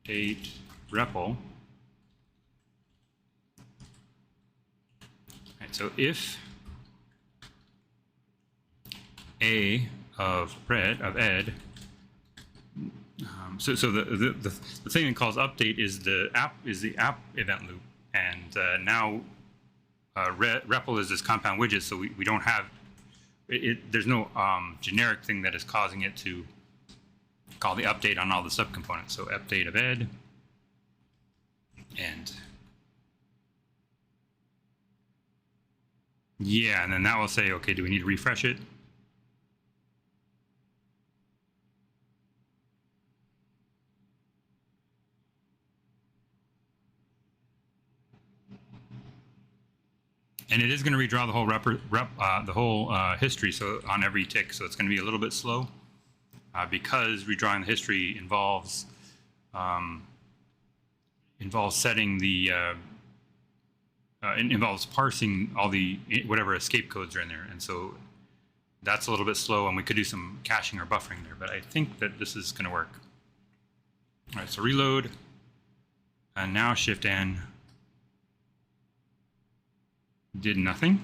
update REPL. Right, so if A of ed. So the thing that calls update is the app event loop, and now REPL is this compound widget, so we don't have it. There's no generic thing that is causing it to call the update on all the subcomponents. So update of ed, and yeah, and then that will say, okay, do we need to refresh it? And it is going to redraw the whole history, so on every tick. So it's going to be a little bit slow because redrawing the history involves setting the involves parsing all the whatever escape codes are in there, and so that's a little bit slow. And we could do some caching or buffering there, but I think that this is going to work. All right, so reload, and now Shift N. Did nothing.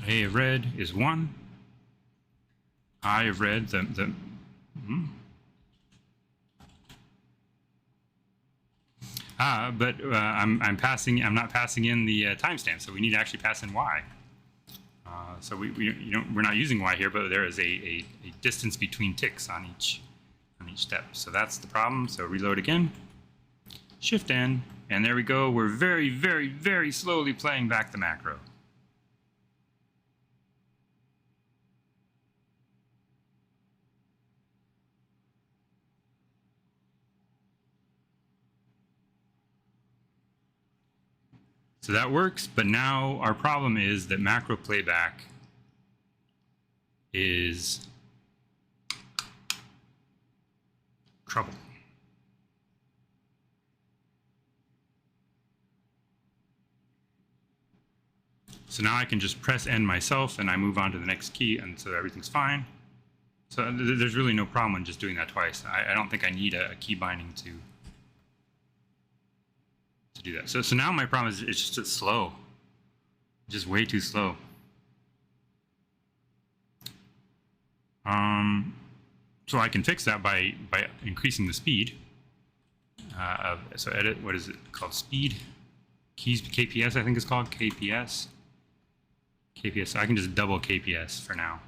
A of red is 1. I of red, but I'm not passing in the timestamp, so we need to actually pass in Y. So we're not using Y here, but there is a distance between ticks on each step. So that's the problem. So reload again. Shift N, and there we go. We're very, very, very slowly playing back the macro. So that works, but now our problem is that macro playback is trouble. So now I can just press N myself and I move on to the next key, and so everything's fine. So there's really no problem in just doing that twice. I don't think I need a key binding to do that. So now my problem is it's just slow. Just way too slow. So I can fix that by increasing the speed. So edit, what is it called? Speed? Keys, KPS I think it's called, KPS. KPS, so I can just double KPS for now.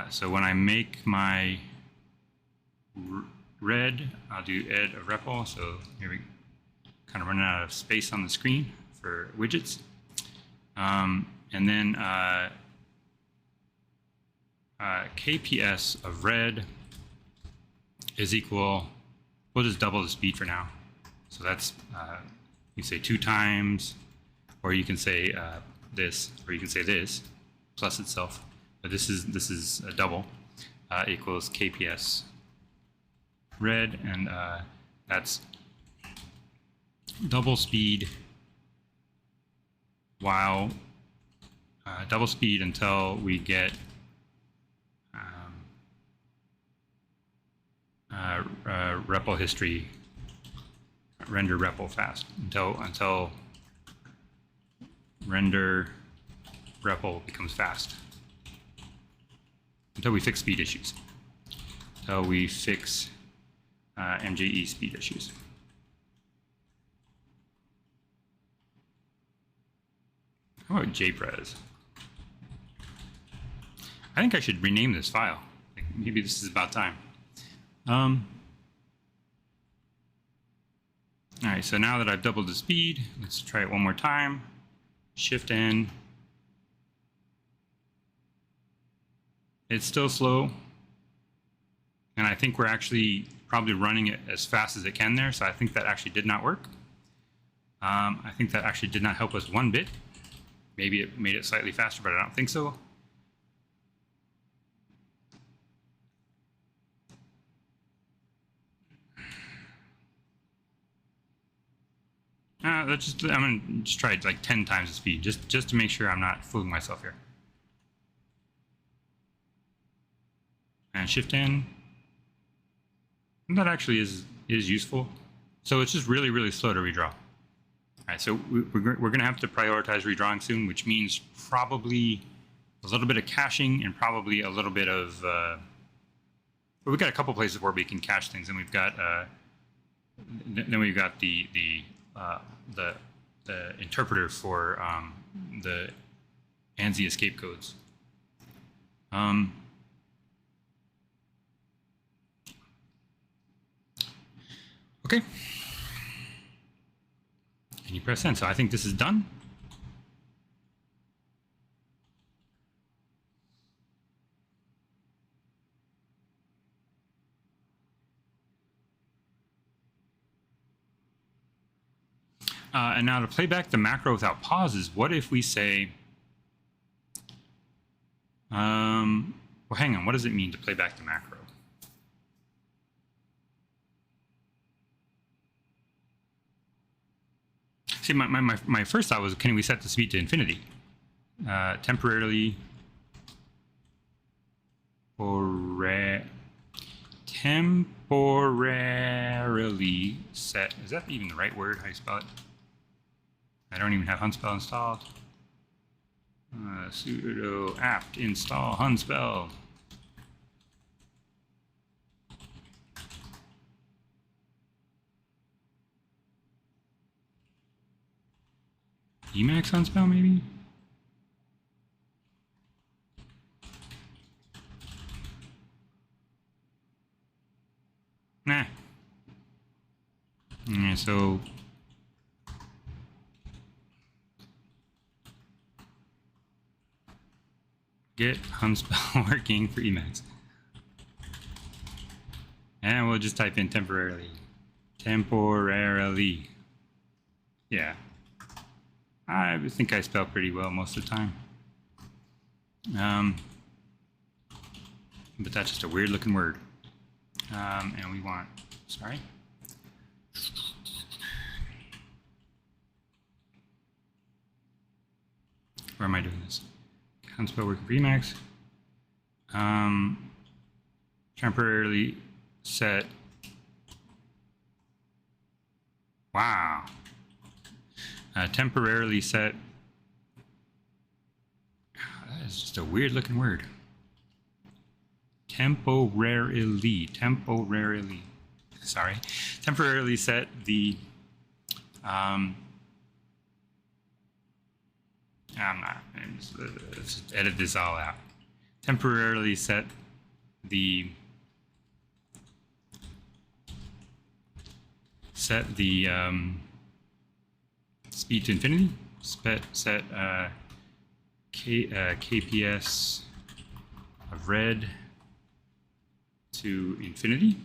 So when I make my red, I'll do ed of REPL. So here we kind of running out of space on the screen for widgets. And then KPS of red is equal, we'll just double the speed for now. So that's, you can say 2 times, or you can say this, or you can say this, plus itself. But this is a double, equals KPS red, and that's double speed while double speed until we get REPL history, render REPL fast until render REPL becomes fast, until we fix speed issues, until we fix MJE speed issues. How about JPRES? I think I should rename this file. Like maybe this is about time. All right, so now that I've doubled the speed, let's try it one more time. Shift N. It's still slow. And I think we're actually probably running it as fast as it can there. So I think that actually did not work. I think that actually did not help us one bit. Maybe it made it slightly faster, but I don't think so. I'm gonna just try it like 10 times the speed, just to make sure I'm not fooling myself here. And Shift N. And that actually is useful. So it's just really, really slow to redraw. All right, so we're going to have to prioritize redrawing soon, which means probably a little bit of caching and probably a little bit of. But we've got a couple places where we can cache things, and we've got the interpreter for the ANSI escape codes. Okay. And you press send. So I think this is done. And now to play back the macro without pauses, what if we say, well, hang on, what does it mean to play back the macro? See, my first thought was, can we set the speed to infinity? Temporarily set. Is that even the right word? How you spell it? I don't even have Hunspell installed. Sudo apt install Hunspell. Emacs Hunspell, maybe? Nah. Yeah, so get Hunspell working for Emacs. And we'll just type in temporarily. Temporarily. Yeah. I think I spell pretty well most of the time. But that's just a weird looking word. And we want, sorry. Where am I doing this? Hunspell working for Emacs. Temporarily set. Wow. Temporarily set. That is just a weird looking word. Temporarily. Sorry. Temporarily set the. I'm not. Let's edit this all out. Temporarily set the. Speed to infinity. Set KPS of red to infinity.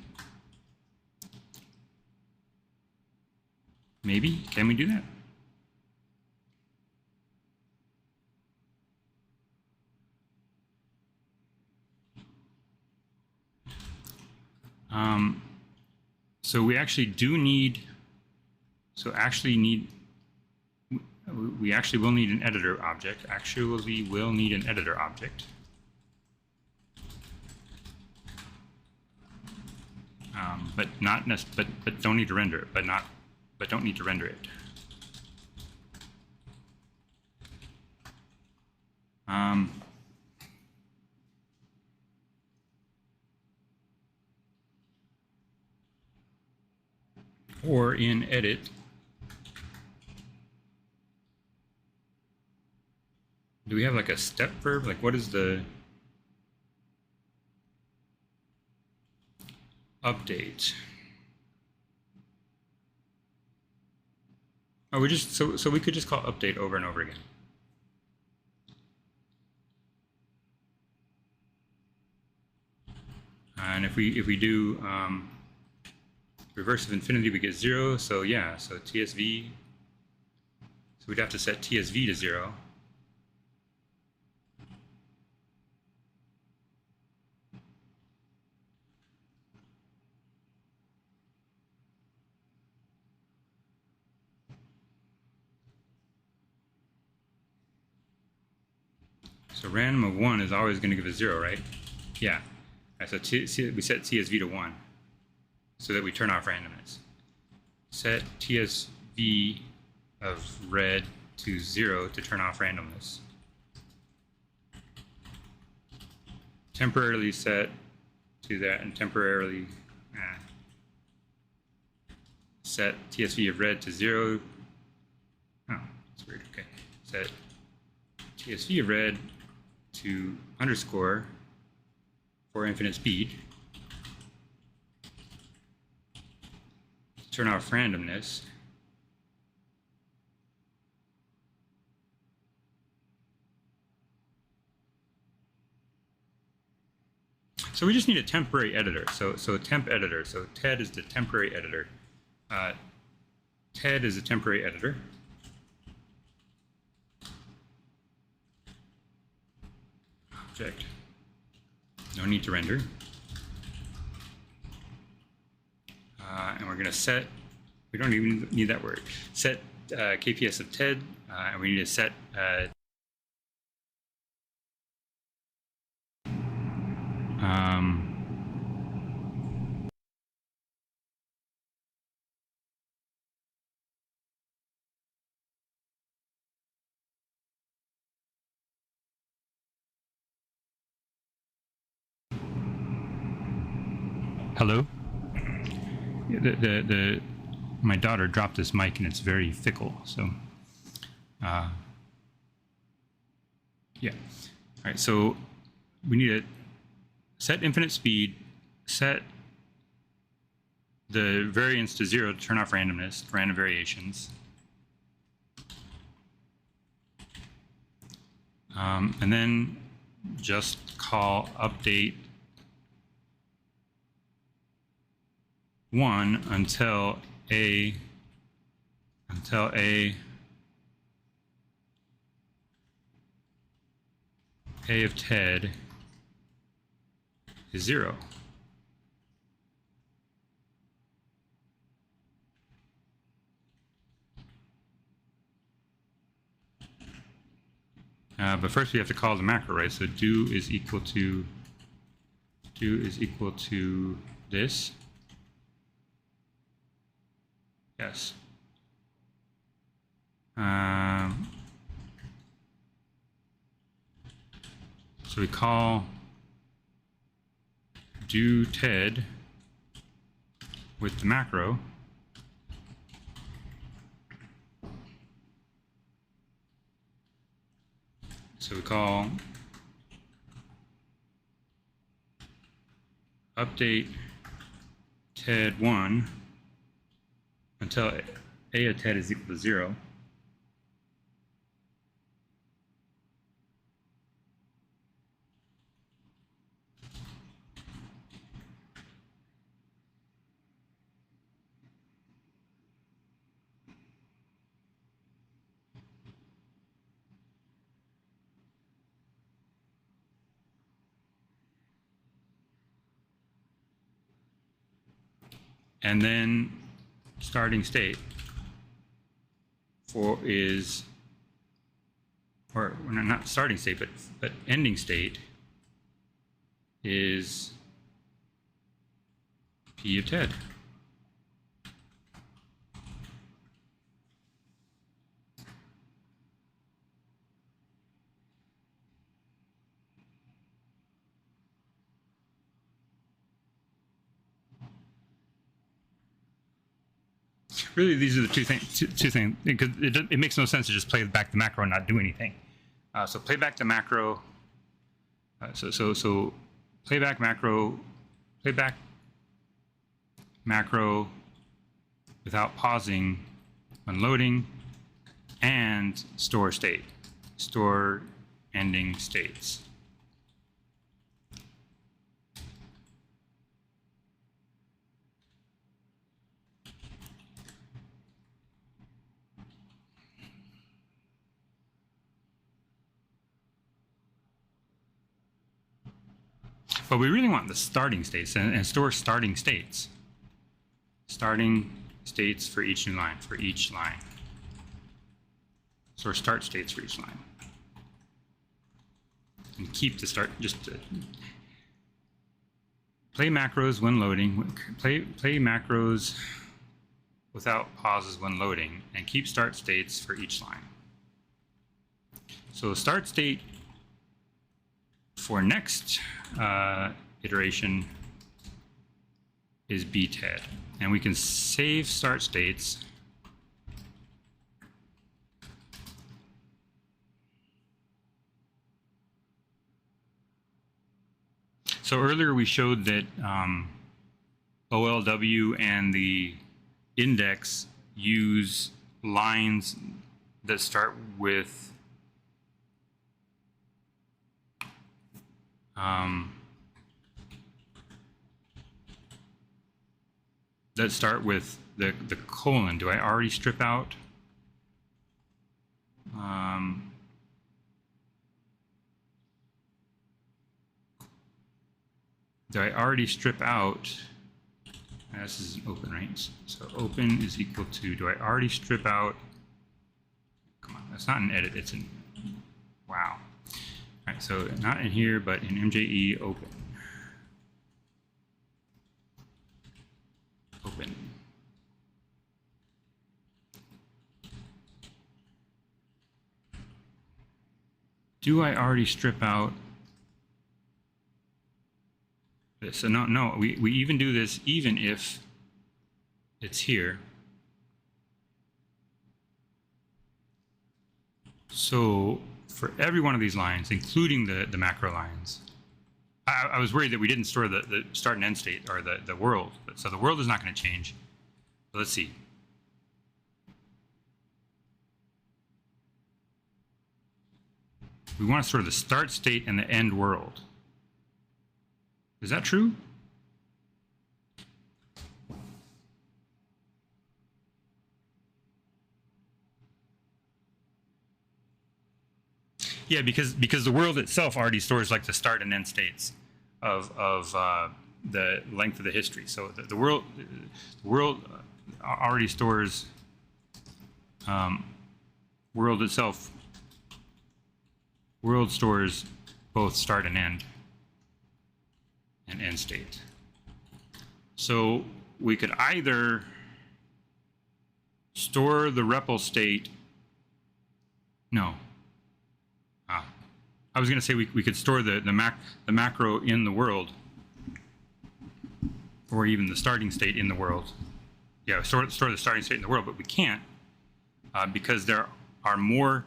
Maybe. Can we do that? So we actually do need. We actually will need an editor object. Actually will need an editor object. But don't need to render it. But don't need to render it. Or in edit. Do we have like a step verb? Like what is the update. Oh, we just so we could just call update over and over again. And if we do reverse of infinity, we get 0. So yeah, so TSV. So we'd have to set TSV to 0. So random of 1 is always going to give us 0, right? Yeah. Right, so we set TSV to 1 so that we turn off randomness. Set TSV of red to 0 to turn off randomness. Temporarily set to that and temporarily set TSV of red to 0. Oh, that's weird. Okay. Set TSV of red to underscore for infinite speed. Turn off randomness. So we just need a temporary editor. So temp editor. So TED is the temporary editor. TED is a temporary editor. Object. No need to render. And we're going to set, we don't even need that word, set KPS of TED, and we need to set hello? My daughter dropped this mic and it's very fickle, so yeah. All right, so we need to set infinite speed, set the variance to 0 to turn off randomness, random variations. And then just call update 1 until A of TED is 0. But first we have to call the macro, right? So do is equal to this. Yes. So we call do TED with the macro. So we call update TED1 until A of TED is equal to 0. And then starting state is, or not starting state, but ending state is P of TED. Really, these are the two things, because it makes no sense to just play back the macro and not do anything. So play back the macro. So playback macro, playback macro without pausing when loading, and store state, store ending states. But we really want the starting states and store starting states. Starting states for each new line, for each line. Store start states for each line. And keep the start, just play macros when loading, play macros without pauses when loading, and keep start states for each line. So start state for next iteration is bted, and we can save start states. So earlier we showed that OLW and the index use lines that start with the colon. Do I already strip out? Do I already strip out? This is an open, right? So open is equal to, do I already strip out? Come on, that's not an edit, it's an, wow. All right, so not in here, but in MJE open. Open. Do I already strip out this? So no, we even do this even if it's here. So for every one of these lines, including the macro lines, I was worried that we didn't store the start and end state, or the world. So the world is not going to change. So let's see. We want to store the start state and the end world. Is that true? Yeah, because the world itself already stores like the start and end states of the length of the history. So the world already stores world itself. World stores both start and end state. So we could either store the REPL state. No. I was going to say we could store the macro in the world, or even the starting state in the world. Yeah, store the starting state in the world, but we can't because there are more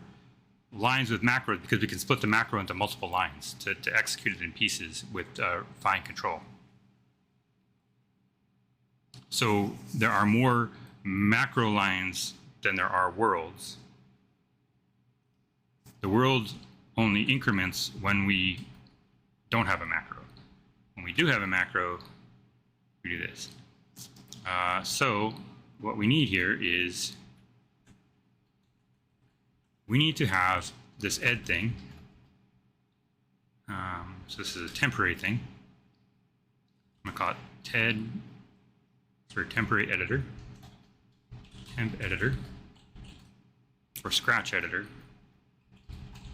lines with macros, because we can split the macro into multiple lines to execute it in pieces with fine control. So there are more macro lines than there are worlds. The world only increments when we don't have a macro. When we do have a macro, we do this. So what we need here is we need to have this ed thing. So this is a temporary thing. I'm gonna call it TED for temporary editor, temp editor, or scratch editor.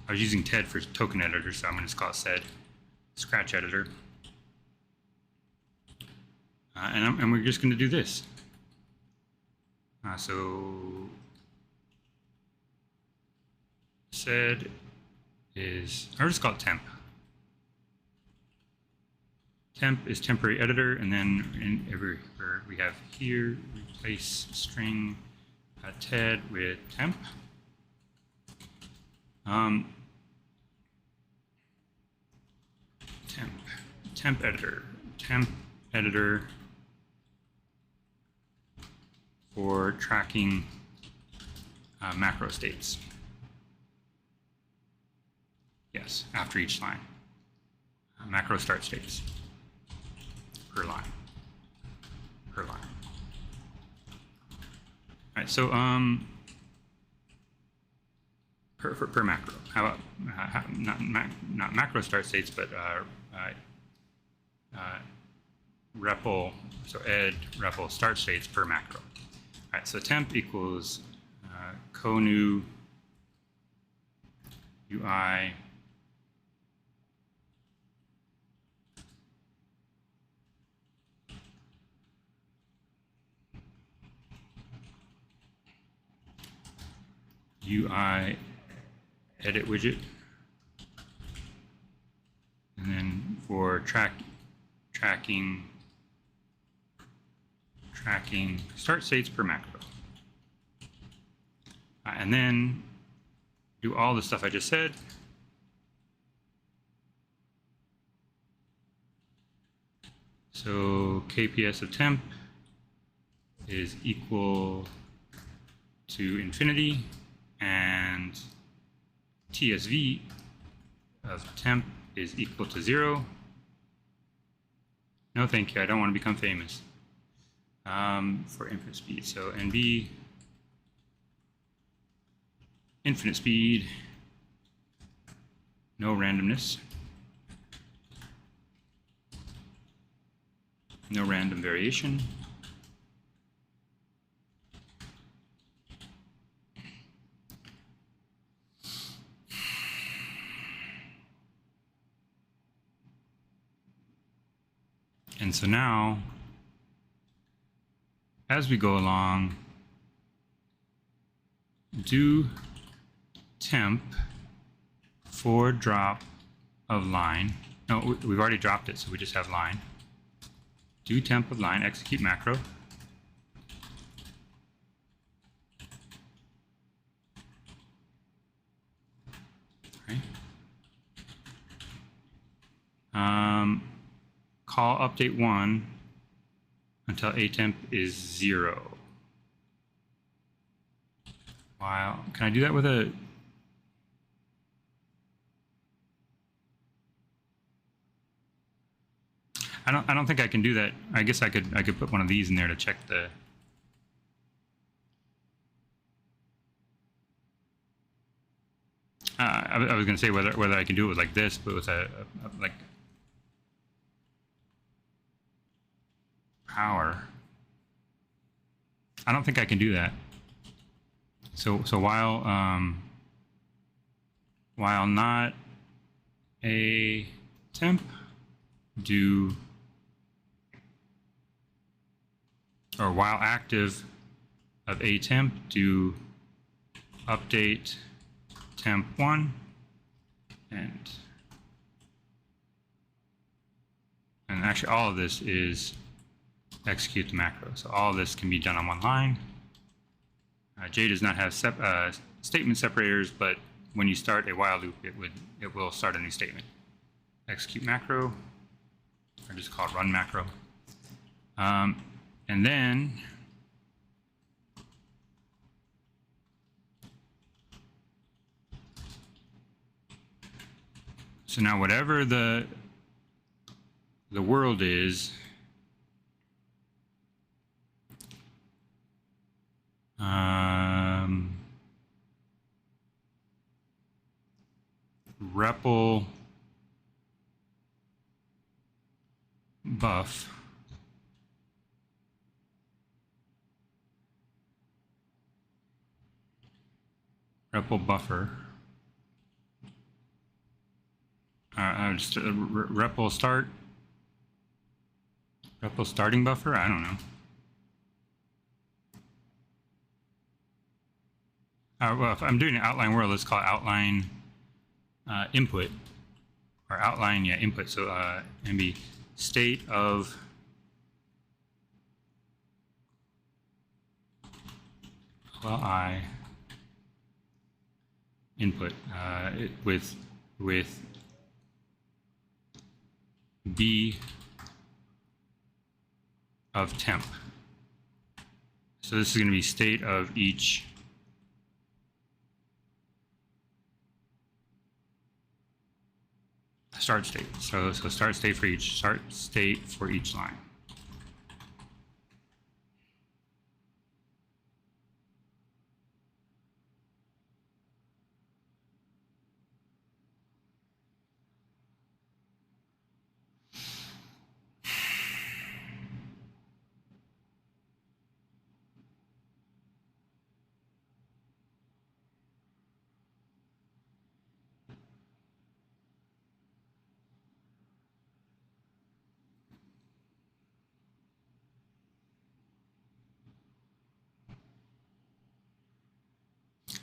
I was using TED for token editor, so I'm gonna just call it SED, scratch editor. And we're just gonna do this. So SED is, I'll just call it temp. Temp is temporary editor, and then where we have here, replace string TED with temp. Temp editor for tracking macro states. Yes, after each line. Macro start states per line. Per line. All right, so per macro. How about not macro start states, but REPL, so ed REPL start states per macro. All right, so temp equals co-new UI UI edit widget, and then for tracking start states per macro, and then do all the stuff I just said. So KPS of temp is equal to infinity, and TSV of temp is equal to 0. No, thank you. I don't want to become famous. For infinite speed. So NB, infinite speed, no randomness, no random variation. And so now, as we go along, do temp for drop of line. No, we've already dropped it, so we just have line. Do temp of line, execute macro. Right. Call update 1 until atemp is 0. Wow, can I do that with a? I don't think I can do that. I guess I could put one of these in there to check the. I was going to say whether I can do it with like this, but with a like power. I don't think I can do that. So while not a temp, do, or while active of a temp, do update temp 1 and actually all of this is execute the macro. So all of this can be done on one line. J does not have statement separators, but when you start a while loop, it will start a new statement. Execute macro, or just call it run macro. And then so now whatever the world is, REPL buff REPL buffer just REPL start REPL starting buffer, I don't know. Well, if I'm doing an outline world, let's call it outline input, or outline, yeah, input. So MB state of I input with B of temp. So this is going to be state of each start state. So start state for each line.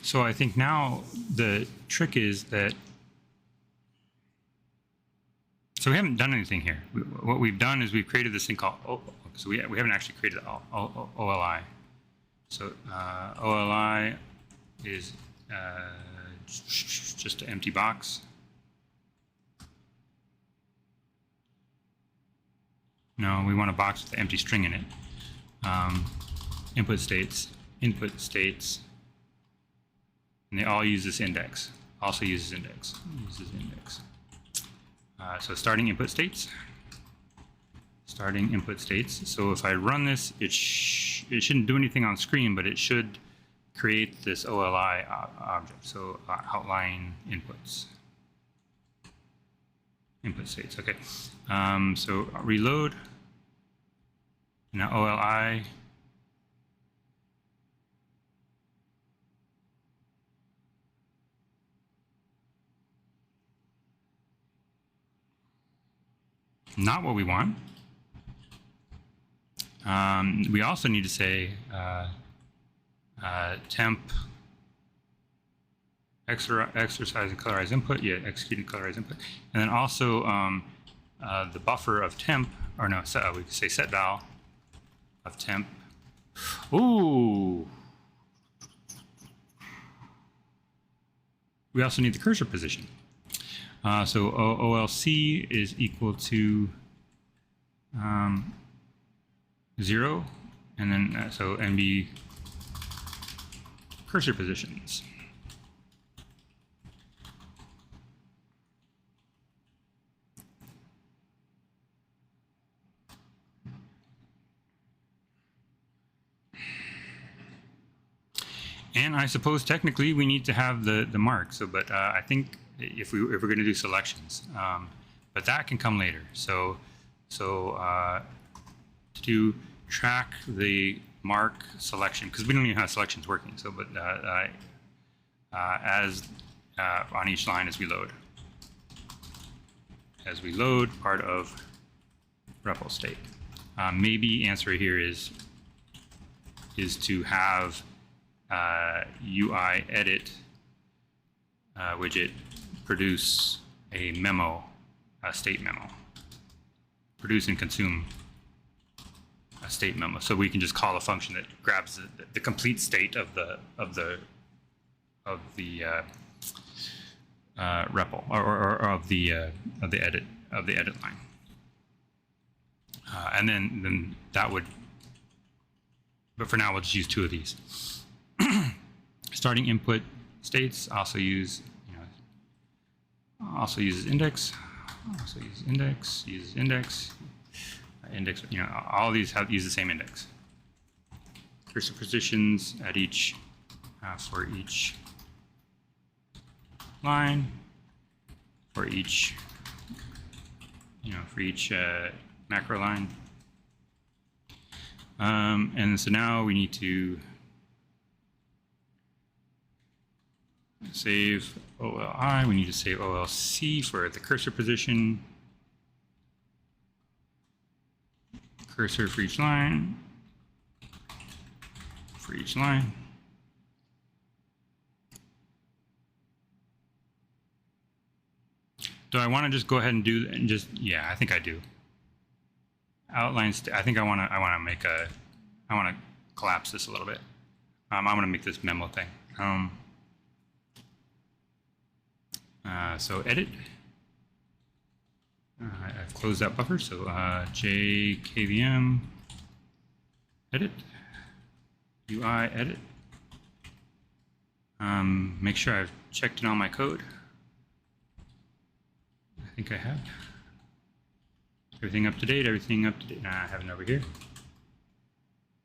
So I think now the trick is that, so we haven't done anything here. What we've done is we've created this thing called, so we haven't actually created OLI. So OLI is just an empty box. No, we want a box with an empty string in it. Input states, and they all use this index. Also uses index. So starting input states. So if I run this, it shouldn't do anything on screen, but it should create this OLI object. So outline inputs. Input states. Okay. So reload. Now OLI. Not what we want. We also need to say temp exercise and colorize input. Yeah, executed colorize input. And then also the buffer of temp, or no, we could say set val of temp. Ooh. We also need the cursor position. So OLC is equal to 0, and then so NB cursor positions. And I suppose technically we need to have the mark. So, but I think if we're going to do selections, but that can come later. So to track the mark selection, because we don't even have selections working. So, but as on each line as we load, part of REPL state. Maybe answer here is to have UI edit widget produce a memo, a state memo, produce and consume a state memo. So we can just call a function that grabs the complete state of the REPL or of the edit line, and then that would. But for now, we'll just use two of these. Starting input states also uses index. Uses index. All of these use the same index. Cursor positions at each for each line, for each macro line. And so now we need to save OLI. We need to save OLC for the cursor position. Cursor for each line. Do I want to just go ahead and do and just, yeah, I think I do. Outlines. I think I want to collapse this a little bit. I'm going to make this memo thing. So edit. I've closed that buffer. So jkvm edit. UI edit. Make sure I've checked in all my code. I think I have. Everything up to date, everything up to date. Nah, I have it over here.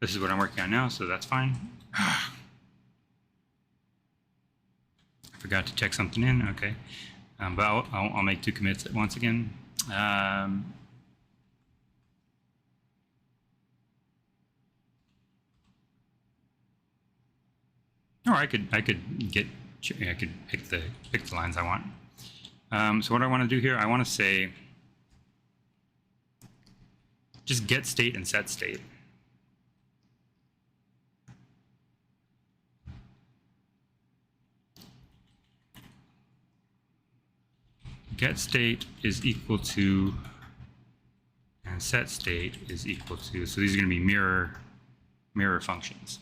This is what I'm working on now, so that's fine. I forgot to check something in, okay. But I'll make 2 commits at once again. Or I could pick the lines I want. So what I want to do here, I want to say just get state and set state. Get state is equal to, and set state is equal to, so these are going to be mirror functions.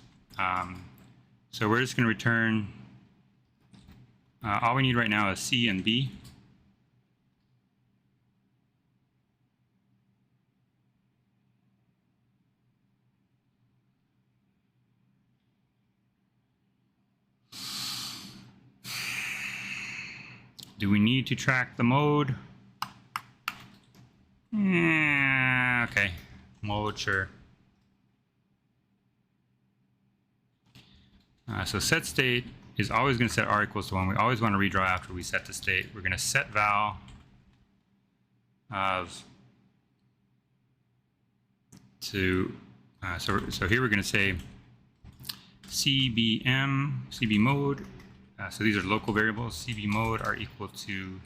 So we're just going to return, all we need right now is C and B. Do we need to track the mode? Okay, mode, sure. So set state is always going to set R equals to 1. We always want to redraw after we set the state. We're going to set val of to, so here we're going to say CB mode. So these are local variables. CB mode are equal to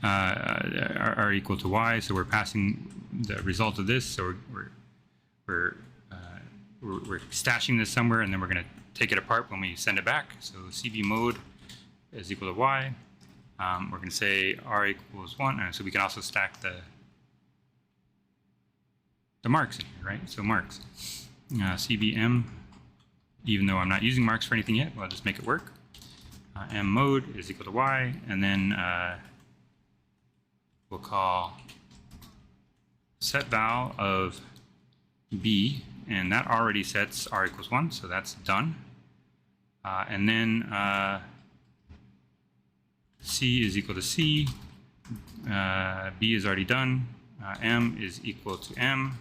are equal to y. So we're passing the result of this. So we're stashing this somewhere, and then we're going to take it apart when we send it back. So CB mode is equal to y. We're going to say r equals 1, so we can also stack the marks in here, right? So marks, CBM, even though I'm not using marks for anything yet, I'll just make it work. M mode is equal to y, and then we'll call set val of B, and that already sets r equals 1, so that's done. And then C is equal to C, B is already done, M is equal to M,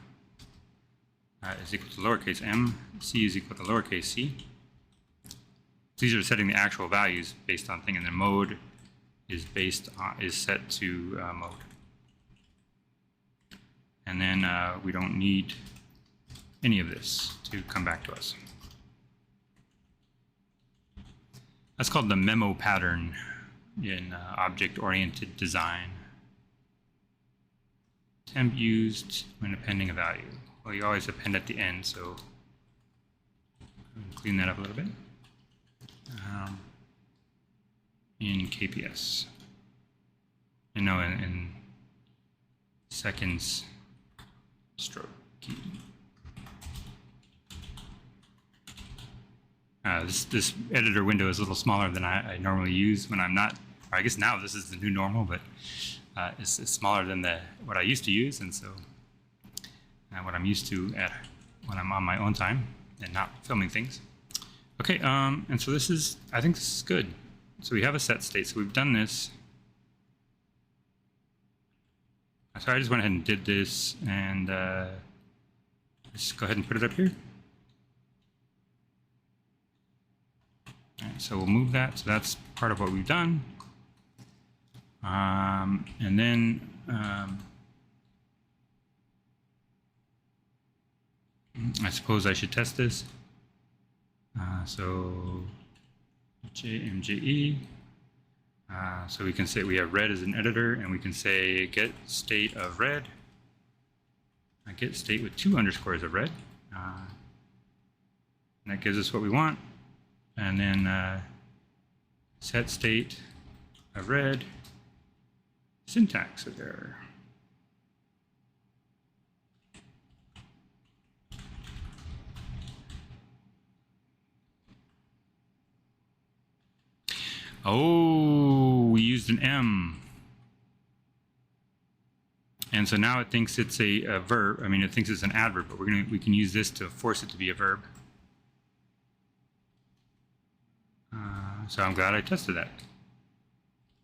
is equal to lowercase m, C is equal to lowercase c. So these are setting the actual values based on thing, and then mode is set to mode. And then we don't need any of this to come back to us. That's called the memo pattern in object-oriented design. Temp used when appending a value. Well, you always append at the end, so clean that up a little bit. In KPS. And no, in seconds stroke key. This editor window is a little smaller than I normally use when I'm not, or I guess now this is the new normal, but it's smaller than what I used to use, and so what I'm used to when I'm on my own time and not filming things. Okay, and so this is, I think this is good. So we have a set state, so we've done this. So I just went ahead and did this, and let's go ahead and put it up here. All right, so we'll move that, so that's part of what we've done. And then I suppose I should test this. So JMJE. So we can say we have red as an editor, and we can say get state of red. Get state with 2 underscores of red. And that gives us what we want. And then set state of red, syntax of error. Oh, we used an M. And so now it thinks it's a verb. I mean, it thinks it's an adverb, but we can use this to force it to be a verb. So I'm glad I tested that.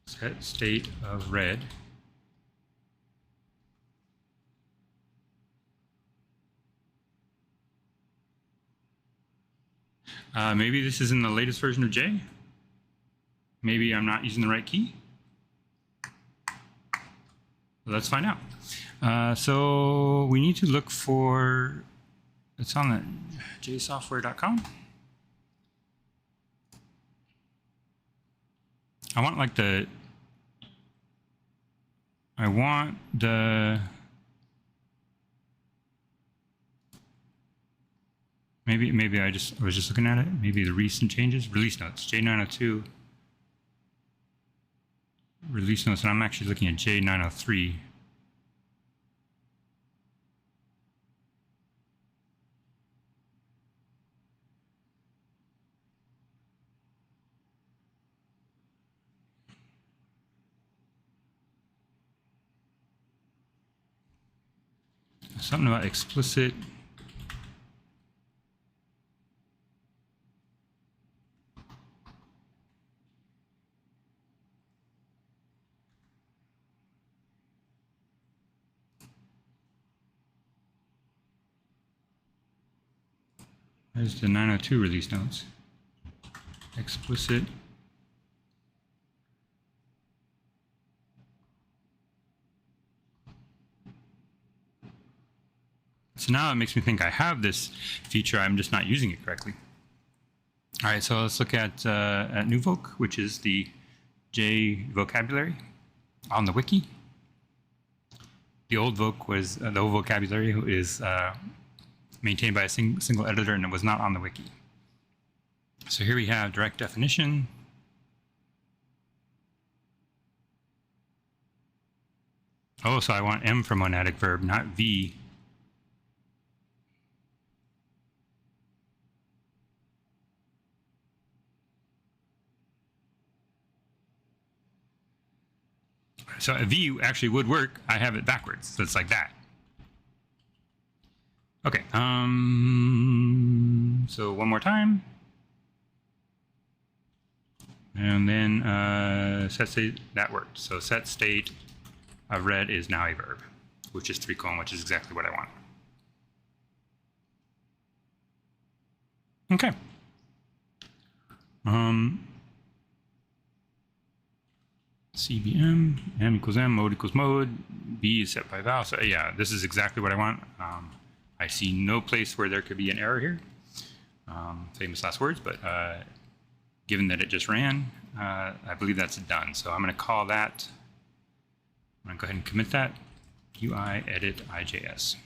Set state of red. Maybe this is in the latest version of J. Maybe I'm not using the right key. Let's find out. So we need to look for, it's on the jsoftware.com. I want like the, maybe I was just looking at it. Maybe the recent changes, release notes, J902. Release notes, and I'm actually looking at J903. Something about explicit. There's the 902 release notes. Explicit. So now it makes me think I have this feature, I'm just not using it correctly. All right, so let's look at NuVoc, which is the J vocabulary on the wiki. The old voc was, the old vocabulary is maintained by a single editor, and it was not on the wiki. So here we have direct definition. Oh, so I want M for monadic verb, not V. So a V actually would work. I have it backwards, so it's like that. Okay, so one more time. And then set state, that worked. So set state of red is now a verb, which is 3 colon, which is exactly what I want. Okay. CBM, M equals M, mode equals mode, B is set by val. So yeah, this is exactly what I want. I see no place where there could be an error here. Famous last words, but given that it just ran, I believe that's done. So I'm going to call that, I'm going to go ahead and commit that, UI edit IJS.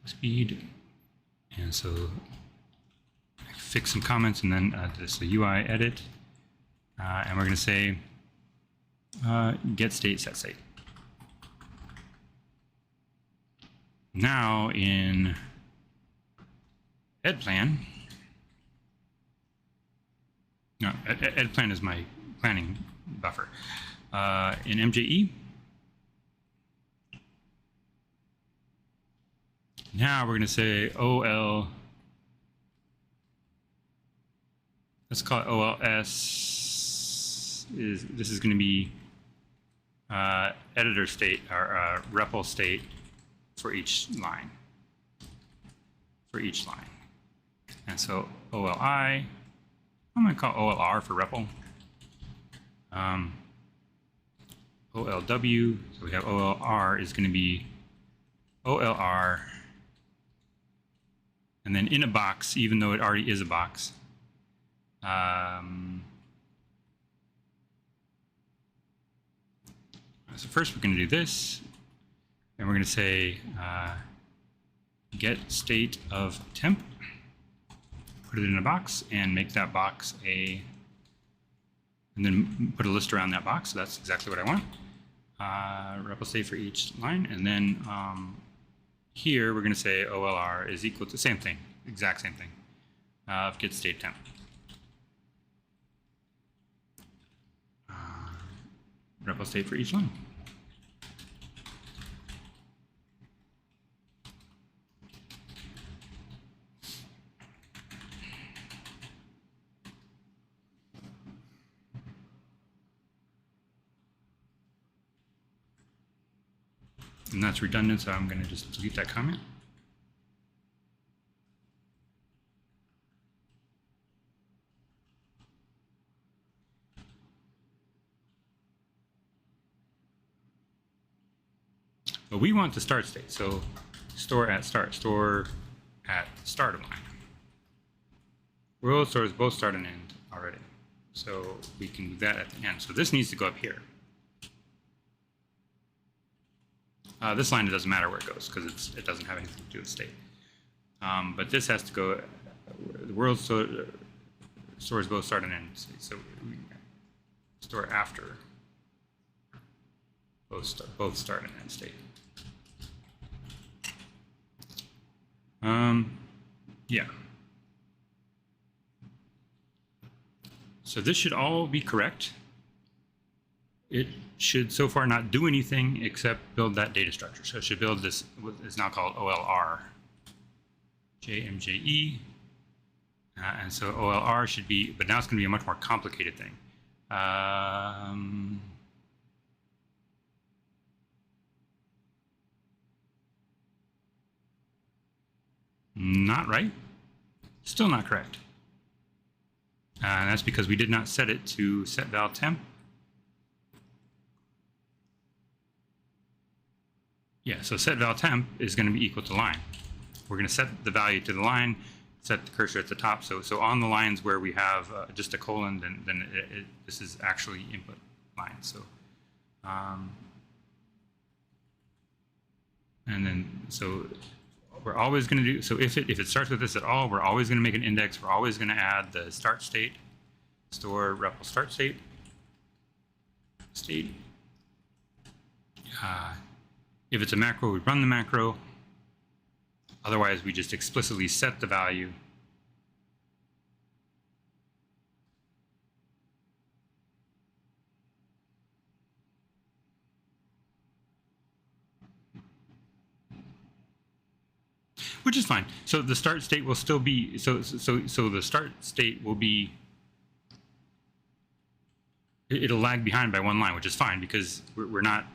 Speed, and so fix some comments, and then this the UI edit, and we're going to say get state, set state. Now in EdPlan, no, EdPlan is my planning buffer. In MJE, now we're going to say OL. Let's call it OLS. This is going to be editor state or REPL state for each line. And so OLI, I'm going to call OLR for REPL. OLW, so we have OLR is going to be OLR, and then in a box, even though it already is a box. So first we're going to do this, and we're going to say get state of temp, put it in a box, and make that box and then put a list around that box. So that's exactly what I want. REPL state for each line, and then here we're going to say OLR is equal to same thing, exact same thing, of get state temp. REPL state for each line. And that's redundant, so I'm going to just delete that comment. But we want the start state, so store at start of line. World stores both start and end already, so we can do that at the end. So this needs to go up here. This line, it doesn't matter where it goes because it doesn't have anything to do with state. But this has to go, the world stores both start and end state. So we store after both start and end state. Yeah. So this should all be correct. It should so far not do anything except build that data structure. So it should build this, what is now called OLR, JMJE. And so OLR should be, but now it's going to be a much more complicated thing. Not right. Still not correct. And that's because we did not set it to set val temp. Yeah, so set val temp is going to be equal to line. We're going to set the value to the line, set the cursor at the top. So on the lines where we have just a colon, then this is actually input line. So, and then so we're always going to do, so if it starts with this at all, we're always going to make an index. We're always going to add the start state, store REPL start state. If it's a macro, we run the macro. Otherwise, we just explicitly set the value. Which is fine. So the start state will still be, so the start state will be, it'll lag behind by one line, which is fine because we're not,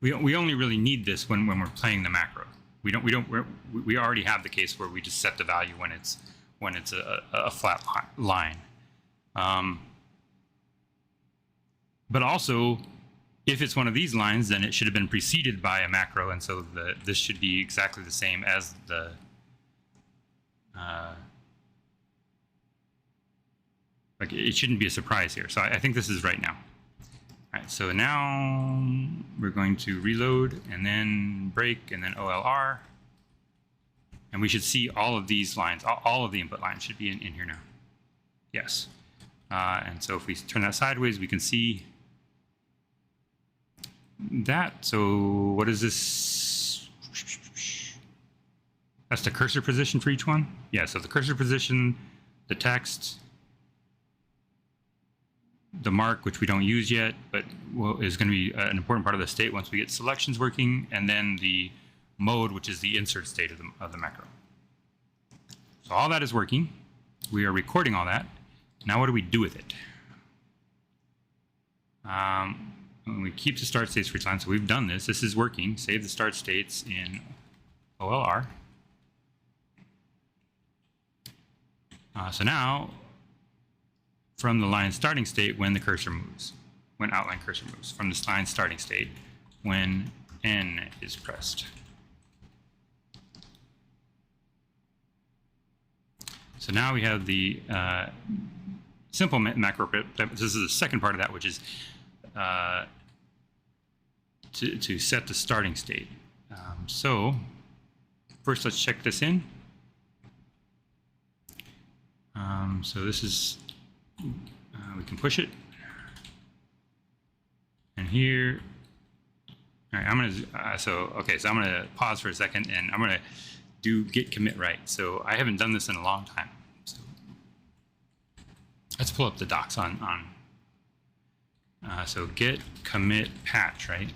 we only really need this when we're playing the macro. We already have the case where we just set the value when it's a flat line. But also, if it's one of these lines, then it should have been preceded by a macro, and so this should be exactly the same as the like it shouldn't be a surprise here. So I think this is right now. All right, so now we're going to reload and then break and then OLR, and we should see all of these lines, all of the input lines should be in here now. Yes, and so if we turn that sideways, we can see that. So what is this? That's the cursor position for each one? Yeah, so the cursor position, the text, the mark, which we don't use yet, but is going to be an important part of the state once we get selections working, and then the mode, which is the insert state of the macro. So all that is working. We are recording all that. Now what do we do with it? We keep the start states for each line, so we've done this. This is working. Save the start states in OLR. So now, from the line starting state, when the cursor moves, when outline cursor moves, from this line starting state, when N is pressed. So now we have the simple macro. This is the second part of that, which is to set the starting state. So first, let's check this in. So this is, we can push it. And here, all right, I'm gonna, so I'm gonna pause for a second and I'm gonna do git commit right. So I haven't done this in a long time. So let's pull up the docs on So git commit patch, right?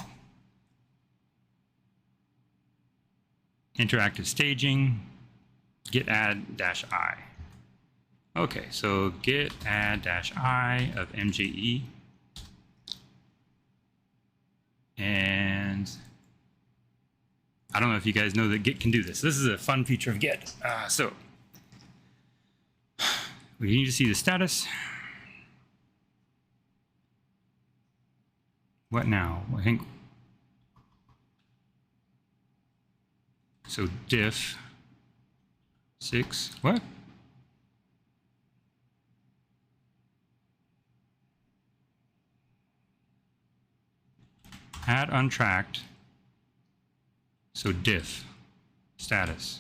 Interactive staging, git add dash I. Okay, so git add dash I of MJE. And I don't know if you guys know that Git can do this. This is a fun feature of Git. So we need to see the status. What now? I think so. Diff 6. What? Add untracked. So diff status.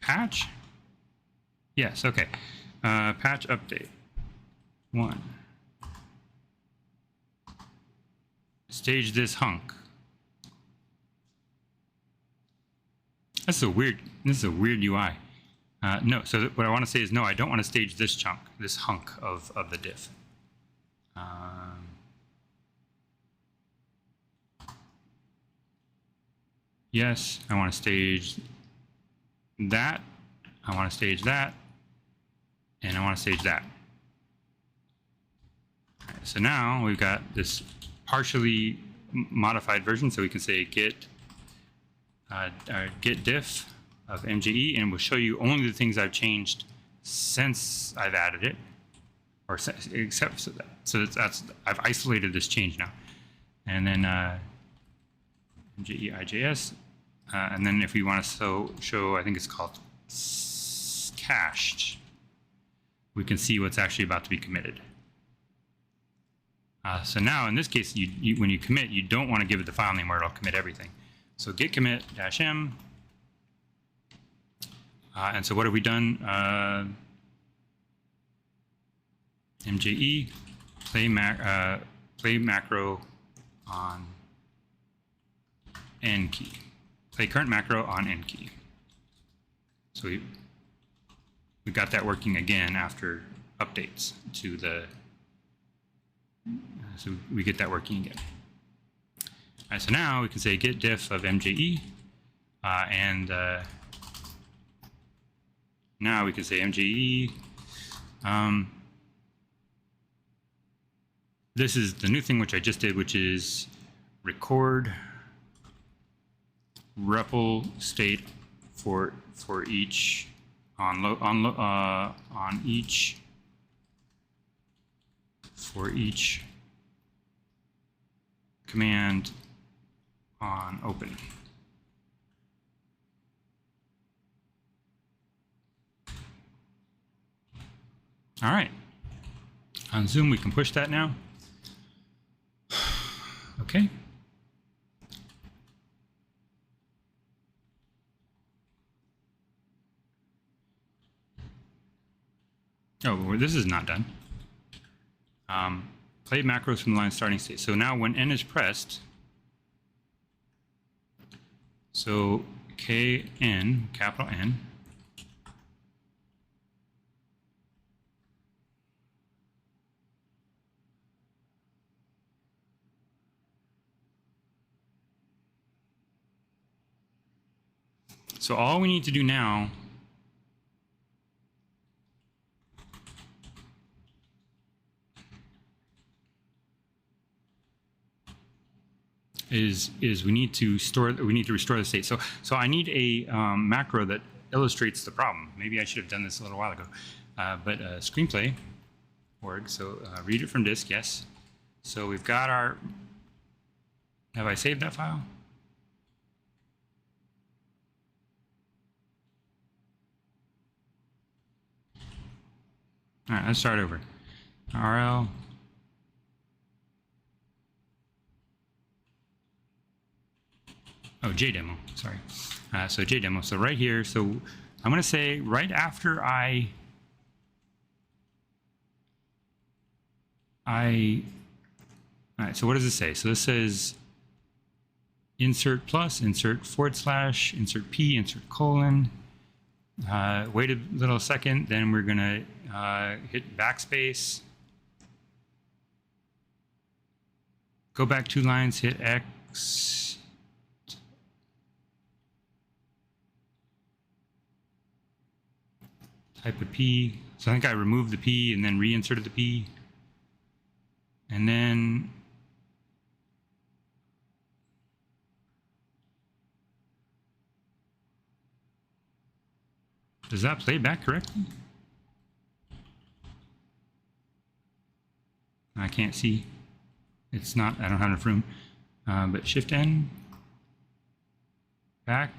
Patch? Yes, okay. Patch update. 1. Stage this hunk. This is a weird UI. No, so what I want to say is no, I don't want to stage this chunk, this hunk of the diff. Yes, I want to stage that. I want to stage that. And I want to stage that. All right, so now we've got this partially modified version. So we can say git diff of MJE, and we'll show you only the things I've changed since I've added it, or except so that. So that's I've isolated this change now. And then MJE IJS, and then if we want to show, I think it's called cached, we can see what's actually about to be committed. So now in this case, when you commit, you don't want to give it the file name where it'll commit everything. So git commit -m. And so what have we done? MJE play macro on N key. Play current macro on N key. So we got that working again after updates to the. So we get that working again. All right, so now we can say git diff of MJE, and now we can say MJE. This is the new thing which I just did, which is record REPL state for each for each command on open. All right. On Zoom, we can push that now. Okay. Oh, well, this is not done. Play macros from the line starting state. So now when N is pressed, so KN, capital N, so all we need to do now is we need to restore the state. So I need a macro that illustrates the problem. Maybe I should have done this a little while ago. But screenplay org. So read it from disk. Yes. So we've got our. Have I saved that file? All right. Let's start over. RL. Oh, JDemo, sorry. So JDemo, so right here, so I'm gonna say right after all right, so what does it say? So this says insert plus, insert /, insert P, insert colon, wait a little second, then we're gonna hit backspace, go back 2 lines, hit X, type a P. So I think I removed the P and then reinserted the P. And then does that play back correctly? I can't see. It's not, I don't have enough room. But Shift N, back,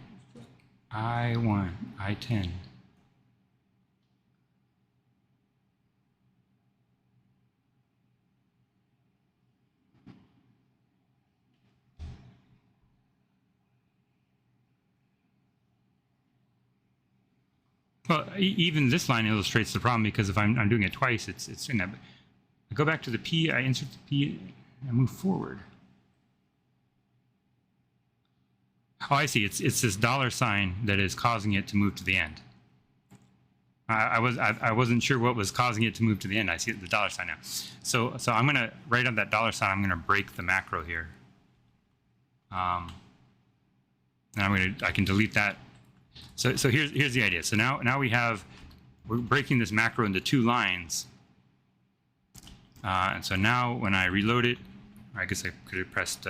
I1, I10. Well, even this line illustrates the problem, because if I'm doing it twice, it's doing that. But I go back to the P, I insert the P, and move forward. Oh, I see. It's this $sign that is causing it to move to the end. I wasn't sure what was causing it to move to the end. I see the $sign now. So I'm going to write on that $sign. I'm going to break the macro here. And I can delete that. So here's the idea. So now we're breaking this macro into 2 lines. And so now when I reload it, I guess I could have pressed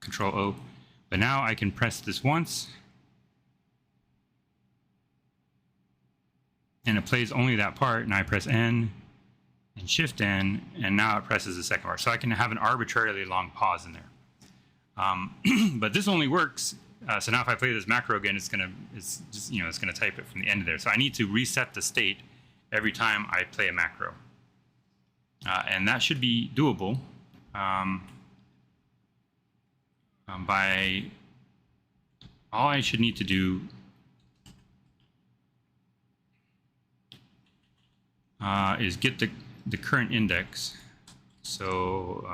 Control O, but now I can press this once, and it plays only that part, and I press N and Shift N, and now it presses the second part. So I can have an arbitrarily long pause in there. But this only works. So now if I play this macro again, it's gonna type it from the end of there. So I need to reset the state every time I play a macro, and that should be doable by all I should need to do is get the current index. So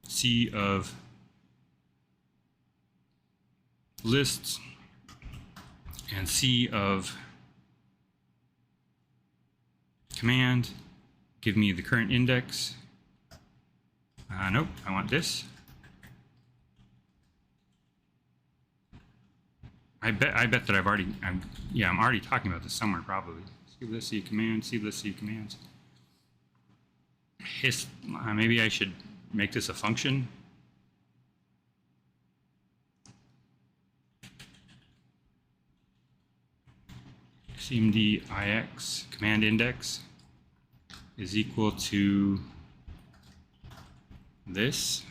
C of lists and C of command, give me the current index. Nope, I want this. I bet that I'm already talking about this somewhere probably. C list C command, C list C commands. Maybe I should make this a function. CMD IX command index is equal to this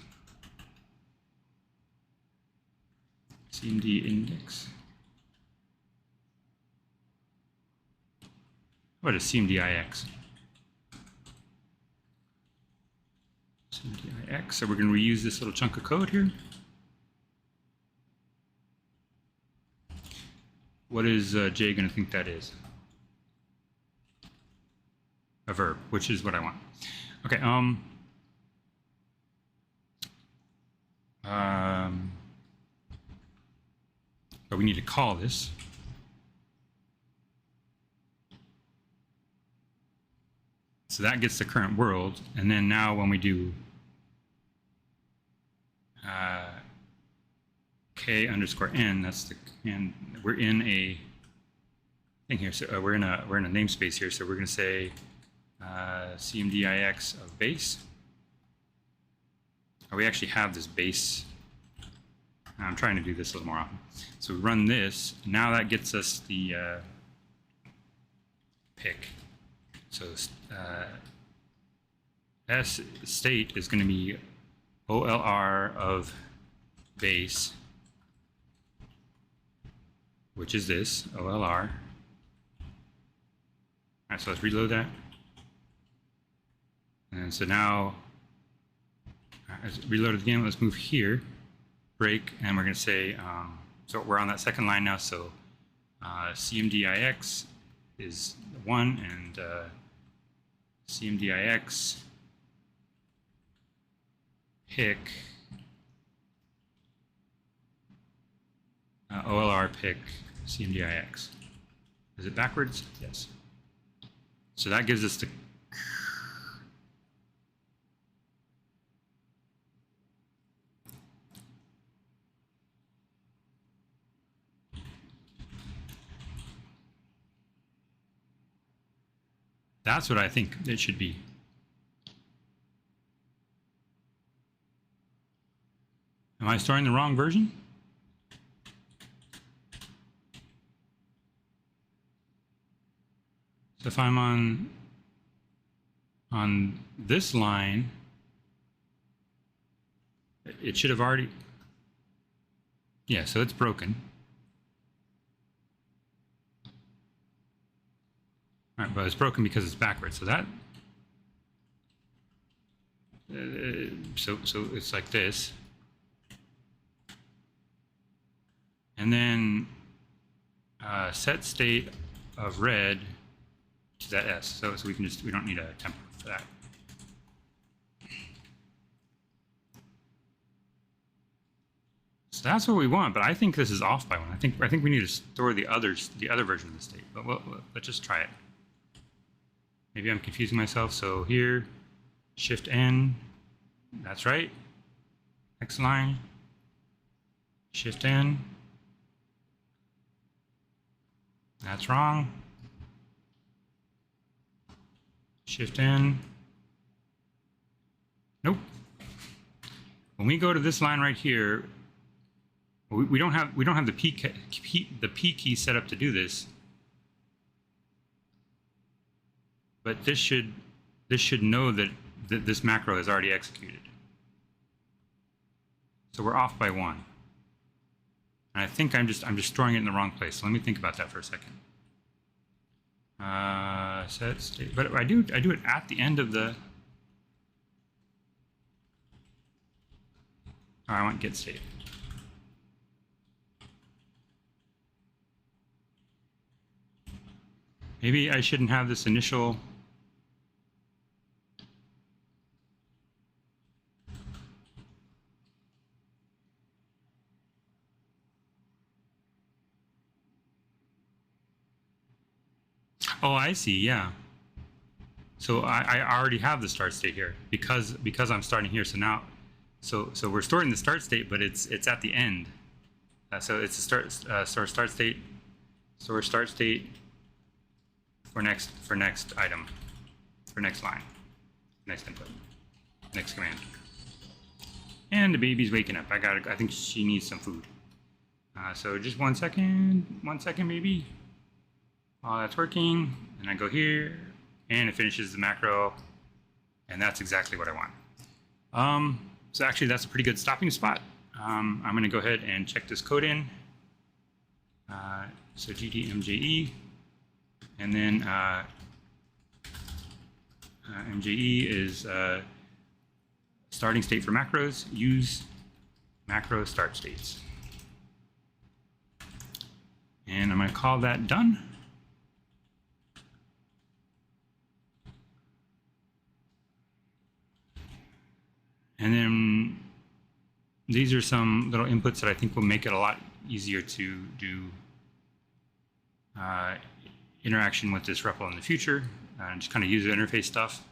CMD index. What is CMD IX? CMD IX. So we're going to reuse this little chunk of code here. What is Jay going to think that is? A verb, which is what I want. Okay. But we need to call this. So that gets the current world, and then now when we do k_n, that's the, and we're in a thing here. So we're in a namespace here. So we're going to say CMDIX of base. We actually have this base. I'm trying to do this a little more often. So we run this. Now that gets us the pick. So S state is going to be OLR of base, which is this, OLR. All right, so let's reload that. And so now, let's reload it again. Let's move here, break, and we're going to say, so we're on that second line now. So CMDIX is 1, and CMDIX pick OLR pick CMDIX. Is it backwards? Yes. So that gives us the that's what I think it should be. Am I storing the wrong version? So if I'm on this line, it should have already, yeah, so it's broken. All right, but it's broken because it's backwards. So that, so it's like this. And then set state of red to that S. So we can just, we don't need a template for that. So that's what we want, but I think this is off by one. I think we need to store the other version of the state. But let's just try it. Maybe I'm confusing myself. So here, Shift N, that's right. Next line, Shift N. That's wrong. Shift N. Nope. When we go to this line right here, we don't have the P key set up to do this. But this should know that this macro is already executed. So we're off by one. And I think I'm just storing it in the wrong place. So let me think about that for a second. Set state, but I do it at the end of the. Oh, I want get state. Maybe I shouldn't have this initial. Oh, I see. Yeah. So I already have the start state here because I'm starting here. So now, so we're storing the start state, but it's at the end. So it's a start state. Store start state for next item, for next line, next input, next command. And the baby's waking up. I think she needs some food. So just 1 second, baby. While that's working, and I go here, and it finishes the macro, and that's exactly what I want. So actually, that's a pretty good stopping spot. I'm going to go ahead and check this code in. So gdmje, and then mje is starting state for macros. Use macro start states, and I'm going to call that done. And then these are some little inputs that I think will make it a lot easier to do interaction with this REPL in the future, and just kind of user interface stuff.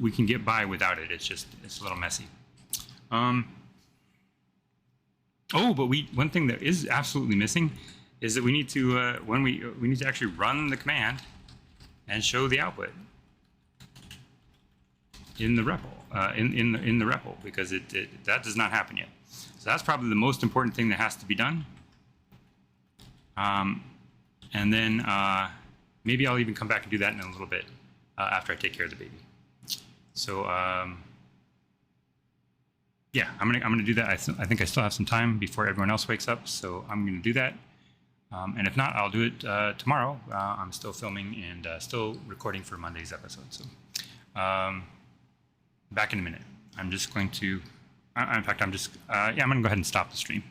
We can get by without it. It's a little messy. Oh, but one thing that is absolutely missing is that we need to when we need to actually run the command and show the output in the REPL, in the REPL, because that does not happen yet. So that's probably the most important thing that has to be done. And then maybe I'll even come back and do that in a little bit after I take care of the baby. So yeah, I'm gonna do that. I think I still have some time before everyone else wakes up, so I'm gonna do that. And if not, I'll do it tomorrow. I'm still filming and still recording for Monday's episode. So back in a minute. I'm just going to, in fact, I'm going to go ahead and stop the stream.